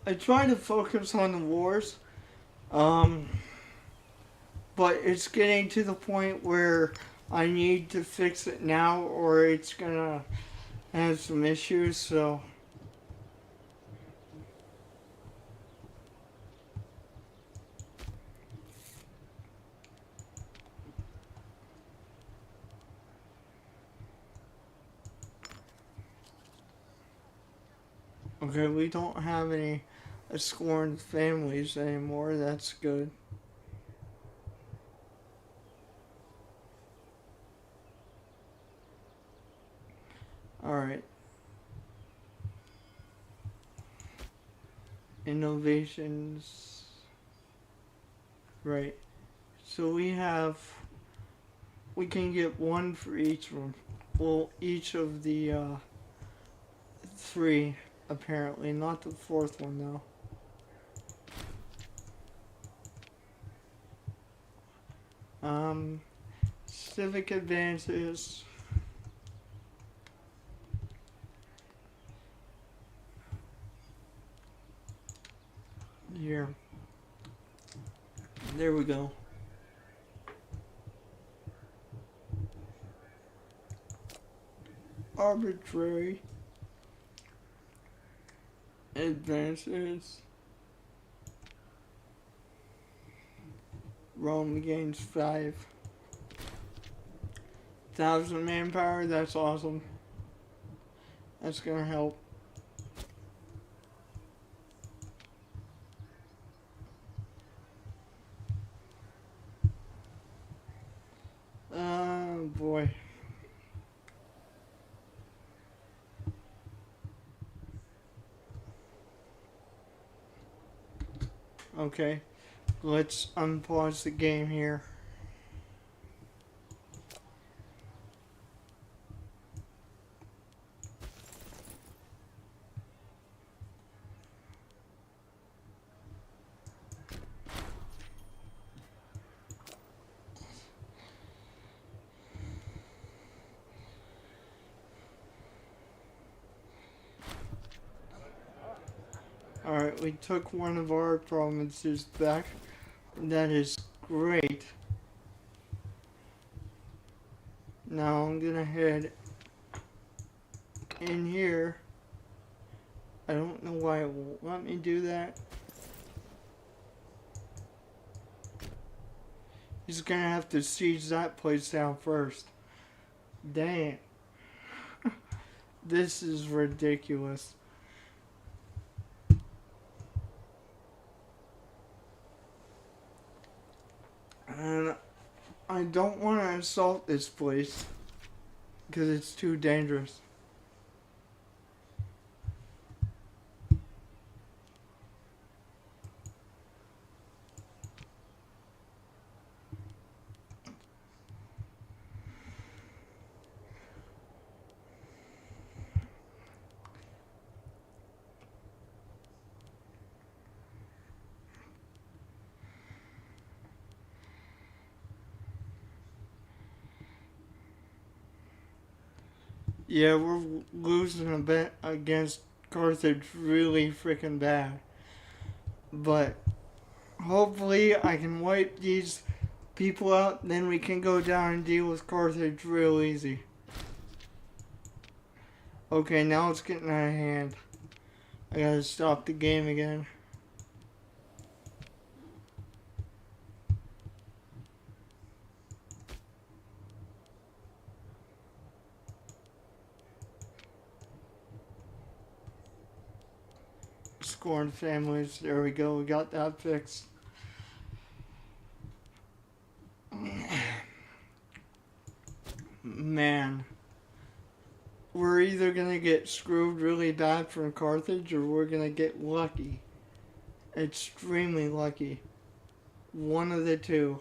I try to focus on the wars, um, but it's getting to the point where I need to fix it now, or it's gonna have some issues. So okay, we don't have any scorned families anymore. That's good. All right, innovations. Right. So we can get one for each one. Well, each of the three apparently, not the fourth one though. Um, civic advances. Here. There we go. Arbitrary advances. Rome gains 5,000 manpower. That's awesome. That's gonna help. Oh boy. Okay, let's unpause the game here. Alright, we took one of our provinces back. That is great. Now I'm gonna head in here. I don't know why it won't let me do that. He's gonna have to siege that place down first. Dang. This is ridiculous. And I don't want to assault this place because it's too dangerous. Yeah, we're losing a bit against Carthage really freaking bad. But hopefully I can wipe these people out, then we can go down and deal with Carthage real easy. Okay, now it's getting out of hand. I gotta stop the game again. Scorned families, there we go, we got that fixed. Man, we're either gonna get screwed really bad from Carthage or we're gonna get lucky. Extremely lucky. One of the two.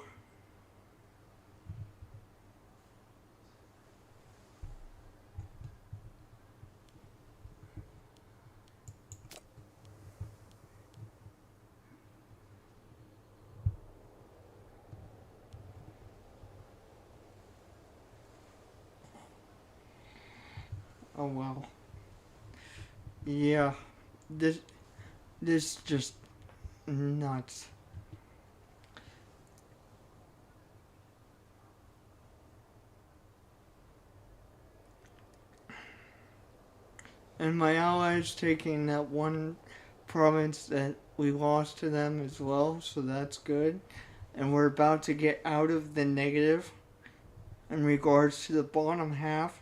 Oh well. Yeah. This This just nuts. And my allies taking that one province that we lost to them as well, so that's good. And we're about to get out of the negative in regards to the bottom half.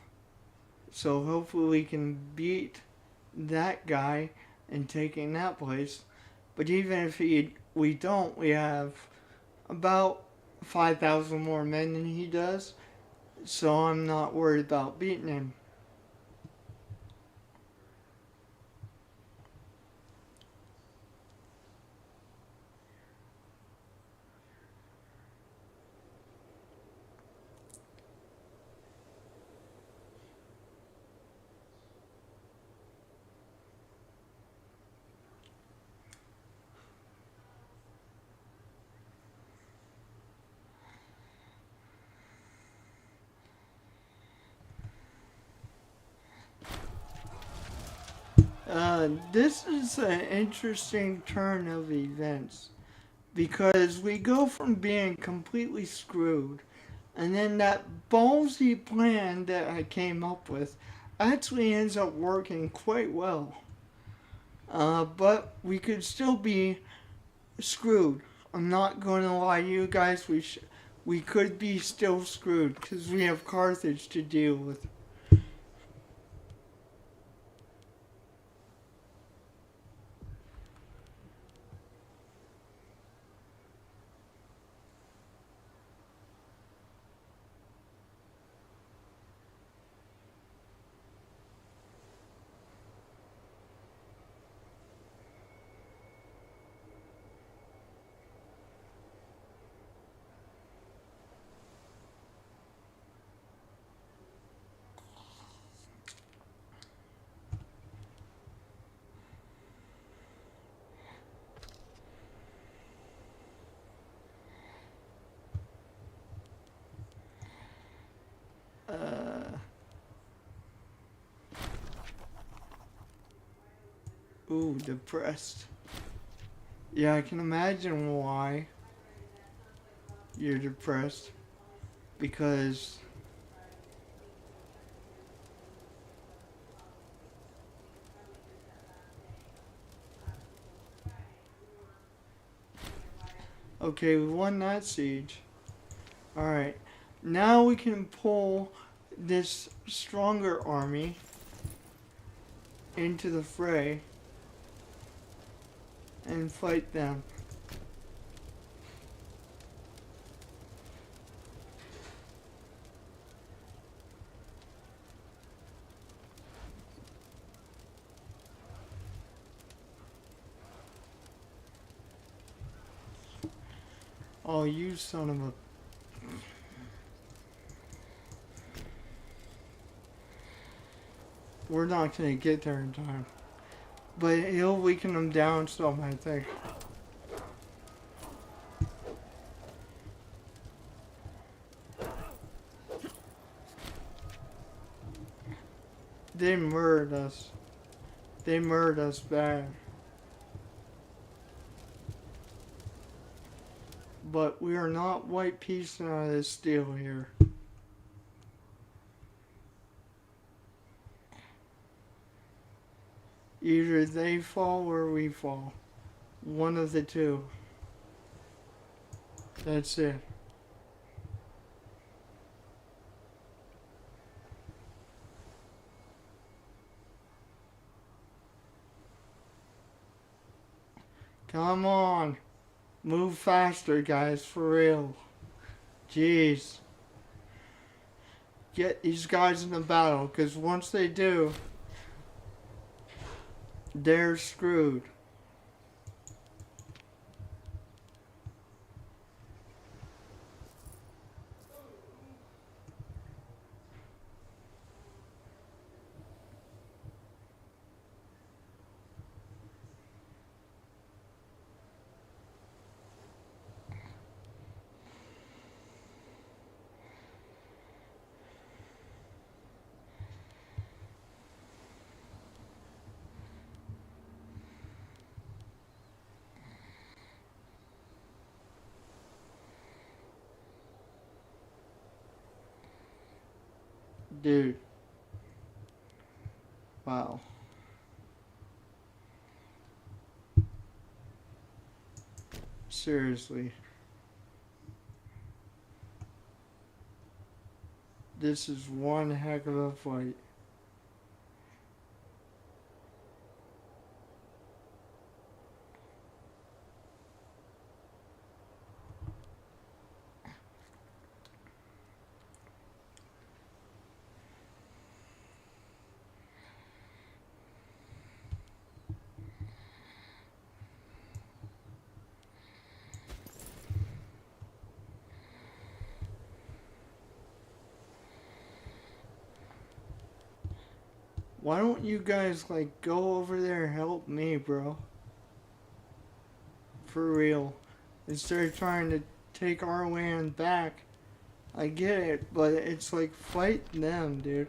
So hopefully we can beat that guy and taking that place. But even if we don't, we have about 5,000 more men than he does. So I'm not worried about beating him. This is an interesting turn of events because we go from being completely screwed, and then that ballsy plan that I came up with actually ends up working quite well. But we could still be screwed. I'm not going to lie to you guys. We could be still screwed because we have Carthage to deal with. Uh, Ooh, depressed. Yeah, I can imagine why you're depressed. Because okay, we won that siege. Alright. Now we can pull this stronger army into the fray and fight them. Oh, you son of a... We're not gonna get there in time. But he'll weaken them down some, I think. They murdered us. They murdered us bad. But we are not white piecing out of this deal here. Either they fall or we fall. One of the two. That's it. Come on. Move faster, guys, for real. Jeez. Get these guys in the battle, because once they do, they're screwed. Dude. Wow. Seriously. This is one heck of a fight. Why don't you guys, like, go over there and help me, bro? For real. Instead of trying to take our land back. I get it, but it's like, fight them, dude.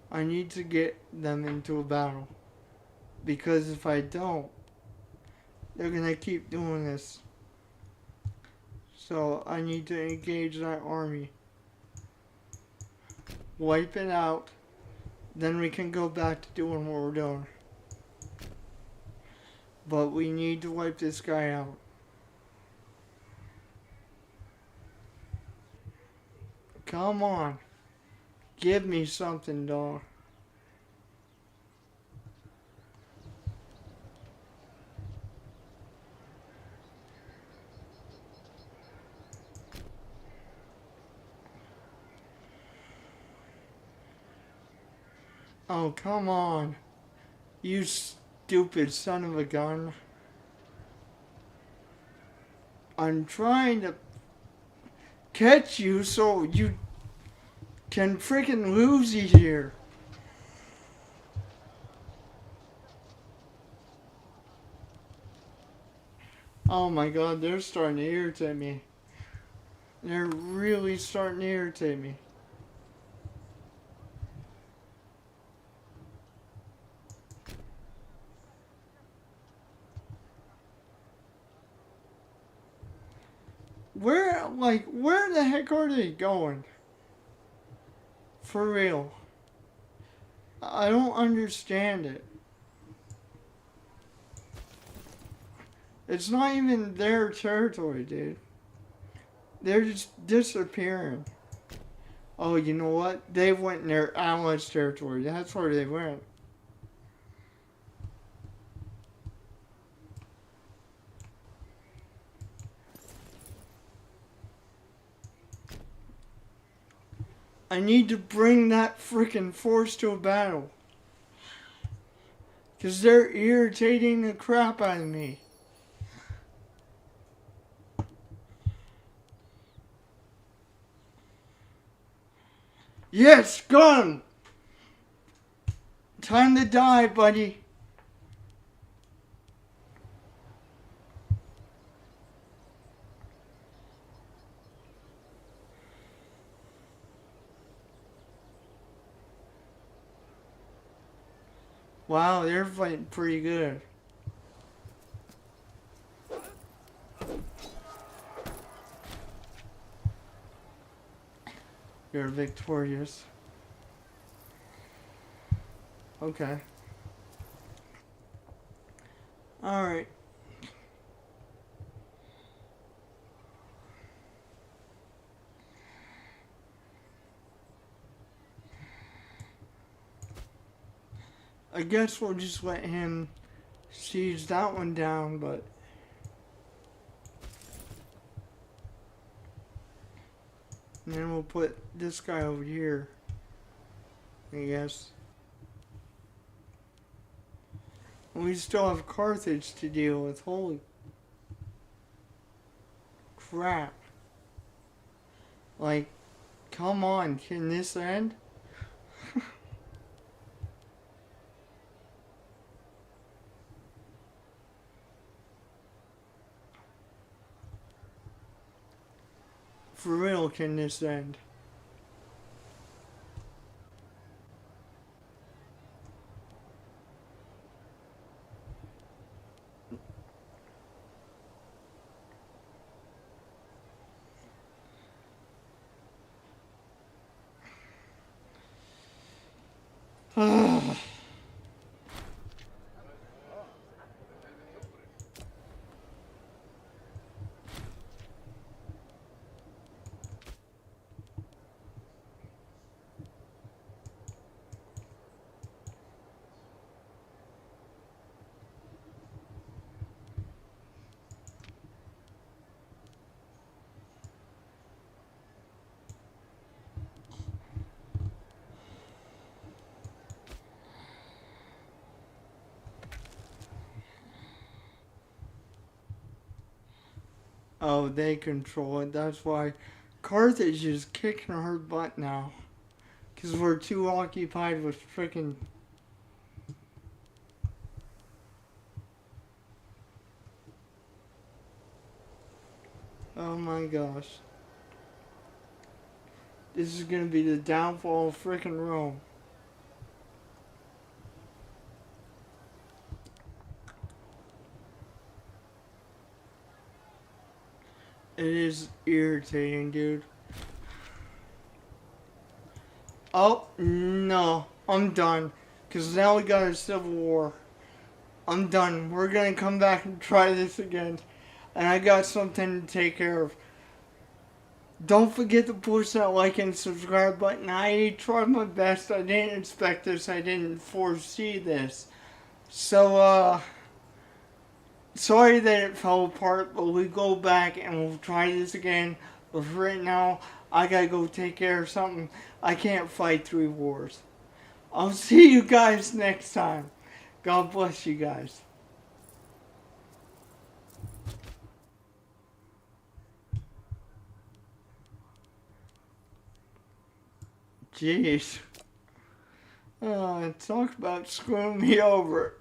I need to get them into a battle. Because if I don't, they're gonna keep doing this. So I need to engage that army. Wipe it out. Then we can go back to doing what we're doing. But we need to wipe this guy out. Come on. Give me something, dog. Oh, come on. You stupid son of a gun. I'm trying to catch you so you can freaking lose each here. Oh my god, they're starting to irritate me. They're really starting to irritate me. Where the heck are they going? For real. I don't understand it. It's not even their territory, dude. They're just disappearing. Oh, you know what? They went in their allies' territory. That's where they went. I need to bring that freaking force to a battle. Because they're irritating the crap out of me. Yes, got him! Time to die, buddy. Wow, they're fighting pretty good. You're victorious. Okay. Alright. I guess we'll just let him siege that one down, but and then we'll put this guy over here, I guess. And we still have Carthage to deal with. Holy crap. Like, come on, can this end? For real, can this end? Oh, they control it. That's why Carthage is kicking her butt now. Because we're too occupied with freaking. Oh my gosh. This is gonna be the downfall of freaking Rome. It is irritating, dude. Oh, no. I'm done. Because now we got a civil war. I'm done. We're gonna come back and try this again. And I got something to take care of. Don't forget to push that like and subscribe button. I tried my best. I didn't expect this. I didn't foresee this. So, sorry that it fell apart, but we go back and we'll try this again. But for right now, I gotta go take care of something. I can't fight 3 wars. I'll see you guys next time. God bless you guys. Jeez. Talk about screwing me over.